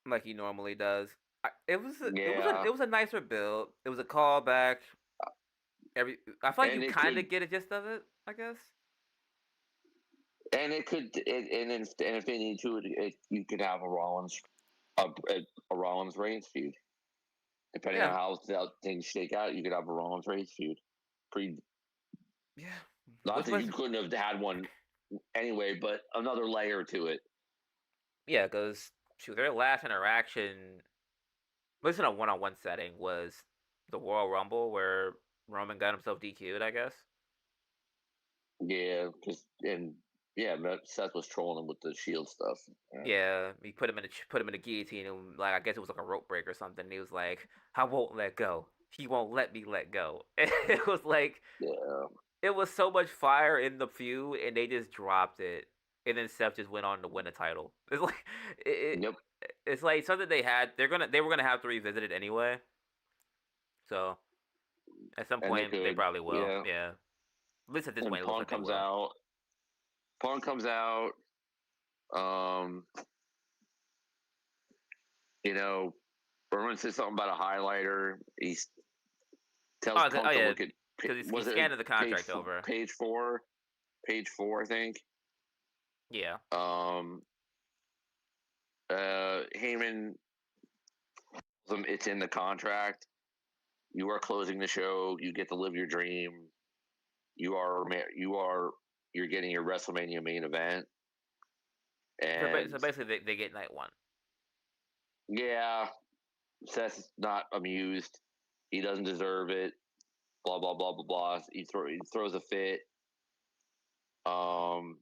[SPEAKER 1] Like he normally does.
[SPEAKER 2] yeah,
[SPEAKER 1] it was a nicer build. It was a callback. I feel like you
[SPEAKER 2] and it
[SPEAKER 1] kind
[SPEAKER 2] could
[SPEAKER 1] of get a gist of it. I guess.
[SPEAKER 2] and it could and if they need to, you could have a Rollins Reigns feud. Depending on
[SPEAKER 1] Yeah,
[SPEAKER 2] how things shake out, you could have a Rollins Reigns feud. Pretty,
[SPEAKER 1] yeah.
[SPEAKER 2] not
[SPEAKER 1] Which
[SPEAKER 2] that
[SPEAKER 1] was
[SPEAKER 2] you couldn't have had one anyway, but another layer to it.
[SPEAKER 1] yeah, because their last interaction, was in a one-on-one setting, was the Royal Rumble where Roman got himself DQ'd. I guess.
[SPEAKER 2] Yeah, yeah, Seth was trolling him with the Shield stuff. Yeah,
[SPEAKER 1] Yeah, he put him in a guillotine, and like I guess it was like a rope break or something. And he was like, "I won't let go. He won't let me let go." It was like
[SPEAKER 2] yeah,
[SPEAKER 1] it was so much fire in the feud, and they just dropped it, and then Seth just went on to win a title. It's like
[SPEAKER 2] yep.
[SPEAKER 1] it's like something they were gonna have to revisit it anyway. So at some
[SPEAKER 2] And they
[SPEAKER 1] point they
[SPEAKER 2] could,
[SPEAKER 1] probably will.
[SPEAKER 2] yeah.
[SPEAKER 1] Yeah, at least at this
[SPEAKER 2] And
[SPEAKER 1] point it looks like they will.
[SPEAKER 2] Punk comes out. Um, you know, Berman says something about a highlighter. He tells
[SPEAKER 1] Oh
[SPEAKER 2] Punk to
[SPEAKER 1] yeah,
[SPEAKER 2] look at,
[SPEAKER 1] because he's
[SPEAKER 2] was it
[SPEAKER 1] scanning the contract over.
[SPEAKER 2] page four, I think.
[SPEAKER 1] Yeah,
[SPEAKER 2] Um, Heyman, it's in the contract. You are closing the show. You get to live your dream. You are you're getting your WrestleMania main event.
[SPEAKER 1] so
[SPEAKER 2] And
[SPEAKER 1] basically they get night one.
[SPEAKER 2] yeah, Seth's not amused. He doesn't deserve it. Blah blah blah blah blah. He throws a fit. Um,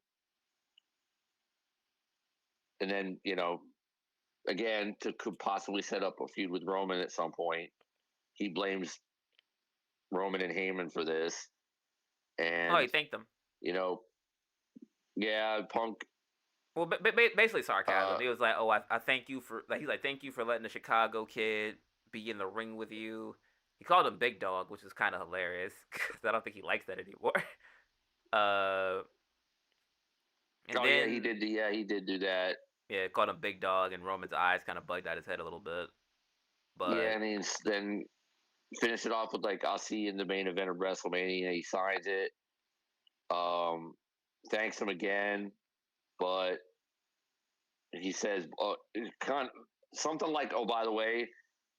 [SPEAKER 2] and then again to could possibly set up a feud with Roman at some point. He blames Roman and Heyman for this,
[SPEAKER 1] Oh, he
[SPEAKER 2] and
[SPEAKER 1] thanked them.
[SPEAKER 2] you know, yeah, Punk.
[SPEAKER 1] Well, basically sarcasm.
[SPEAKER 2] Uh,
[SPEAKER 1] He was like, "Oh, I thank you for like." He's like, "Thank you for letting the Chicago kid be in the ring with you." He called him Big Dog, which is kind of hilarious because I don't think he likes that anymore. Uh, and
[SPEAKER 2] oh yeah,
[SPEAKER 1] then
[SPEAKER 2] he did do that.
[SPEAKER 1] yeah, called him Big Dog, and Roman's eyes kind of bugged out his head a little bit.
[SPEAKER 2] Yeah,
[SPEAKER 1] But
[SPEAKER 2] and then finish it off with I'll see you in the main event of WrestleMania. He signs it. Um, Thanks him again, but he says, something like, oh, by the way,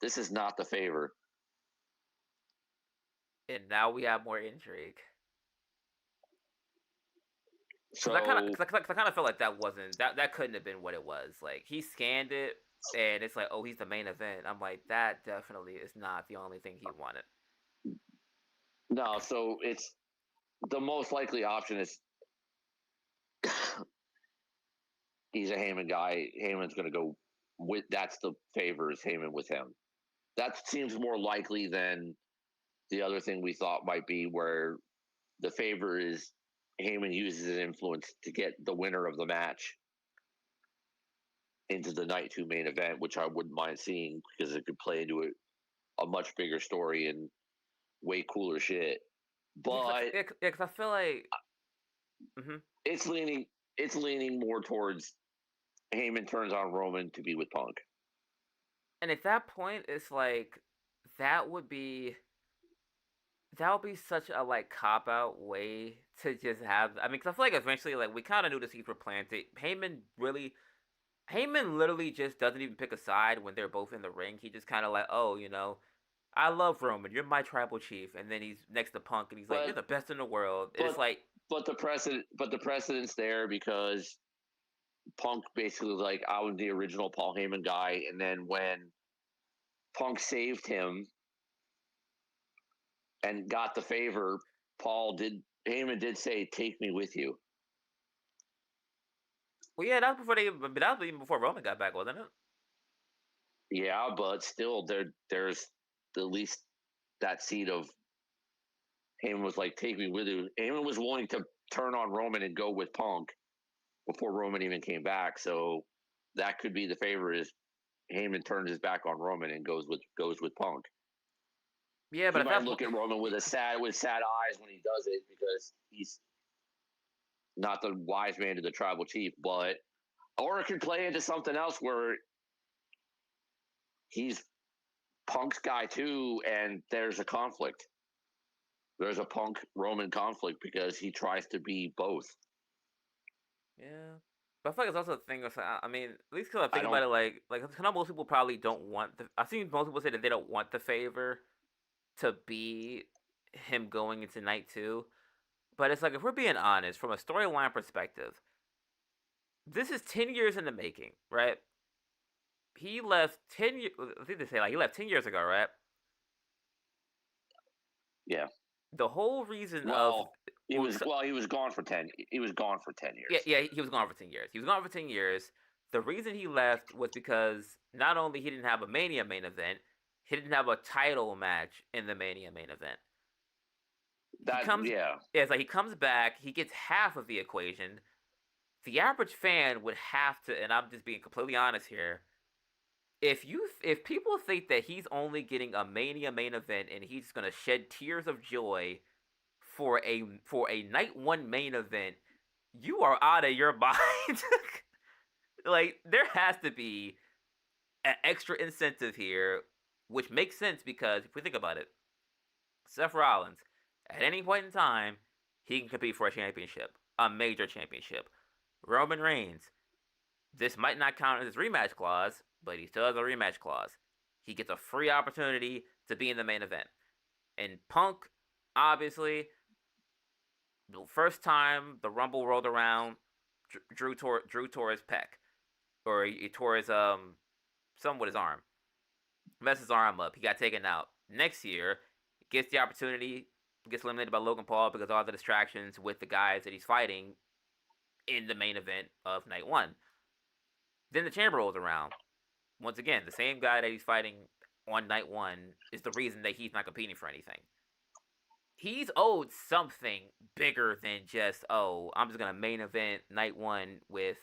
[SPEAKER 2] this is not the favor.
[SPEAKER 1] And now we have more intrigue. Because
[SPEAKER 2] So
[SPEAKER 1] I kind of feel like that couldn't have been what it was. Like he scanned it, and it's like, oh, he's the main event. I'm like, that definitely is not the only thing he wanted.
[SPEAKER 2] no, so it's the most likely option is he's a Heyman guy. Heyman's going to go with that's the favor is Heyman with him. That seems more likely than the other thing we thought might be where the favor is Heyman uses his influence to get the winner of the match into the night two main event, which I wouldn't mind seeing because it could play into a much bigger story and way cooler shit. But
[SPEAKER 1] Yeah, because I feel like, mm-hmm.
[SPEAKER 2] it's leaning more towards Heyman turns on Roman to be with Punk.
[SPEAKER 1] And at that point, it's like that would be such a like cop out way to just have. I mean, because I feel like eventually, like we kind of knew the seeds were planted. Heyman literally just doesn't even pick a side when they're both in the ring. He just kind of like, oh, I love Roman. You're my tribal chief, and then he's next to Punk, and he's like, you're
[SPEAKER 2] But
[SPEAKER 1] the best in the world. And it's
[SPEAKER 2] but
[SPEAKER 1] like,
[SPEAKER 2] the precedent's there because Punk basically was like I was the original Paul Heyman guy, and then when Punk saved him and got the favor, Heyman did say, "Take me with you."
[SPEAKER 1] well, yeah, that was even before Roman got back, wasn't it?
[SPEAKER 2] Yeah, but still, there's at least that seed of Heyman was like, "Take me with you." Heyman was willing to turn on Roman and go with Punk before Roman even came back, so that could be the favor is Heyman turns his back on Roman and goes with Punk.
[SPEAKER 1] Yeah, but
[SPEAKER 2] He
[SPEAKER 1] at
[SPEAKER 2] might
[SPEAKER 1] that point,
[SPEAKER 2] look at Roman with sad eyes when he does it because he's not the wise man to the tribal chief, but or it could play into something else where he's Punk's guy too, and there's a conflict. There's a Punk Roman conflict because he tries to be both.
[SPEAKER 1] yeah. But I feel like it's also a thing. I mean, at least because I
[SPEAKER 2] I
[SPEAKER 1] think about
[SPEAKER 2] don't,
[SPEAKER 1] it, like I know most people probably don't want the. I've seen most people say that they don't want the favor to be him going into night two. But it's like if we're being honest, from a storyline perspective, this is 10 years in the making, right? He left 10 years. I think they say like he left 10 years ago, right?
[SPEAKER 2] yeah.
[SPEAKER 1] The whole reason of
[SPEAKER 2] Well, he was gone for 10. He was gone for 10 years.
[SPEAKER 1] yeah, he was gone for 10 years. He was gone for 10 years. The reason he left was because not only he didn't have a Mania main event, he didn't have a title match in the Mania main event. He
[SPEAKER 2] That
[SPEAKER 1] comes,
[SPEAKER 2] yeah.
[SPEAKER 1] yeah, it's like he comes back, he gets half of the equation. The average fan would have to, and I'm just being completely honest here. If people think that he's only getting a Mania main event and he's gonna shed tears of joy for a night one main event, you are out of your mind. Like there has to be an extra incentive here, which makes sense because if we think about it, Seth Rollins, at any point in time, he can compete for a championship, a major championship. Roman Reigns, this might not count as his rematch clause, but he still has a rematch clause. He gets a free opportunity to be in the main event. And Punk, obviously, the first time the Rumble rolled around, Drew tore his pec, or he tore his something with his arm, messed his arm up. He got taken out. Next year, gets the opportunity, gets eliminated by Logan Paul because of all the distractions with the guys that he's fighting in the main event of night one. Then the chamber rolls around. Once again, the same guy that he's fighting on night one is the reason that he's not competing for anything. He's owed something bigger than just, oh, I'm just gonna main event night one with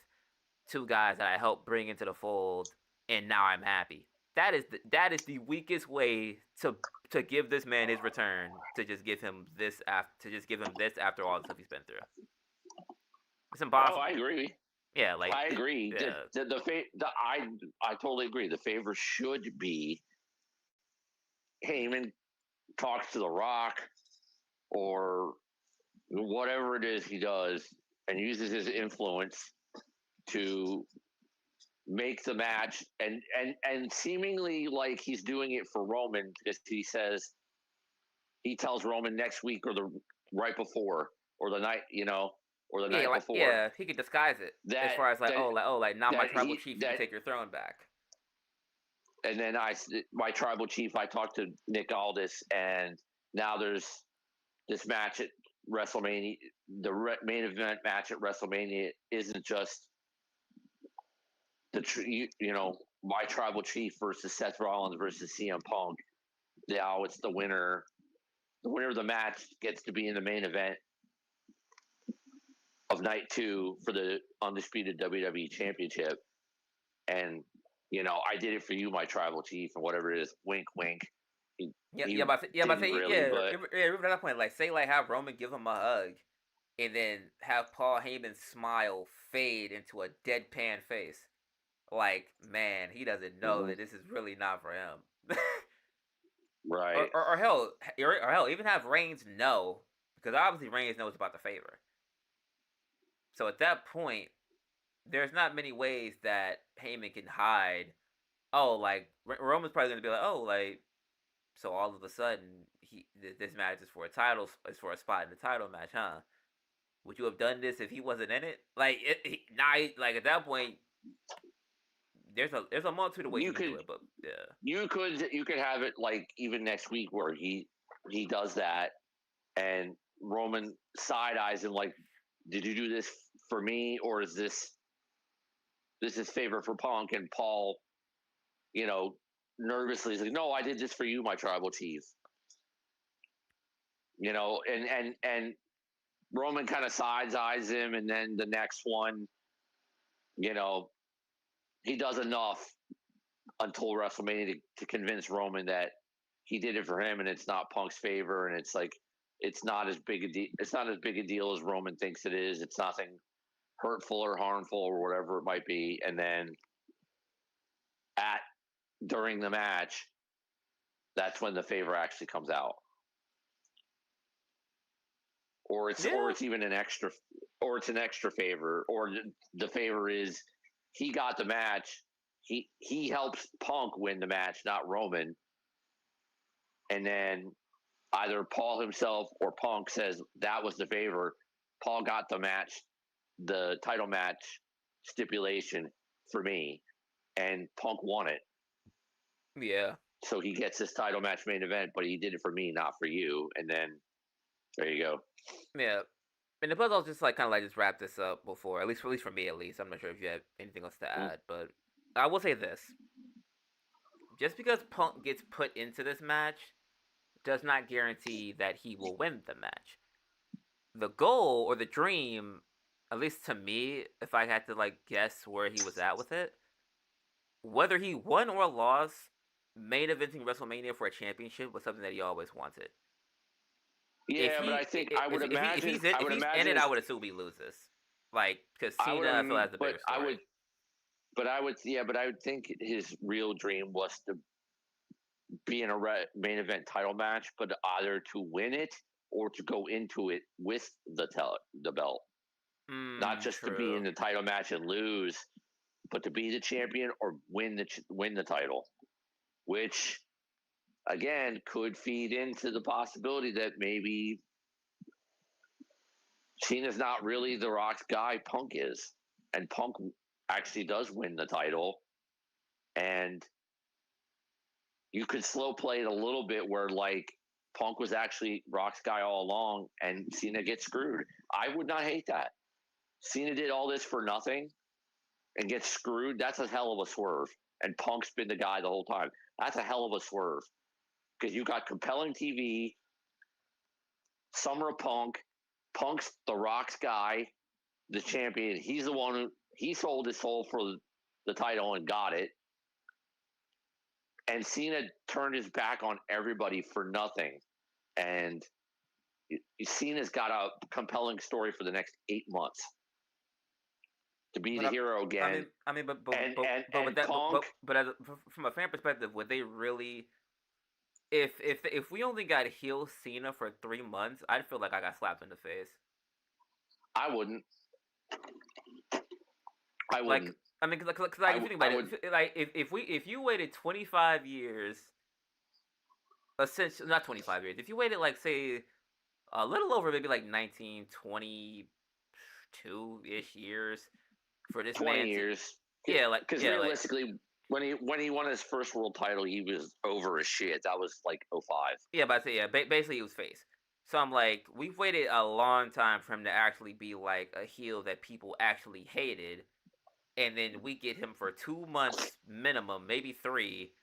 [SPEAKER 1] two guys that I helped bring into the fold, and now I'm happy. That is the weakest way to give this man his return. To just give him this after all the stuff he's been through. It's
[SPEAKER 2] Oh, I
[SPEAKER 1] impossible.
[SPEAKER 2] agree.
[SPEAKER 1] Yeah, like
[SPEAKER 2] I agree.
[SPEAKER 1] yeah,
[SPEAKER 2] I totally agree. The favor should be Heyman talks to The Rock or whatever it is he does and uses his influence to make the match, and seemingly like he's doing it for Roman because he tells Roman next week or the right before or the night, or the
[SPEAKER 1] Yeah,
[SPEAKER 2] night
[SPEAKER 1] like
[SPEAKER 2] before
[SPEAKER 1] yeah, he could disguise it as
[SPEAKER 2] that
[SPEAKER 1] far as like
[SPEAKER 2] that
[SPEAKER 1] like now my
[SPEAKER 2] that
[SPEAKER 1] tribal
[SPEAKER 2] he
[SPEAKER 1] chief, you can
[SPEAKER 2] that
[SPEAKER 1] take your throne back.
[SPEAKER 2] and then my tribal chief, I talked to Nick Aldis, and now there's this match at WrestleMania. The main event match at WrestleMania isn't just my tribal chief versus Seth Rollins versus CM Punk. Now it's the winner. The winner of the match gets to be in the main event of night 2 for the undisputed WWE Championship. And I did it for you, my tribal chief, and whatever it is. Wink, wink.
[SPEAKER 1] Yeah,
[SPEAKER 2] He
[SPEAKER 1] but
[SPEAKER 2] didn't
[SPEAKER 1] say
[SPEAKER 2] really, but
[SPEAKER 1] remember that point. Like say like have Roman give him a hug, and then have Paul Heyman's smile fade into a deadpan face. Like man, he doesn't know
[SPEAKER 2] mhm,
[SPEAKER 1] that this is really not for him.
[SPEAKER 2] right.
[SPEAKER 1] Or hell, even have Reigns know because obviously Reigns knows about the favor. So at that point, there's not many ways that Heyman can hide. Oh, like Roman's probably gonna be like, oh, like so all of a sudden this match is for a title, is for a spot in the title match, huh? Would you have done this if he wasn't in it? Like like at that point, there's a multitude of ways
[SPEAKER 2] You
[SPEAKER 1] you can do
[SPEAKER 2] could
[SPEAKER 1] it, but yeah,
[SPEAKER 2] you could have it like even next week where he does that, and Roman side eyes him like, did you do this for me, or is this is favor for Punk? And Paul, you know, nervously is like, no, I did this for you, my tribal chief. And Roman kind of sides eyes him, and then the next one, you know, he does enough until WrestleMania to convince Roman that he did it for him, and it's not Punk's favor, and it's like it's not as big a deal. It's not as big a deal as Roman thinks it is. It's nothing hurtful or harmful or whatever it might be. And then at during the match, that's when the favor actually comes out, or
[SPEAKER 1] yeah,
[SPEAKER 2] it's even an extra, or it's an extra favor, or the favor is he got the match. He helps Punk win the match, not Roman. And then either Paul himself or Punk says that was the favor. Paul got the match, the title match stipulation for me, and Punk won it.
[SPEAKER 1] yeah,
[SPEAKER 2] So he gets his title match main event, but he did it for me, not for you. And then there you go.
[SPEAKER 1] yeah. And the puzzle just like kind of like just wrap this up before at least for me at least. I'm not sure if you have anything else to
[SPEAKER 2] Mm.
[SPEAKER 1] add, but I will say this: just because Punk gets put into this match does not guarantee that he will win the match. The goal or the dream, at least to me, if I had to like guess where he was at with it, whether he won or lost, main eventing WrestleMania for a championship was something that he always wanted. If
[SPEAKER 2] Yeah, but I
[SPEAKER 1] he
[SPEAKER 2] think I would
[SPEAKER 1] if
[SPEAKER 2] imagine
[SPEAKER 1] he's in
[SPEAKER 2] I would
[SPEAKER 1] it,
[SPEAKER 2] imagine
[SPEAKER 1] I would assume he loses. Like because
[SPEAKER 2] I would
[SPEAKER 1] Cena, I feel has the
[SPEAKER 2] but
[SPEAKER 1] bigger
[SPEAKER 2] I
[SPEAKER 1] story.
[SPEAKER 2] would but I would yeah, but I would think his real dream was to be in a main event title match, but either to win it or to go into it with the belt, not just to be in
[SPEAKER 1] True.
[SPEAKER 2] the title match and lose, but to be the champion or win the title, which again could feed into the possibility that maybe Cena's not really the Rock's guy. Punk is, and Punk actually does win the title, and you could slow play it a little bit where like Punk was actually Rock's guy all along, and Cena gets screwed. I would not hate that. Cena did all this for nothing and gets screwed. That's a hell of a swerve. And Punk's been the guy the whole time. That's a hell of a swerve because you got compelling TV, Summer of Punk. Punk's the Rock's guy, the champion. He's the one who he sold his soul for the title and got it. And Cena turned his back on everybody for nothing. And Cena's got a compelling story for the next 8 months to be
[SPEAKER 1] But
[SPEAKER 2] the hero again. And and
[SPEAKER 1] but with
[SPEAKER 2] and
[SPEAKER 1] that
[SPEAKER 2] Punk,
[SPEAKER 1] but from a fan perspective, would they really? If we only got heel Cena for 3 months, I'd feel like I got slapped in the face.
[SPEAKER 2] I wouldn't. I
[SPEAKER 1] Like
[SPEAKER 2] wouldn't.
[SPEAKER 1] I mean, cause like
[SPEAKER 2] I,
[SPEAKER 1] if you
[SPEAKER 2] w-
[SPEAKER 1] think
[SPEAKER 2] I
[SPEAKER 1] about
[SPEAKER 2] would
[SPEAKER 1] it, like if you waited 25 years, essentially not 25 years, if you waited like say a little over maybe like 19, 22 ish years for this
[SPEAKER 2] 20
[SPEAKER 1] man to,
[SPEAKER 2] years because
[SPEAKER 1] yeah, like
[SPEAKER 2] realistically, when he won his first world title, he was over as shit. That was like '05.
[SPEAKER 1] yeah, but I say yeah, basically it was face. So I'm like, we've waited a long time for him to actually be like a heel that people actually hated, and then we get him for 2 months minimum, maybe three,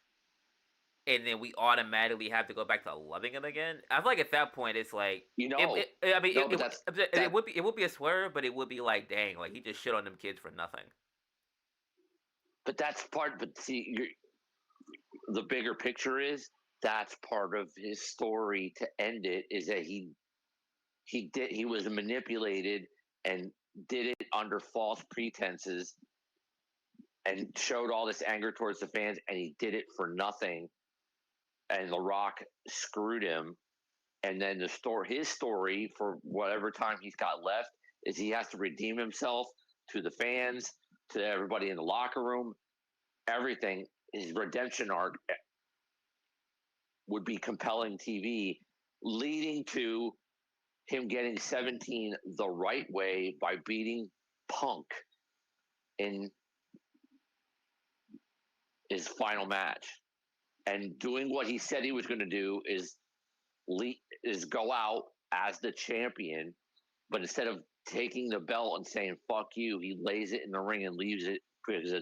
[SPEAKER 1] and then we automatically have to go back to loving him again. I feel like at that point it's like
[SPEAKER 2] You know,
[SPEAKER 1] I mean
[SPEAKER 2] no, but that's that.
[SPEAKER 1] it would be a swerve, but it would be like dang, like he just shit on them kids for nothing.
[SPEAKER 2] But that's part. But see, the bigger picture is that's part of his story to end it is that he was manipulated and did it under false pretenses and showed all this anger towards the fans, and he did it for nothing. And The Rock screwed him. And then his story for whatever time he's got left is he has to redeem himself to the fans, to everybody in the locker room, everything. His redemption arc would be compelling TV, leading to him getting 17 the right way by beating Punk in his final match and doing what he said he was going to do is go out as the champion, but instead of taking the belt and saying "fuck you," he lays it in the ring and leaves it because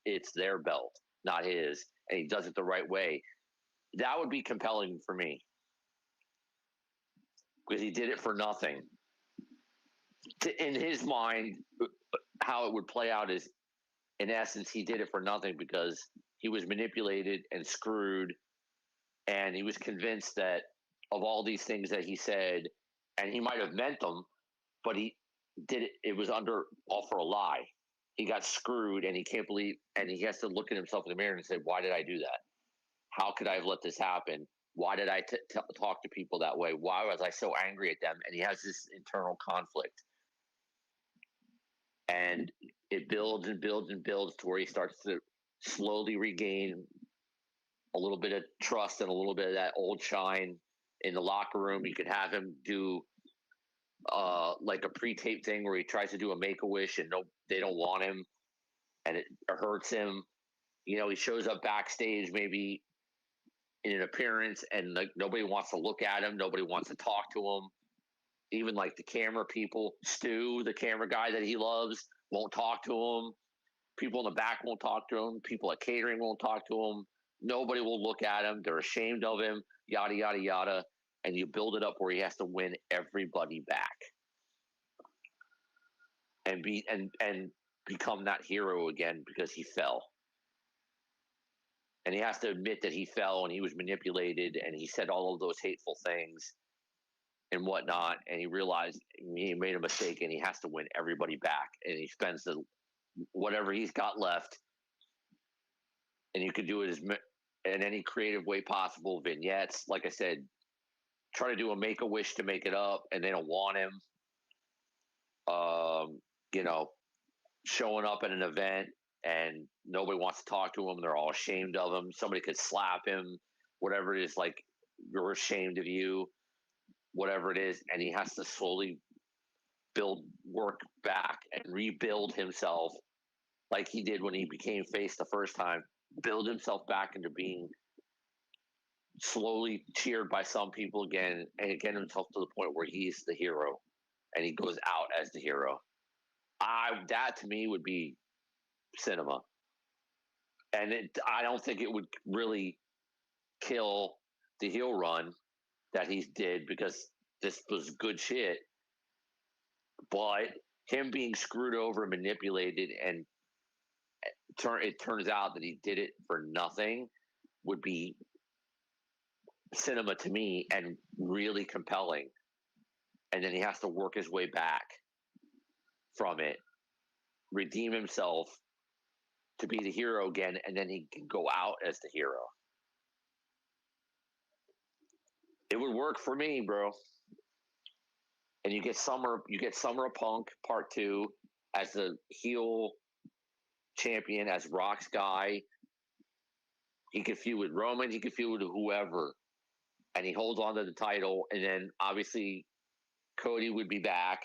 [SPEAKER 2] it's their belt, not his, and he does it the right way. That would be compelling for me because he did it for nothing. In his mind, how it would play out is, in essence, he did it for nothing because he was manipulated and screwed, and he was convinced that of all these things that he said, and he might have meant them, but he did it. It was under all for a lie. He got screwed, and he can't believe, and he has to look at himself in the mirror and say, "Why did I do that? How could I have let this happen? Why did I talk to people that way? Why was I so angry at them?" And he has this internal conflict, and it builds and builds and builds to where he starts to slowly regain a little bit of trust and a little bit of that old shine in the locker room. You could have him do like a pre-tape thing where he tries to do a make-a-wish and no, they don't want him, and it hurts him. You know, he shows up backstage maybe in an appearance, and like nobody wants to look at him, nobody wants to talk to him. Even like the camera people, Stu, the camera guy that he loves, won't talk to him. People in the back won't talk to him. People at catering won't talk to him. Nobody will look at him. They're ashamed of him. Yada yada yada. And you build it up where he has to win everybody back and become that hero again because he fell. And he has to admit that he fell and he was manipulated and he said all of those hateful things and whatnot. And he realized he made a mistake and he has to win everybody back. And he spends whatever he's got left, and you could do it in any creative way possible. Vignettes, like I said, try to do a make a wish to make it up, and they don't want him. Um, you know, showing up at an event and nobody wants to talk to him. They're all ashamed of him. Somebody could slap him, whatever it is, like you're ashamed of you, whatever it is, and he has to slowly work back and rebuild himself like he did when he became face the first time, build himself back into being slowly cheered by some people again and get himself to the point where he's the hero and he goes out as the hero. That to me would be cinema. And I don't think it would really kill the heel run that he did because this was good shit. But him being screwed over, manipulated, and it turns out that he did it for nothing would be cinema to me and really compelling. And then he has to work his way back from it, redeem himself to be the hero again, and then he can go out as the hero. It would work for me, bro. And you get Summer of Punk Part 2 as the heel champion, as Rock's guy. He could feud with Roman, he could feud with whoever, and he holds on to the title. And then obviously Cody would be back.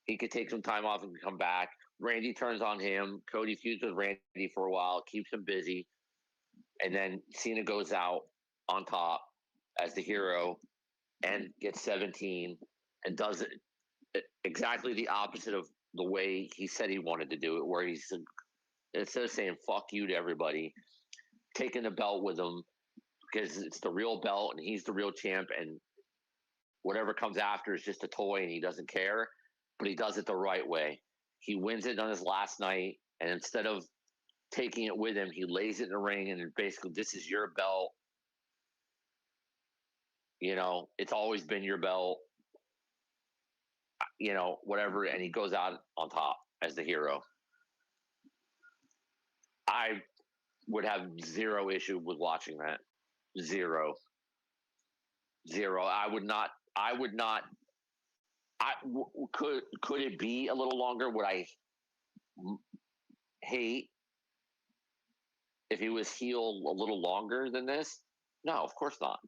[SPEAKER 2] He could take some time off and come back. Randy turns on him. Cody feuds with Randy for a while, keeps him busy, and then Cena goes out on top as the hero and gets 17 and does it exactly the opposite of the way he said he wanted to do it, where he's, instead of saying fuck you to everybody, taking the belt with him because it's the real belt and he's the real champ, and whatever comes after is just a toy and he doesn't care, but he does it the right way. He wins it on his last night, and instead of taking it with him, he lays it in the ring and basically, this is your belt. It's always been your belt, whatever. And he goes out on top as the hero. I would have zero issue with watching that. Zero. Zero. I would not. Could it be a little longer? Would I hate if he was heel a little longer than this? No, of course not.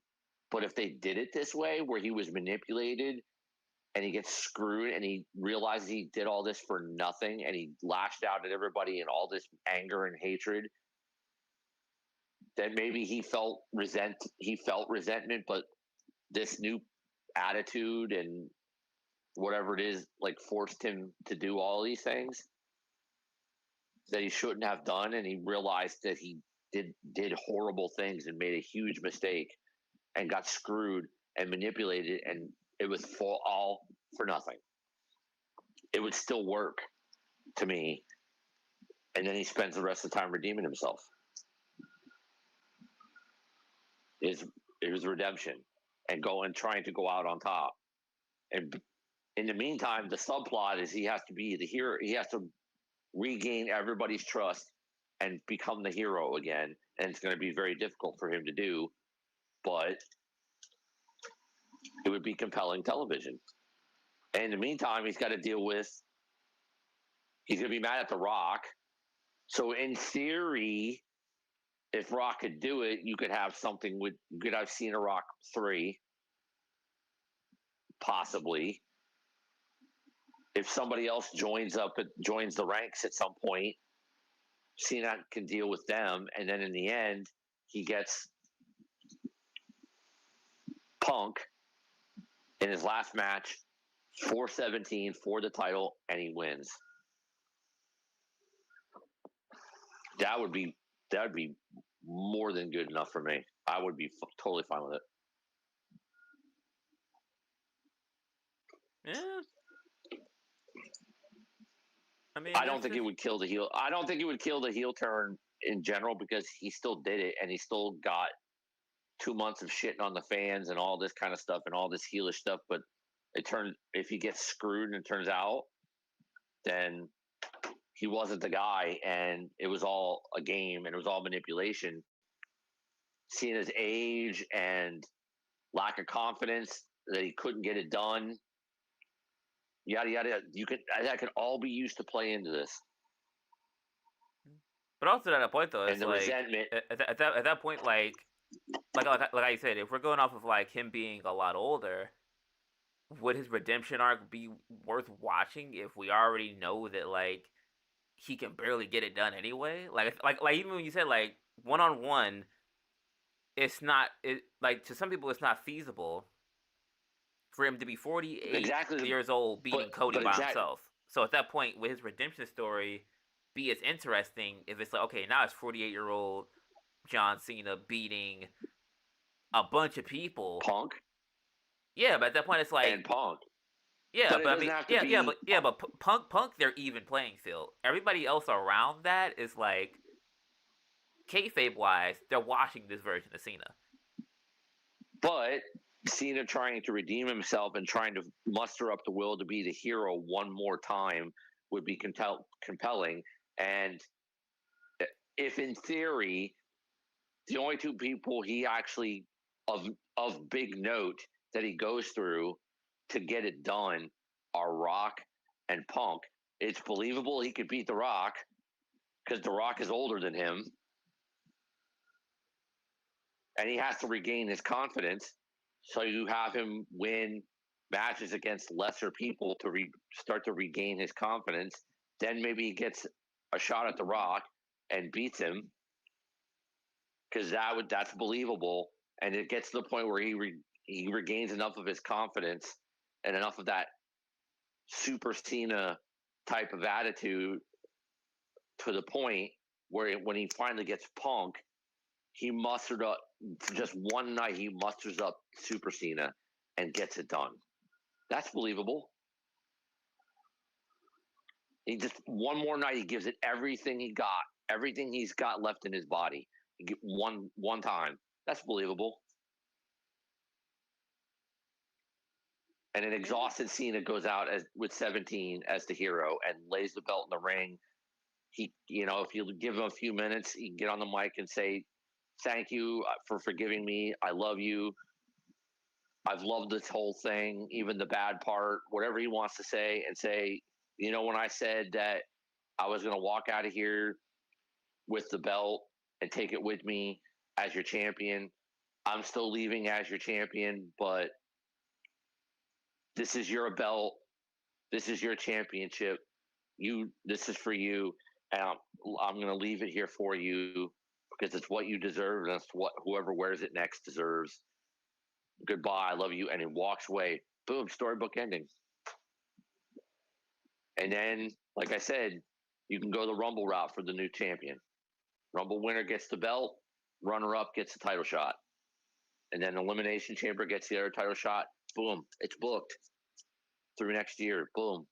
[SPEAKER 2] But if they did it this way, where he was manipulated and he gets screwed and he realizes he did all this for nothing and he lashed out at everybody in all this anger and hatred, then maybe he felt resentment, but this new attitude and whatever it is, like, forced him to do all these things that he shouldn't have done, and he realized that he did horrible things and made a huge mistake and got screwed and manipulated, and it was all for nothing. It would still work to me, and then he spends the rest of the time redeeming himself. It was redemption and trying to go out on top. And in the meantime, the subplot is he has to be the hero. He has to regain everybody's trust and become the hero again. And it's going to be very difficult for him to do, but it would be compelling television. And in the meantime, he's got to deal with, he's going to be mad at The Rock. So in theory, if Rock could do it, you could have Cena Rock 3, possibly. If somebody else joins the ranks at some point, Cena can deal with them, and then in the end, he gets Punk in his last match for 17 for the title, and he wins. That would be more than good enough for me. I would be totally fine with it.
[SPEAKER 1] Yeah. I mean,
[SPEAKER 2] I don't think it would kill the heel. I don't think it would kill the heel turn in general, because he still did it, and he still got 2 months of shitting on the fans and all this kind of stuff and all this heelish stuff. But if he gets screwed and it turns out, then he wasn't the guy, and it was all a game, and it was all manipulation. Seeing his age and lack of confidence that he couldn't get it done, yada yada. That could all be used to play into this.
[SPEAKER 1] But also at that point, though, it's
[SPEAKER 2] and the
[SPEAKER 1] like
[SPEAKER 2] resentment.
[SPEAKER 1] at that point, like I said, if we're going off of like him being a lot older, would his redemption arc be worth watching if we already know that like he can barely get it done anyway? Like even when you said like 1-on-1, it's not like, to some people it's not feasible for him to be 48 years old beating Cody by himself. So at that point, with his redemption story, be as interesting if it's like, okay, now it's 48-year-old John Cena beating a bunch of people.
[SPEAKER 2] Punk.
[SPEAKER 1] Yeah, but at that point it's like,
[SPEAKER 2] and Punk.
[SPEAKER 1] Yeah, but I mean, but Punk, they're even playing field. Everybody else around that is like, kayfabe wise, they're watching this version of Cena.
[SPEAKER 2] But Cena trying to redeem himself and trying to muster up the will to be the hero one more time would be compelling. And if in theory, the only two people he actually of big note that he goes through to get it done are Rock and Punk, it's believable he could beat The Rock. because The Rock is older than him, and he has to regain his confidence. So you have him win matches against lesser people to start to regain his confidence. Then maybe he gets a shot at The Rock and beats him, because that's believable, and it gets to the point where he regains enough of his confidence and enough of that Super Cena type of attitude to the point where when he finally gets Punk, he mustered up just one night. He musters up Super Cena and gets it done. That's believable. He just one more night. He gives it everything everything he's got left in his body. He get one time. That's believable. And an exhausted Cena goes out with 17 as the hero and lays the belt in the ring. He, if you give him a few minutes, he can get on the mic and say, "Thank you for forgiving me. I love you. I've loved this whole thing, even the bad part," whatever he wants to say, and say, when I said that I was going to walk out of here with the belt and take it with me as your champion, I'm still leaving as your champion, but this is your belt. This is your championship. This is for you, and I'm going to leave it here for you because it's what you deserve, and it's what whoever wears it next deserves. Goodbye, I love you, and he walks away. Boom, storybook ending. And then, like I said, you can go the Rumble route for the new champion. Rumble winner gets the belt, runner up gets the title shot, and then Elimination Chamber gets the other title shot. Boom, it's booked through next year. Boom.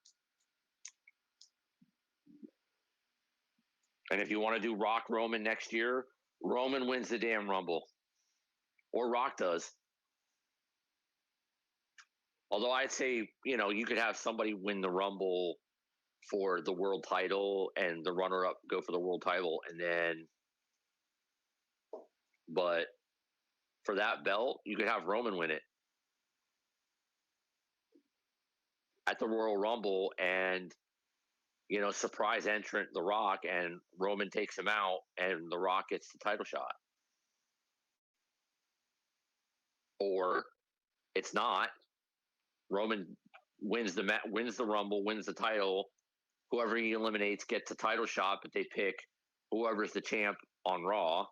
[SPEAKER 2] And if you want to do Rock Roman next year, Roman wins the damn Rumble. Or Rock does. Although I'd say, you could have somebody win the Rumble for the world title and the runner up go for the world title. But for that belt, you could have Roman win it at the Royal Rumble and, surprise entrant The Rock, and Roman takes him out and The Rock gets the title shot. Or it's not. Roman wins the Rumble, wins the title. Whoever he eliminates gets a title shot, but they pick whoever's the champ on Raw.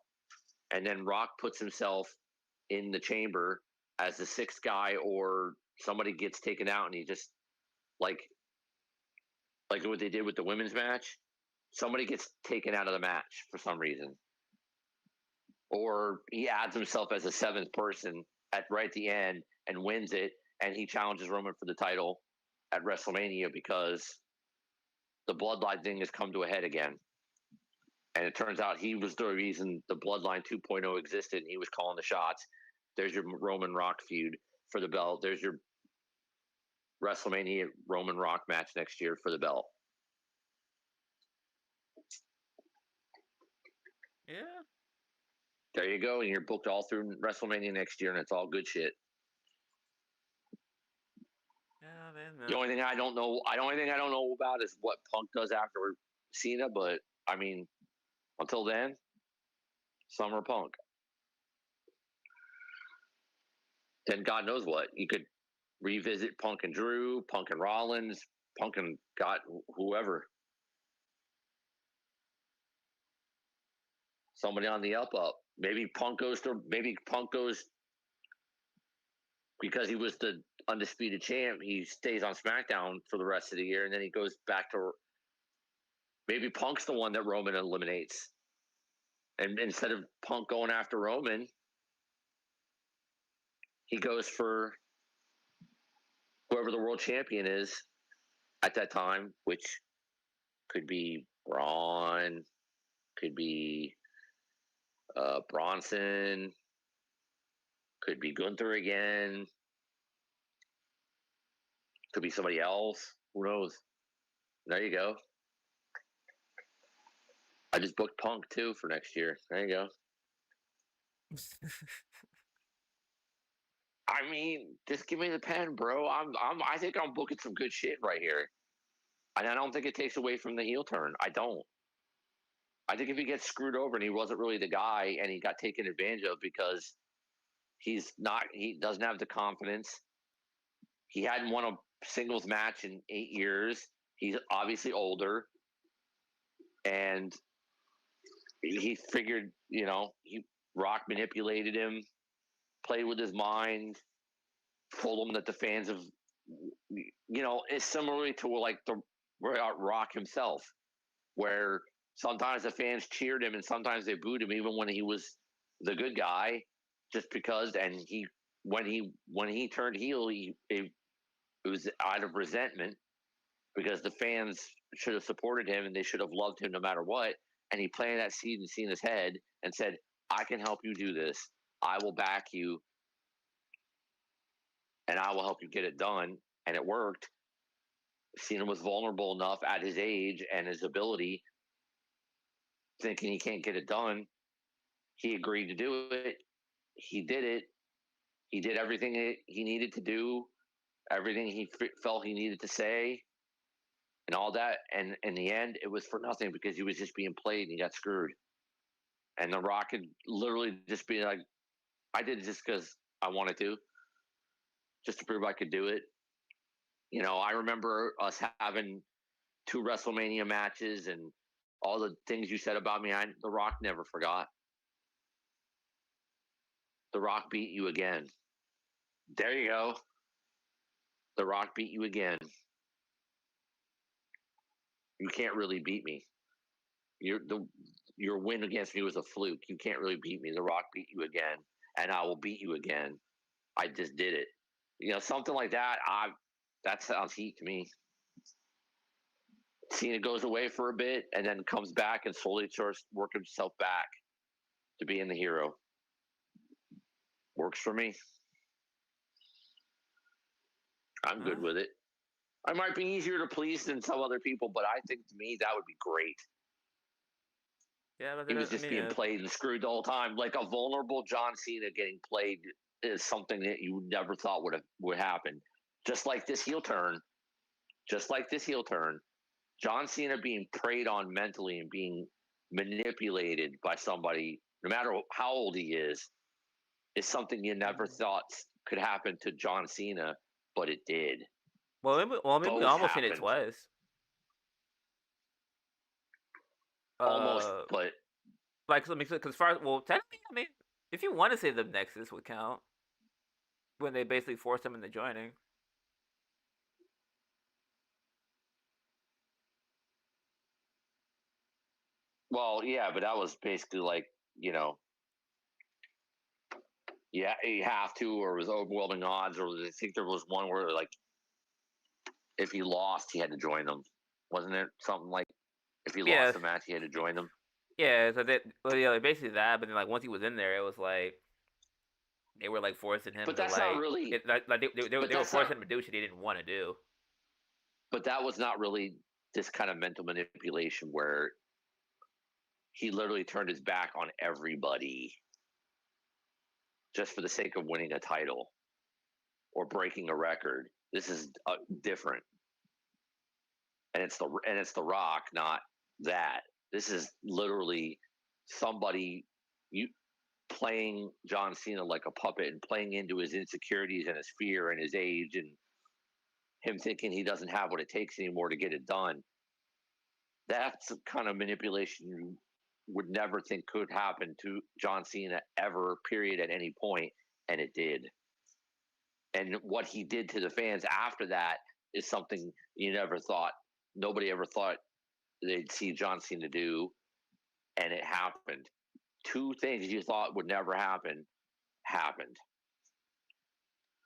[SPEAKER 2] And then Rock puts himself in the chamber as the sixth guy, or somebody gets taken out and he just like what they did with the women's match. Somebody gets taken out of the match for some reason. Or he adds himself as a seventh person right at the end and wins it, and he challenges Roman for the title at WrestleMania because the bloodline thing has come to a head again. And it turns out he was the reason the Bloodline 2.0 existed, and he was calling the shots. There's your Roman Rock feud for the belt. There's your WrestleMania Roman Rock match next year for the belt.
[SPEAKER 1] Yeah.
[SPEAKER 2] There you go, and you're booked all through WrestleMania next year, and it's all good shit.
[SPEAKER 1] Yeah, man.
[SPEAKER 2] The only thing I don't know about is what Punk does after Cena, but I mean, until then, Summer Punk. Then God knows what. You could revisit Punk and Drew, Punk and Rollins, Punk and God, whoever. Somebody on the up. Maybe Punk goes because he was the undisputed champ. He stays on SmackDown for the rest of the year, and then he goes back to. Maybe Punk's the one that Roman eliminates, and instead of Punk going after Roman, he goes for whoever the world champion is at that time, which could be Braun, could be Bronson, could be Gunther again, could be somebody else. Who knows? There you go. I just booked Punk too for next year. There you go. I mean, just give me the pen, bro. I think I'm booking some good shit right here, and I don't think it takes away from the heel turn. I don't. I think if he gets screwed over and he wasn't really the guy and he got taken advantage of because he doesn't have the confidence. He hadn't won a singles match in 8 years. He's obviously older, and he figured, Rock manipulated him, played with his mind, told him that the fans have, it's similarly to like the Rock himself, where sometimes the fans cheered him and sometimes they booed him, even when he was the good guy, just because. And when he turned heel, it was out of resentment because the fans should have supported him and they should have loved him no matter what. And he planted that seed in Cena's head and said, "I can help you do this. I will back you, and I will help you get it done." And it worked. Cena was vulnerable enough at his age and his ability, thinking he can't get it done. He agreed to do it. He did it. He did everything he needed to do, everything he felt he needed to say, and all that. And in the end, it was for nothing because he was just being played and he got screwed. And The Rock could literally just be like, "I did it just because I wanted to, just to prove I could do it." I remember us having two WrestleMania matches and all the things you said about me. The Rock never forgot. The Rock beat you again. There you go. The Rock beat you again. You can't really beat me. Your win against me was a fluke. You can't really beat me. The Rock beat you again, and I will beat you again. I just did it. Something like that. That sounds heat to me. Cena goes away for a bit and then comes back and slowly starts working himself back to being the hero. Works for me. I'm good
[SPEAKER 1] Huh?
[SPEAKER 2] with it. I might be easier to please than some other people, but I think to me that would be great.
[SPEAKER 1] Yeah, but
[SPEAKER 2] He was
[SPEAKER 1] I
[SPEAKER 2] just
[SPEAKER 1] mean,
[SPEAKER 2] being played and screwed the whole time. Like a vulnerable John Cena getting played is something that you never thought would happen. Just like this heel turn. Just like this heel turn. John Cena being preyed on mentally and being manipulated by somebody, no matter how old he is something you never thought could happen to John Cena, but it did.
[SPEAKER 1] maybe we
[SPEAKER 2] Both
[SPEAKER 1] almost seen it
[SPEAKER 2] happened.
[SPEAKER 1] twice.
[SPEAKER 2] Almost,
[SPEAKER 1] Uh,
[SPEAKER 2] but
[SPEAKER 1] like so, because far, well, technically, I mean, if you want to say the Nexus would count when they basically forced him into joining.
[SPEAKER 2] well, yeah, but that was basically like, you know, yeah, you have to, or it was overwhelming odds, or I think there was one where like if he lost, he had to join them. Wasn't it something like if he lost
[SPEAKER 1] Yeah,
[SPEAKER 2] the match, he had to join them?
[SPEAKER 1] yeah. So that, well, yeah, like basically that. But then, like once he was in there, it was like they were like forcing him
[SPEAKER 2] But
[SPEAKER 1] to
[SPEAKER 2] that's not really.
[SPEAKER 1] like
[SPEAKER 2] But
[SPEAKER 1] they were
[SPEAKER 2] that's not.
[SPEAKER 1] forcing him to do shit he didn't want to do.
[SPEAKER 2] But that was not really this kind of mental manipulation where he literally turned his back on everybody just for the sake of winning a title or breaking a record. This is different, and it's the Rock, not that. This is literally somebody you playing John Cena like a puppet and playing into his insecurities and his fear and his age and him thinking he doesn't have what it takes anymore to get it done. That's the kind of manipulation you would never think could happen to John Cena ever, period, at any point, and it did. And what he did to the fans after that is something you never thought, nobody ever thought they'd see John Cena do, and it happened. Two things you thought would never happen happened.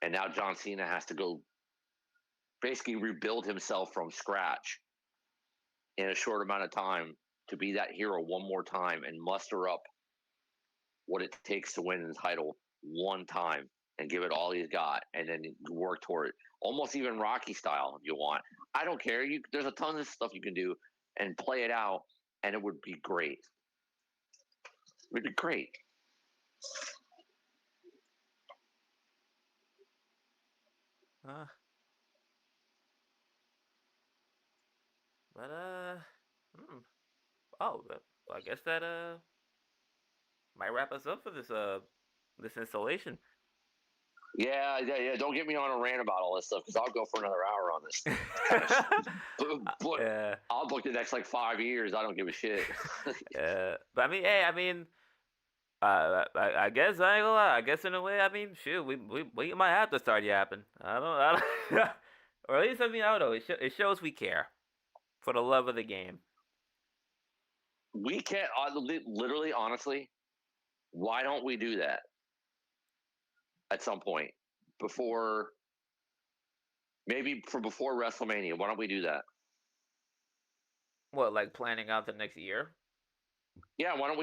[SPEAKER 2] And now John Cena has to go basically rebuild himself from scratch in a short amount of time to be that hero one more time and muster up what it takes to win the title one time and give it all he's got and then work toward it. Almost even Rocky style if you want. I don't care. There's a ton of stuff you can do and play it out and it would be great. It would be great.
[SPEAKER 1] Uh, but hmm. Oh, I guess that might wrap us up for this installation.
[SPEAKER 2] Yeah. Don't get me on a rant about all this stuff because I'll go for another hour on this kind of. But
[SPEAKER 1] Yeah.
[SPEAKER 2] I'll book the next like 5 years. I don't give a shit.
[SPEAKER 1] But I mean, hey, I mean, I guess I ain't gonna lie. I guess in a way, I mean, shoot, we might have to start yapping. I don't, or at least I mean, I don't know. It shows we care for the love of the game.
[SPEAKER 2] We can't. Literally, honestly, why don't we do that at some point before? Maybe for before WrestleMania. Why don't we do that?
[SPEAKER 1] What, like planning out the next year?
[SPEAKER 2] Yeah. Why don't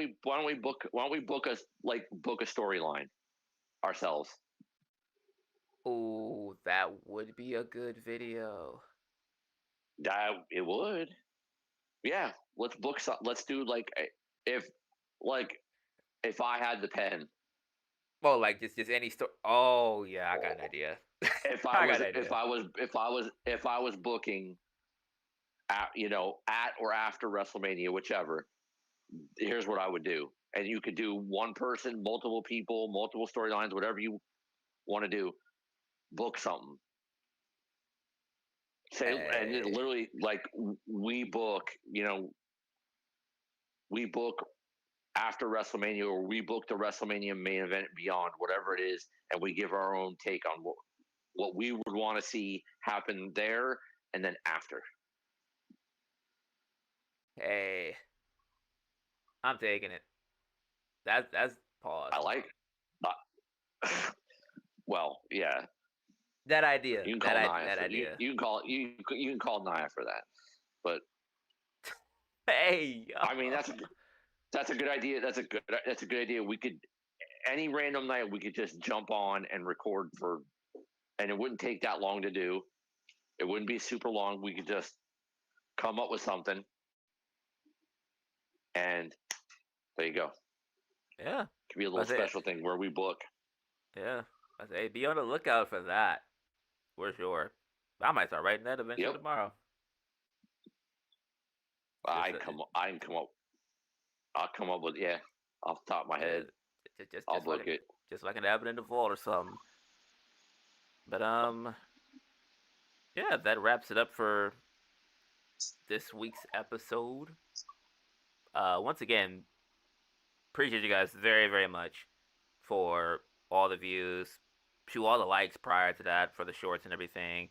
[SPEAKER 2] we book us like book a storyline ourselves?
[SPEAKER 1] Ooh, that would be a good video.
[SPEAKER 2] That it would. Yeah. Let's book some. Let's do like if like if I had the pen.
[SPEAKER 1] Oh, like just any story. Oh yeah, I got an idea.
[SPEAKER 2] If I
[SPEAKER 1] I got
[SPEAKER 2] was
[SPEAKER 1] an idea.
[SPEAKER 2] if I was booking at or after WrestleMania, whichever, here's what I would do. And you could do one person, multiple people, multiple storylines, whatever you want to do. Book something. Say and it
[SPEAKER 1] Hey,
[SPEAKER 2] literally like we book after WrestleMania or we book the WrestleMania main event beyond, whatever it is, and we give our own take on what we would want to see happen there and then after.
[SPEAKER 1] hey, I'm taking it. That's pause.
[SPEAKER 2] I
[SPEAKER 1] Hold
[SPEAKER 2] like
[SPEAKER 1] on.
[SPEAKER 2] well, yeah.
[SPEAKER 1] That idea.
[SPEAKER 2] You can call Naya
[SPEAKER 1] That
[SPEAKER 2] for
[SPEAKER 1] idea.
[SPEAKER 2] you can call Naya for that. But
[SPEAKER 1] Hey,
[SPEAKER 2] I mean
[SPEAKER 1] yo.
[SPEAKER 2] that's a good idea. That's a good idea. We could any random night we could just jump on and record for and it wouldn't take that long to do. It wouldn't be super long. We could just come up with something and there you go.
[SPEAKER 1] Yeah.
[SPEAKER 2] Could be a
[SPEAKER 1] I
[SPEAKER 2] little
[SPEAKER 1] say,
[SPEAKER 2] special thing where we book.
[SPEAKER 1] yeah. I say, be on the lookout for that for sure. I might start writing that eventually
[SPEAKER 2] Yep.
[SPEAKER 1] tomorrow. Just,
[SPEAKER 2] I can come up. I'll come up with off the top of my
[SPEAKER 1] yeah,
[SPEAKER 2] head. I'll book it.
[SPEAKER 1] just so I can have it in the vault or something. But yeah, that wraps it up for this week's episode. Once again, appreciate you guys very, very much for all the views, to all the likes prior to that for the shorts and everything.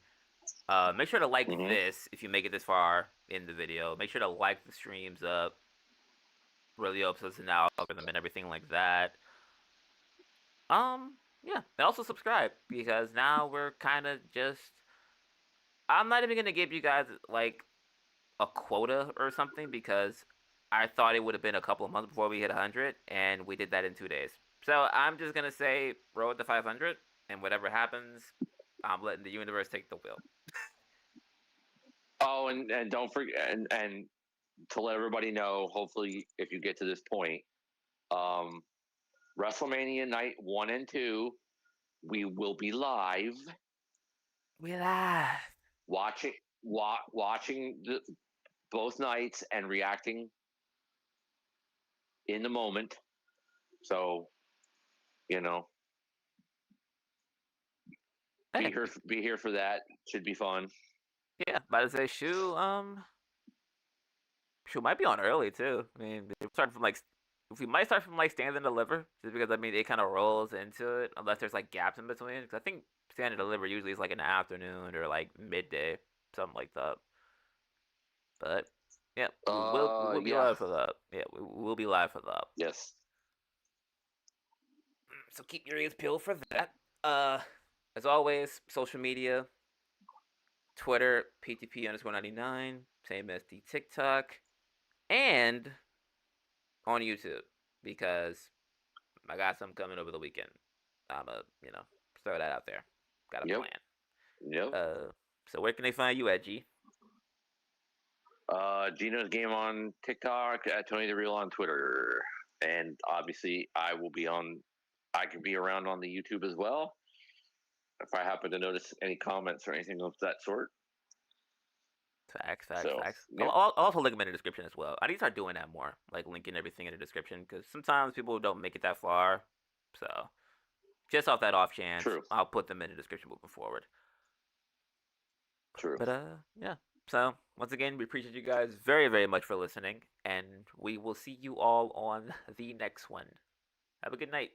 [SPEAKER 1] Make sure to like
[SPEAKER 2] Hmm.
[SPEAKER 1] this if you make it this far in the video. Make sure to like the streams up. Really helps us in the algorithm and everything like that. Yeah, and also subscribe because now we're kind of just. I'm not even gonna give you guys like a quota or something because I thought it would have been a couple of months before we hit 100, and we did that in 2 days. So I'm just gonna say road to 500, and whatever happens, I'm letting the universe take the wheel.
[SPEAKER 2] Oh, and don't forget and to let everybody know. Hopefully, if you get to this point, um, WrestleMania night 1 and 2, we will be live
[SPEAKER 1] We laugh.
[SPEAKER 2] watching watching both nights and reacting in the moment. So you know,
[SPEAKER 1] Hey,
[SPEAKER 2] be here for that. Should be fun.
[SPEAKER 1] yeah, about to say shoe might be on early too. I mean, we might start from like stand and deliver, just because I mean it kind of rolls into it unless there's like gaps in between. Because I think stand and deliver usually is like in the afternoon or like midday, something like that. But yeah, we will be
[SPEAKER 2] Yeah.
[SPEAKER 1] live for that. Yeah, we will be live for that.
[SPEAKER 2] Yes.
[SPEAKER 1] So keep your ears peeled for that. As always, social media, Twitter, PTP_99, same as the TikTok, and on YouTube because I got some coming over the weekend. I'ma, throw that out there. Got a
[SPEAKER 2] Yep.
[SPEAKER 1] plan.
[SPEAKER 2] Yep.
[SPEAKER 1] So where can they find you at, G?
[SPEAKER 2] Gino's Game on TikTok, at Tony the Real on Twitter, and obviously I will be on. I can be around on the YouTube as well if I happen to notice any comments or anything of that sort.
[SPEAKER 1] Facts, facts,
[SPEAKER 2] So
[SPEAKER 1] facts.
[SPEAKER 2] yeah,
[SPEAKER 1] I'll also link them in the description as well. I need to start doing that more, like linking everything in the description, because sometimes people don't make it that far. So just off that off chance,
[SPEAKER 2] true,
[SPEAKER 1] I'll put them in the description moving forward.
[SPEAKER 2] true.
[SPEAKER 1] But yeah. So once again, we appreciate you guys very, very much for listening, and we will see you all on the next one. Have a good night.